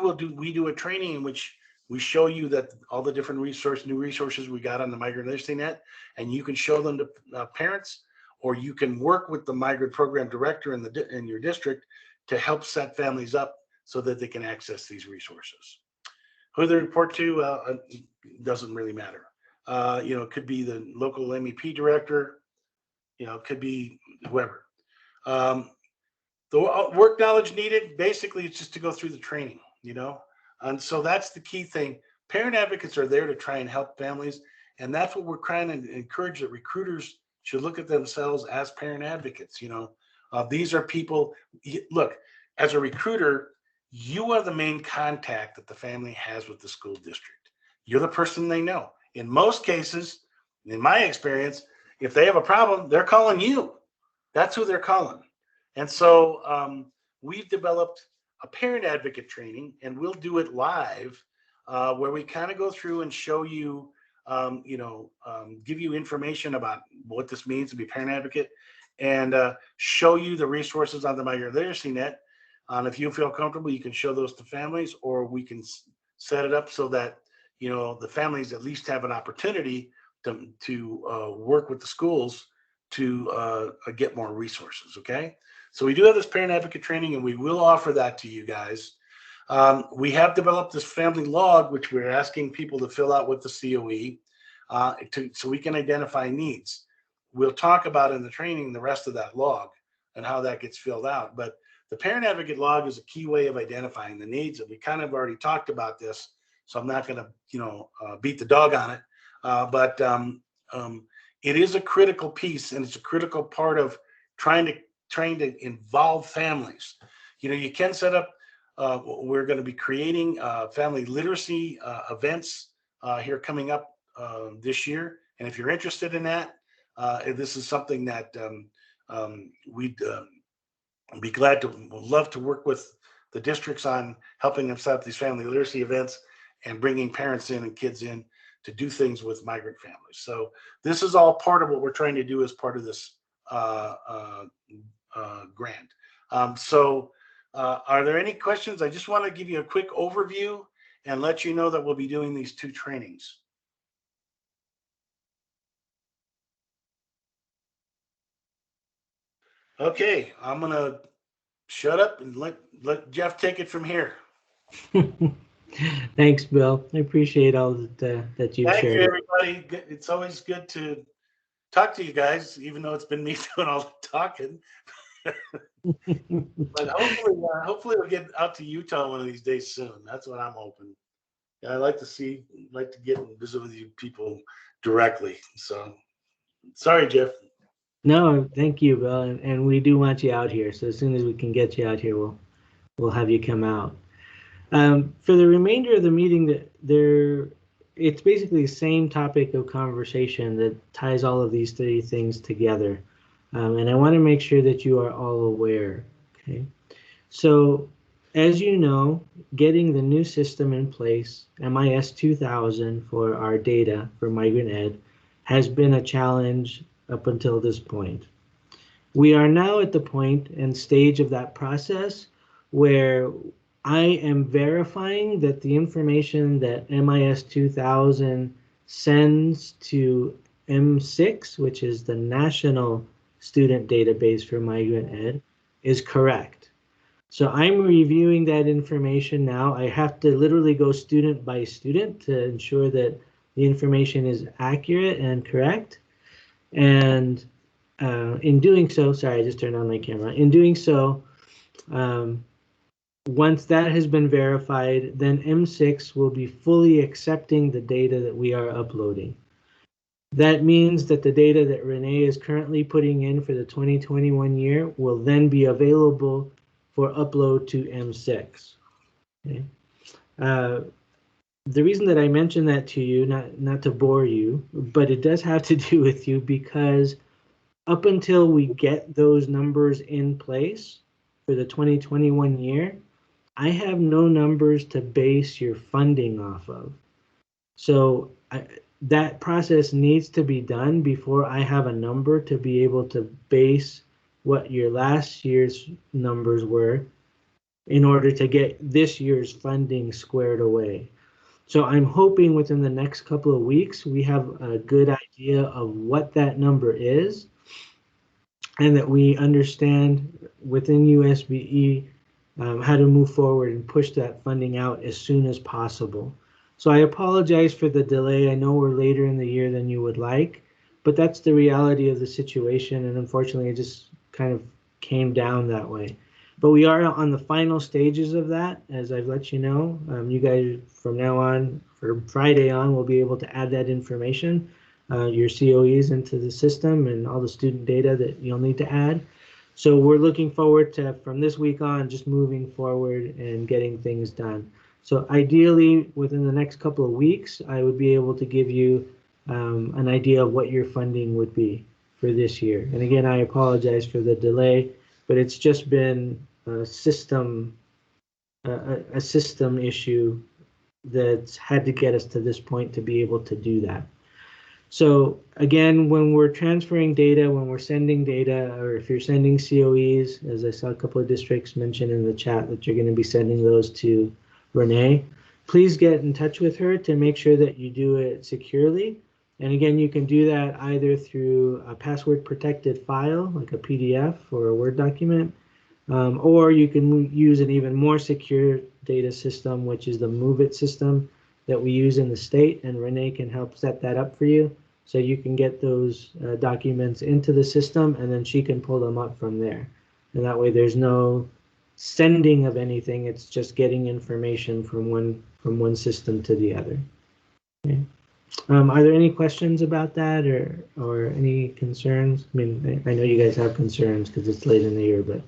Speaker 5: do a training in which we show you that all the different new resources we got on the Migrant Literacy Net, and you can show them to parents, or you can work with the migrant program director in your district to help set families up so that they can access these resources. Who they report to doesn't really matter. It could be the local MEP director, it could be whoever. The work knowledge needed, basically, it's just to go through the training, and so that's the key thing. Parent advocates are there to try and help families, and that's what we're trying to encourage, that recruiters should look at themselves as parent advocates. These are people, look, as a recruiter, you are the main contact that the family has with the school district. You're the person they know. In most cases, in my experience, if they have a problem, they're calling you. That's who they're calling. And so we've developed a parent advocate training, and we'll do it live, where we kind of go through and show you, give you information about what this means to be a parent advocate, and show you the resources on the Migrant Literacy Net. If you feel comfortable, you can show those to families, or we can set it up so that, the families at least have an opportunity to work with the schools to get more resources, okay? So we do have this parent advocate training, and we will offer that to you guys. We have developed this family log, which we're asking people to fill out with the COE, so we can identify needs. We'll talk about in the training the rest of that log and how that gets filled out. But the parent advocate log is a key way of identifying the needs, and we kind of already talked about this, so I'm not going to, beat the dog on it. But it is a critical piece, and it's a critical part of trying to involve families. You can set up. We're going to be creating family literacy events here coming up this year, and if you're interested in that, this is something that we'd be love to work with the districts on helping them set up these family literacy events and bringing parents in and kids in to do things with migrant families. So this is all part of what we're trying to do as part of this grant. Are there any questions? I just want to give you a quick overview and let you know that we'll be doing these two trainings. Okay, I'm gonna shut up and let Jeff take it from here.
Speaker 2: Thanks, Bill. I appreciate all that you've shared.
Speaker 5: Thank you, everybody. It's always good to talk to you guys, even though it's been me doing all the talking. But hopefully we'll get out to Utah one of these days soon. That's what I'm hoping. I like to get and visit with you people directly. So sorry, Jeff.
Speaker 2: No, thank you, Bill, and we do want you out here. So as soon as we can get you out here, we'll have you come out. For the remainder of the meeting, it's basically the same topic of conversation that ties all of these three things together. And I want to make sure that you are all aware. Okay. So as you know, getting the new system in place, MIS 2000 for our data for Migrant Ed, has been a challenge up until this point. We are now at the point and stage of that process where I am verifying that the information that MIS 2000 sends to M6, which is the national student database for Migrant Ed, is correct. So I'm reviewing that information now. I have to literally go student by student to ensure that the information is accurate and correct. And in doing so, sorry, I just turned on my camera. In doing so, once that has been verified, then M6 will be fully accepting the data that we are uploading. That means that the data that Renee is currently putting in for the 2021 year will then be available for upload to M6. Okay. The reason that I mention that to you, not to bore you, but it does have to do with you, because up until we get those numbers in place for the 2021 year, I have no numbers to base your funding off of. So that process needs to be done before I have a number to be able to base what your last year's numbers were in order to get this year's funding squared away. So I'm hoping within the next couple of weeks, we have a good idea of what that number is, and that we understand within USBE how to move forward and push that funding out as soon as possible. So I apologize for the delay. I know we're later in the year than you would like, but that's the reality of the situation, and unfortunately it just kind of came down that way. But we are on the final stages of that, as I've let you know. You guys from now on, from Friday on, will be able to add that information, your COEs into the system and all the student data that you'll need to add. So we're looking forward to, from this week on, just moving forward and getting things done. So ideally, within the next couple of weeks, I would be able to give you an idea of what your funding would be for this year. And again, I apologize for the delay, but it's just been a system issue that's had to get us to this point to be able to do that. So again, when we're transferring data, when we're sending data, or if you're sending COEs, as I saw a couple of districts mention in the chat that you're going to be sending those to Renee, please get in touch with her to make sure that you do it securely. And again, you can do that either through a password protected file, like a PDF or a Word document, or you can use an even more secure data system, which is the Move It system that we use in the state, and Renee can help set that up for you. So you can get those documents into the system, and then she can pull them up from there. And that way there's no sending of anything, it's just getting information from one system to the other. Okay. Are there any questions about that, or any concerns? I mean, I know you guys have concerns because it's late in the year, but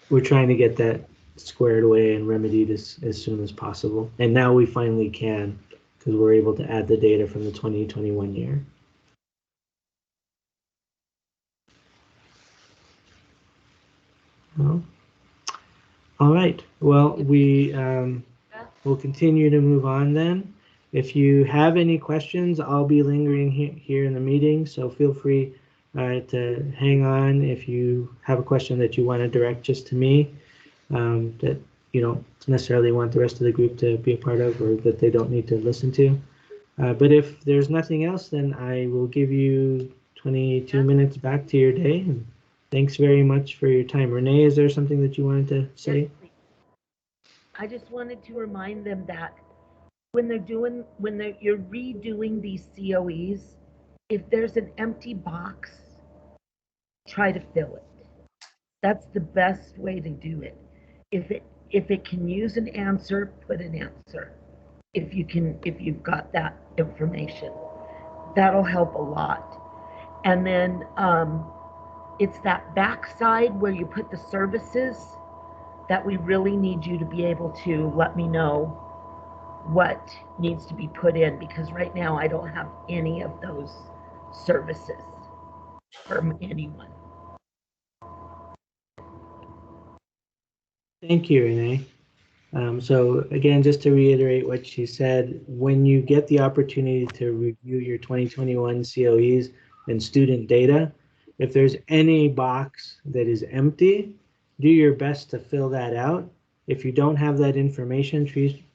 Speaker 2: we're trying to get that squared away and remedied as soon as possible. And now we finally can, because we're able to add the data from the 2021 year. Well, all right. Well, we will continue to move on then. If you have any questions, I'll be lingering here in the meeting, so feel free to hang on if you have a question that you want to direct just to me, that you don't necessarily want the rest of the group to be a part of, or that they don't need to listen to. But if there's nothing else, then I will give you 22 minutes back to your day. And thanks very much for your time. Renee, is there something that you wanted to say?
Speaker 1: I just wanted to remind them that when you're redoing these COEs, if there's an empty box, try to fill it. That's the best way to do it. If it can use an answer, put an answer. If you've got that information, that'll help a lot. And then it's that backside where you put the services that we really need you to be able to let me know what needs to be put in, because right now I don't have any of those services from anyone.
Speaker 2: Thank you, Renee. So again, just to reiterate what she said, when you get the opportunity to review your 2021 COEs and student data, if there's any box that is empty, do your best to fill that out. If you don't have that information,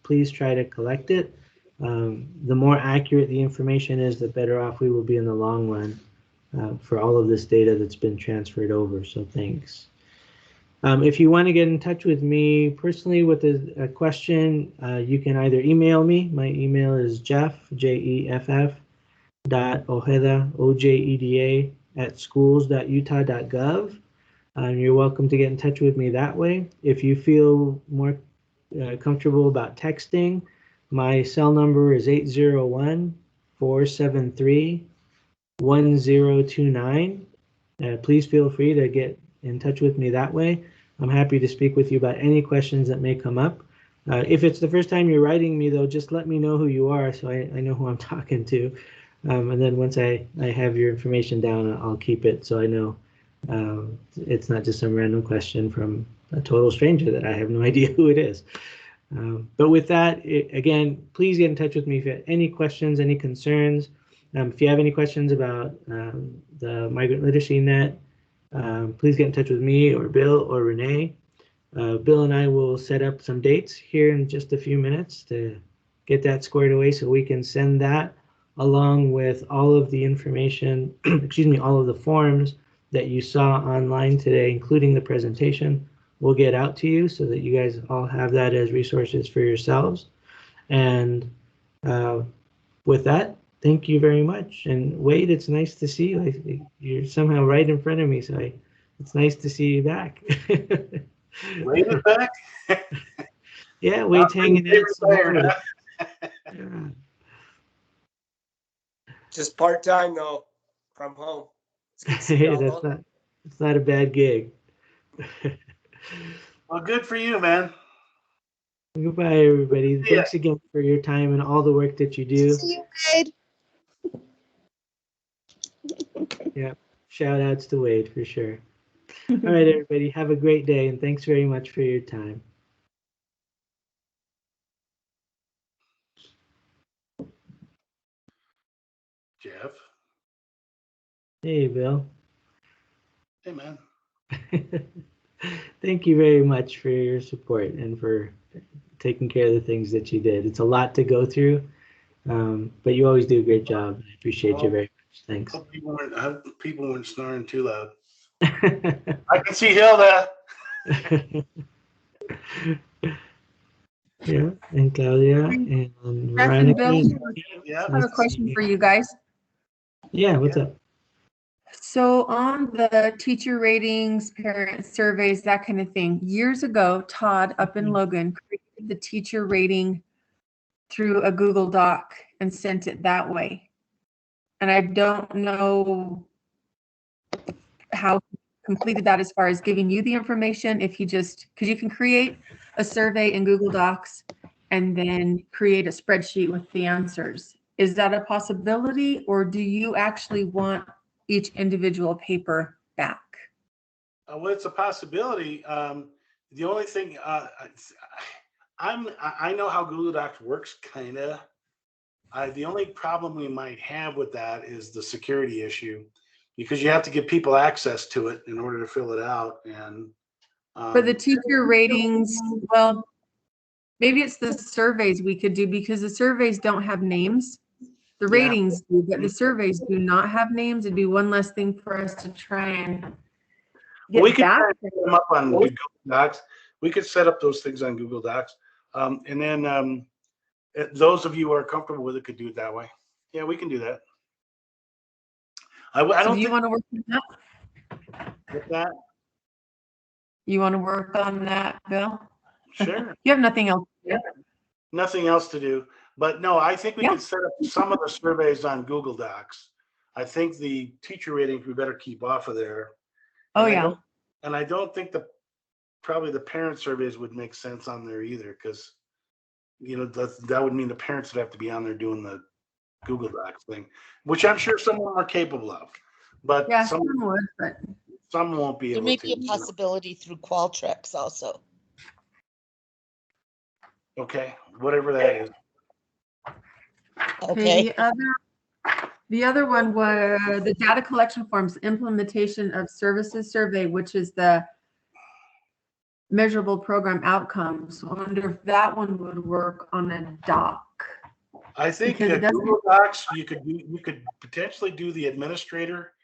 Speaker 2: please try to collect it. The more accurate the information is, the better off we will be in the long run for all of this data that's been transferred over, so thanks. If you want to get in touch with me personally with a question, you can either email me. My email is Jeff, Jeff, Ojeda, OJEDA, at schools.utah.gov. You're welcome to get in touch with me that way. If you feel more comfortable about texting, my cell number is 801-473-1029. Please feel free to get in touch with me that way. I'm happy to speak with you about any questions that may come up. If it's the first time you're writing me, though, just let me know who you are so I know who I'm talking to. And then once I have your information down, I'll keep it so I know it's not just some random question from a total stranger that I have no idea who it is. But with that, again, please get in touch with me if you have any questions, any concerns. If you have any questions about the Migrant Literacy Net, please get in touch with me or Bill or Renee. Bill and I will set up some dates here in just a few minutes to get that squared away so we can send that along with all of the information, excuse me, all of the forms that you saw online today, including the presentation. We'll get out to you so that you guys all have that as resources for yourselves. And with that, thank you very much. And Wade, it's nice to see you. You're somehow right in front of me, so it's nice to see you back.
Speaker 5: Wade is back?
Speaker 2: Yeah, Wade's hanging out somewhere.
Speaker 11: Just part-time though, from home.
Speaker 2: Hey, that's not a bad gig.
Speaker 5: Well, good for you, man.
Speaker 2: Goodbye, everybody. Thanks again for your time and all the work that you do.
Speaker 7: See you, Wade.
Speaker 2: Yeah, shout outs to Wade for sure. All right, everybody, have a great day and thanks very much for your time.
Speaker 5: Jeff.
Speaker 2: Hey, Bill.
Speaker 5: Hey, man.
Speaker 2: Thank you very much for your support and for taking care of the things that you did. It's a lot to go through, but you always do a great job. I appreciate you very much. Thanks.
Speaker 5: I hope people weren't snoring too loud. I can see Hilda.
Speaker 2: Yeah, and Claudia and Veronica.
Speaker 8: I have a question for you guys.
Speaker 2: Yeah, what's up?
Speaker 8: So on the teacher ratings, parent surveys, that kind of thing, years ago, Todd up in Logan created the teacher rating through a Google Doc and sent it that way. And I don't know how he completed that as far as giving you the information, if he just, because you can create a survey in Google Docs and then create a spreadsheet with the answers. Is that a possibility, or do you actually want each individual paper back?
Speaker 5: Well, it's a possibility. The only thing I know how Google Docs works, kind of. The only problem we might have with that is the security issue, because you have to give people access to it in order to fill it out. And
Speaker 8: for the teacher ratings, well, maybe it's the surveys we could do, because the surveys don't have names. The ratings do, but the surveys do not have names. It'd be one less thing for us to try and get
Speaker 5: we could
Speaker 8: back.
Speaker 5: set them up on Google Docs. We could set up those things on Google Docs. And then those of you who are comfortable with it could do it that way. Yeah, we can do that. I don't
Speaker 8: do you want to work on that?
Speaker 5: With that?
Speaker 8: You want to work on that, Bill?
Speaker 5: Sure.
Speaker 8: You have nothing else to do.
Speaker 5: Nothing else to do. But no, I think we can set up some of the surveys on Google Docs. I think the teacher ratings we better keep off of there.
Speaker 8: Oh,
Speaker 5: and I don't think probably the parent surveys would make sense on there either, because that would mean the parents would have to be on there doing the Google Docs thing, which I'm sure some of them are capable of. But some
Speaker 8: would, but
Speaker 5: some won't be able to.
Speaker 1: There may be a possibility through Qualtrics also.
Speaker 5: Okay, whatever that is.
Speaker 1: Okay.
Speaker 8: The other one was the data collection forms, implementation of services survey, which is the measurable program outcomes. I wonder if that one would work on a doc.
Speaker 5: I think Google Docs, you could potentially do the administrator,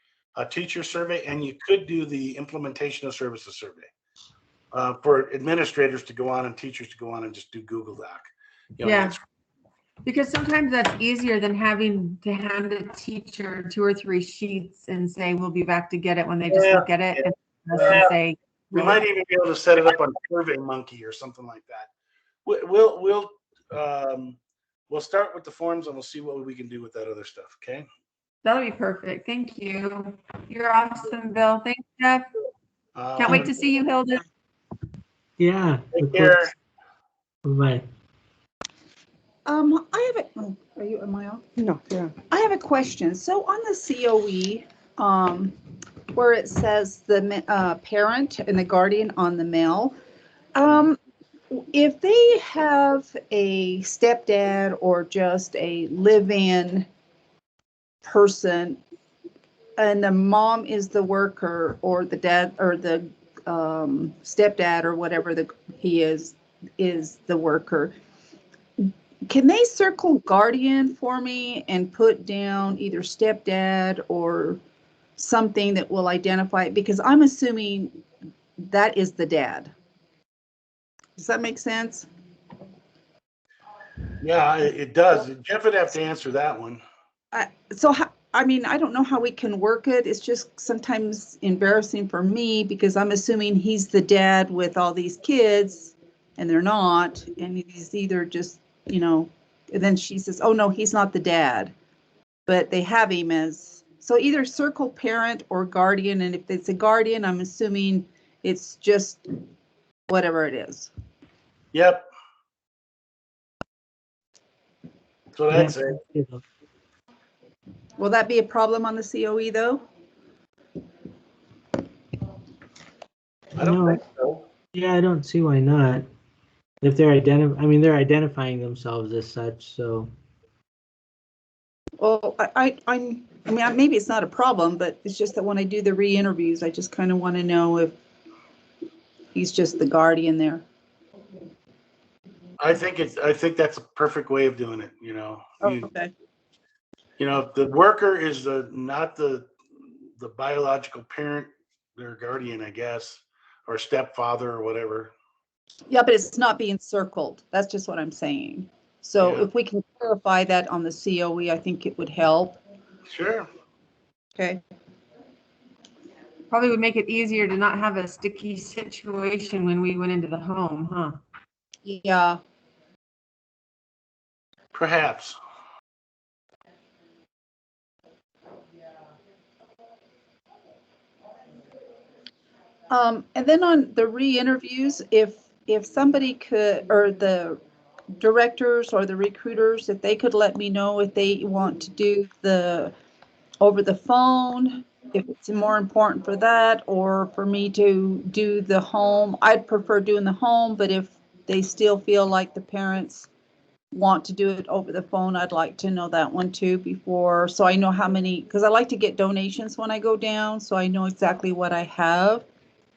Speaker 5: teacher survey, and you could do the implementation of services survey for administrators to go on and teachers to go on and just do Google Doc.
Speaker 8: Because sometimes that's easier than having to hand the teacher 2 or 3 sheets and say, we'll be back to get it when they just look at it and say.
Speaker 5: We might even be able to set it up on SurveyMonkey or something like that. We'll start with the forms and we'll see what we can do with that other stuff. Okay.
Speaker 8: That'll be perfect. Thank you. You're awesome, Bill. Thanks, Jeff. Can't wait to see you, Hilda.
Speaker 2: Yeah.
Speaker 5: Take care.
Speaker 2: Bye.
Speaker 10: I have a, am I off? No, yeah. I have a question. So on the COE, where it says the parent and the guardian on the mail, if they have a stepdad or just a live-in person and the mom is the worker or the dad or the stepdad or whatever he is the worker, can they circle guardian for me and put down either stepdad or something that will identify it? Because I'm assuming that is the dad. Does that make sense?
Speaker 5: Yeah, it does. Jeff would have to answer that one.
Speaker 10: I mean, I don't know how we can work it. It's just sometimes embarrassing for me because I'm assuming he's the dad with all these kids and they're not. And he's either just, and then she says, oh no, he's not the dad, but they have him as, so either circle parent or guardian. And if it's a guardian, I'm assuming it's just whatever it is.
Speaker 5: Yep. So that's it.
Speaker 10: Will that be a problem on the COE though?
Speaker 5: I don't think so.
Speaker 2: Yeah, I don't see why not. If they're identifying themselves as such, so.
Speaker 10: Well, I mean, maybe it's not a problem, but it's just that when I do the re-interviews, I just kind of want to know if he's just the guardian there.
Speaker 5: I think that's a perfect way of doing it.
Speaker 10: Okay.
Speaker 5: The worker is not the biological parent, their guardian, I guess, or stepfather or whatever.
Speaker 10: Yeah, but it's not being circled. That's just what I'm saying. So if we can clarify that on the COE, I think it would help.
Speaker 5: Sure.
Speaker 10: Okay.
Speaker 8: Probably would make it easier to not have a sticky situation when we went into the home, huh?
Speaker 10: Yeah.
Speaker 5: Perhaps.
Speaker 10: And then on the re-interviews, if somebody could, or the directors or the recruiters, if they could let me know if they want to do the over the phone, if it's more important for that, or for me to do the home. I'd prefer doing the home, but if they still feel like the parents want to do it over the phone, I'd like to know that one too before, so I know how many, because I like to get donations when I go down, so I know exactly what I have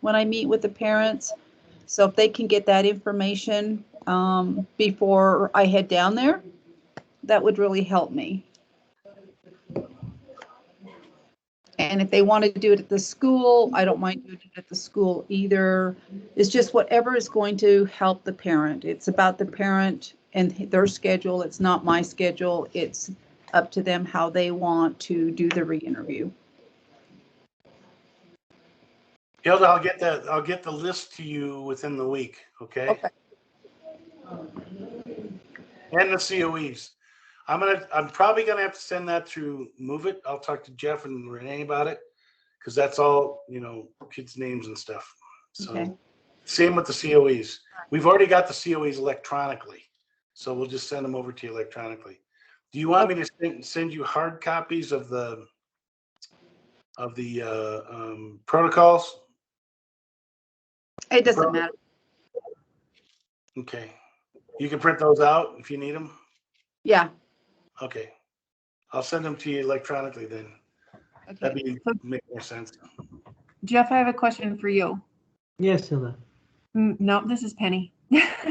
Speaker 10: when I meet with the parents. So if they can get that information before I head down there, that would really help me. And if they want to do it at the school, I don't mind doing it at the school either. It's just whatever is going to help the parent. It's about the parent and their schedule. It's not my schedule. It's up to them how they want to do the re-interview.
Speaker 5: Hilda, I'll get the list to you within the week, okay?
Speaker 10: Okay.
Speaker 5: And the COEs. I'm probably gonna have to send that through Move It. I'll talk to Jeff and Renee about it, because that's all, kids' names and stuff. So
Speaker 10: Okay.
Speaker 5: Same with the COEs. We've already got the COEs electronically, so we'll just send them over to you electronically. Do you want me to send you hard copies of the protocols?
Speaker 10: It doesn't matter.
Speaker 5: Okay. You can print those out if you need them?
Speaker 10: Yeah.
Speaker 5: Okay. I'll send them to you electronically then.
Speaker 10: Okay.
Speaker 5: That'd make more sense.
Speaker 8: Jeff, I have a question for you.
Speaker 2: Yes, Hilda.
Speaker 8: No, this is Penny.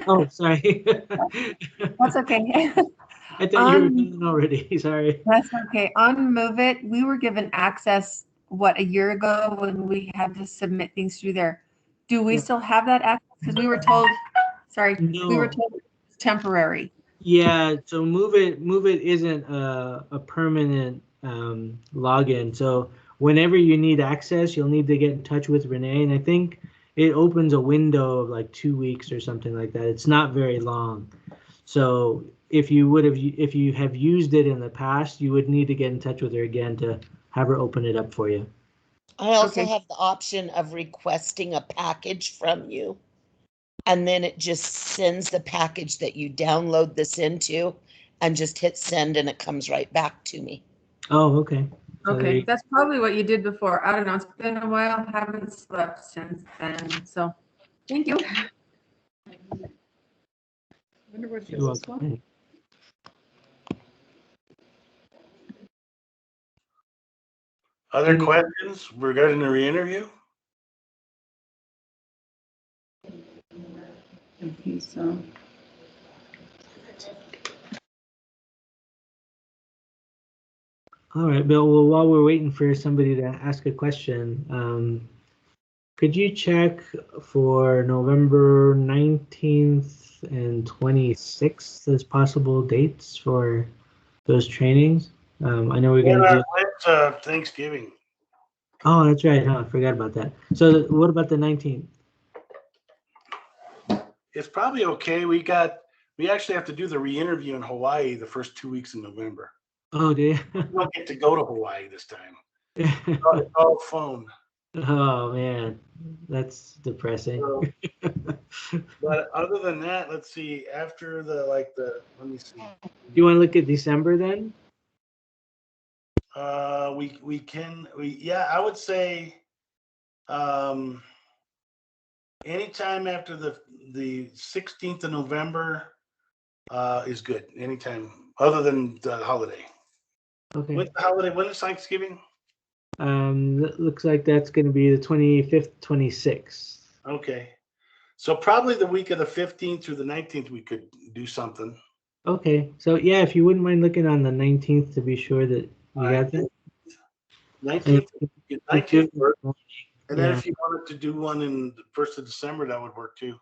Speaker 2: Oh, sorry.
Speaker 8: That's okay.
Speaker 2: I thought you were done already. Sorry.
Speaker 8: That's okay. On Move It, we were given access, a year ago when we had to submit things through there. Do we still have that access? Because we were told, we were told it was temporary.
Speaker 2: Yeah, so move it isn't a permanent login. So whenever you need access, you'll need to get in touch with Renee, and I think it opens a window of like 2 weeks or something like that. It's not very long. So if you have used it in the past, you would need to get in touch with her again to have her open it up for you.
Speaker 1: I also
Speaker 8: Okay.
Speaker 1: have the option of requesting a package from you. And then it just sends the package that you download this into and just hit send and it comes right back to me.
Speaker 2: Oh, okay. So there
Speaker 8: Okay,
Speaker 2: you-
Speaker 8: that's probably what you did before. I don't know. It's been a while. Haven't slept since then. So, thank you.
Speaker 10: Wonder what this
Speaker 2: you're
Speaker 10: is for.
Speaker 2: welcome.
Speaker 5: Other
Speaker 2: Any-
Speaker 5: questions regarding the re-interview?
Speaker 10: Okay, so
Speaker 2: All right, Bill. Well, while we're waiting for somebody to ask a question, could you check for November 19th and 26th as possible dates for those trainings? I know we're going to do.
Speaker 5: When's Thanksgiving?
Speaker 2: Oh, that's right. Huh? I forgot about that. So what about the 19th?
Speaker 5: It's probably okay. We actually have to do the re-interview in Hawaii the first 2 weeks in November.
Speaker 2: Oh, do you?
Speaker 5: We don't get to go to Hawaii this time. It's all phone.
Speaker 2: Oh, man. That's depressing.
Speaker 5: So, but other than that, let's see. After let me see.
Speaker 2: Do you want to look at December then?
Speaker 5: Yeah, I would say, anytime after the 16th of November, is good. Anytime other than the holiday.
Speaker 2: Okay.
Speaker 5: When's the holiday? When is Thanksgiving?
Speaker 2: That looks like that's going to be the 25th, 26th.
Speaker 5: Okay. So probably the week of the 15th through the 19th, we could do something.
Speaker 2: Okay. So yeah, if you wouldn't mind looking on the 19th to be sure that you got that.
Speaker 5: 19th,
Speaker 2: And
Speaker 5: 19th work. And then
Speaker 2: yeah.
Speaker 5: if you wanted to do one in the 1st of December, that would work too.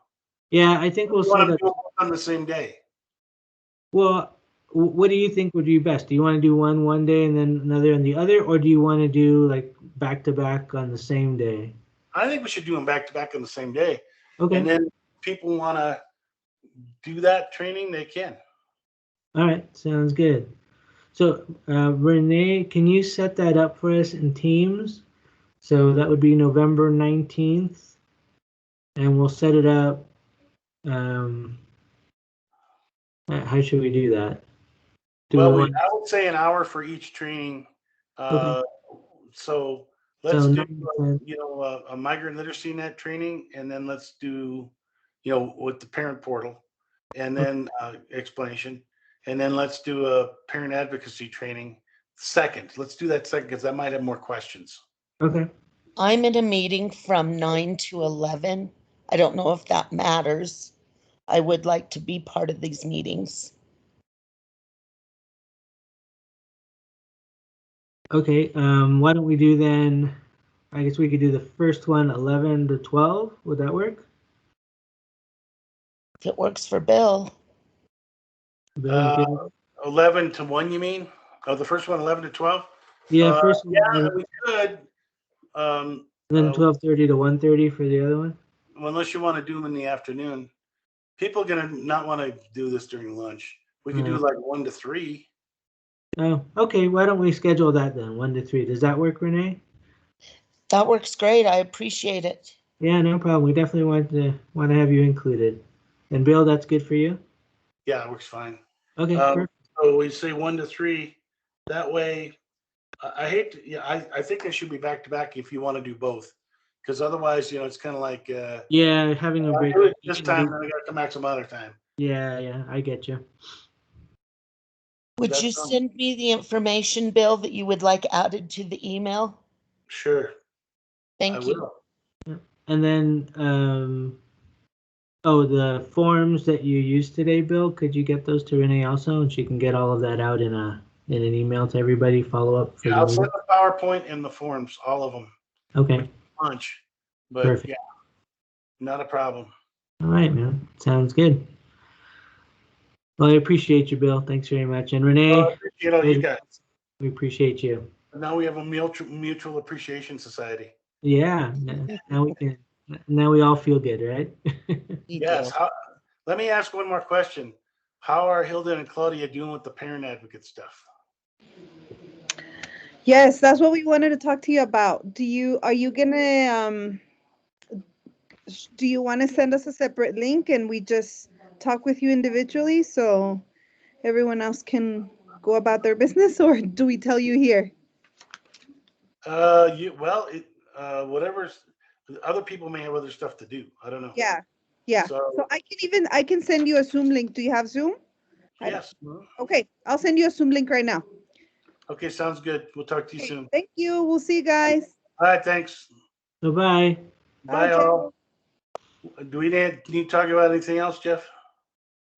Speaker 2: Yeah, I think we'll
Speaker 5: You want
Speaker 2: set
Speaker 5: to
Speaker 2: up.
Speaker 5: do it on the same day?
Speaker 2: Well, what do you think would be best? Do you want to do one day and then another on the other, or do you want to do like back to back on the same day?
Speaker 5: I think we should do them back to back on the same day.
Speaker 2: Okay.
Speaker 5: And then if people want to do that training, they can.
Speaker 2: All right. Sounds good. So, Renee, can you set that up for us in Teams? So that would be November 19th, and we'll set it up. How should we do that?
Speaker 5: Well, I would say an hour for each training.
Speaker 2: Okay.
Speaker 5: So let's
Speaker 2: So
Speaker 5: do,
Speaker 2: 9
Speaker 5: a Migrant Literacy Net training, and then let's do, with the parent portal, and then explanation, and then let's do a parent advocacy training second. Let's do that second because I might have more questions.
Speaker 2: Okay.
Speaker 1: I'm in a meeting from 9 to 11. I don't know if that matters. I would like to be part of these meetings.
Speaker 2: Okay. Why don't we do then? I guess we could do the first one 11 to 12. Would that work?
Speaker 1: If it works for Bill.
Speaker 2: Bill, you good?
Speaker 5: 11 to 1, you mean? Oh, the first one, 11 to 12?
Speaker 2: Yeah, first one.
Speaker 5: Yeah, we could.
Speaker 2: Then 12:30 to 1:30 for the other one.
Speaker 5: Well, unless you want to do them in the afternoon. People are going to not want to do this during lunch. We could do like 1 to 3.
Speaker 2: Oh, okay. Why don't we schedule that then? 1 to 3. Does that work, Renee?
Speaker 1: That works great. I appreciate it.
Speaker 2: Yeah, no problem. We definitely want to have you included. And Bill, that's good for you?
Speaker 5: Yeah, it works fine.
Speaker 2: Okay, perfect.
Speaker 5: So we say 1 to 3. That way, I hate to, I think they should be back to back if you want to do both. Because otherwise, it's kind of like,
Speaker 2: Yeah, having a break.
Speaker 5: I do it this time, then I got to come back some other time.
Speaker 2: Yeah, I get you.
Speaker 1: Would you send me the information, Bill, that you would like added to the email?
Speaker 5: Sure.
Speaker 1: Thank you.
Speaker 2: And then, the forms that you used today, Bill, could you get those to Renee also, and she can get all of that out in an email to everybody? Follow up for
Speaker 5: I'll send the PowerPoint and the forms, all of them.
Speaker 2: Okay.
Speaker 5: Lunch, but
Speaker 2: Perfect.
Speaker 5: yeah, not a problem.
Speaker 2: All right, man. Sounds good. Well, I appreciate you, Bill. Thanks very much. And Renee,
Speaker 5: You know, you guys.
Speaker 2: we appreciate you.
Speaker 5: Now we have a mutual appreciation society.
Speaker 2: Yeah. Now we can. Now we all feel good, right?
Speaker 5: Yes. Let me ask one more question. How are Hilda and Claudia doing with the parent advocate stuff?
Speaker 7: Yes, that's what we wanted to talk to you about. Are you gonna do you want to send us a separate link and we just talk with you individually so everyone else can go about their business, or do we tell you here?
Speaker 5: Whatever's, other people may have other stuff to do. I don't know.
Speaker 7: Yeah.
Speaker 5: So
Speaker 7: I can send you a Zoom link. Do you have Zoom?
Speaker 5: yes.
Speaker 7: Okay, I'll send you a Zoom link right now.
Speaker 5: Okay, sounds good. We'll talk to you soon.
Speaker 7: Thank you. We'll see you guys.
Speaker 5: All right, thanks.
Speaker 2: Bye-bye.
Speaker 5: Bye, all. Do we need to talk about anything else, Jeff?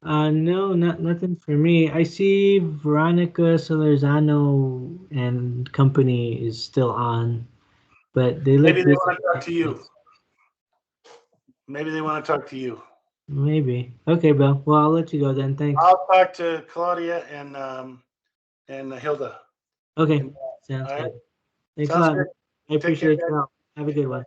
Speaker 2: No, nothing for me. I see Veronica Solorzano and company is still on, but they look
Speaker 5: Maybe they
Speaker 2: busy.
Speaker 5: want to talk to you. Maybe they want to talk to you.
Speaker 2: Maybe. Okay, Bill. Well, I'll let you go then. Thanks.
Speaker 5: I'll talk to Claudia and Hilda.
Speaker 2: Okay, sounds good. Thanks a lot.
Speaker 5: Good.
Speaker 2: I appreciate your help. Have a good one.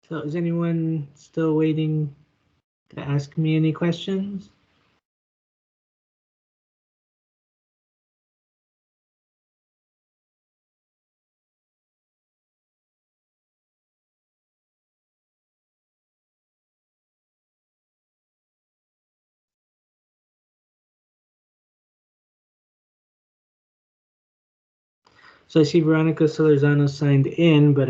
Speaker 2: So is anyone still waiting to ask me any questions? So I see Veronica Solorzano signed in, but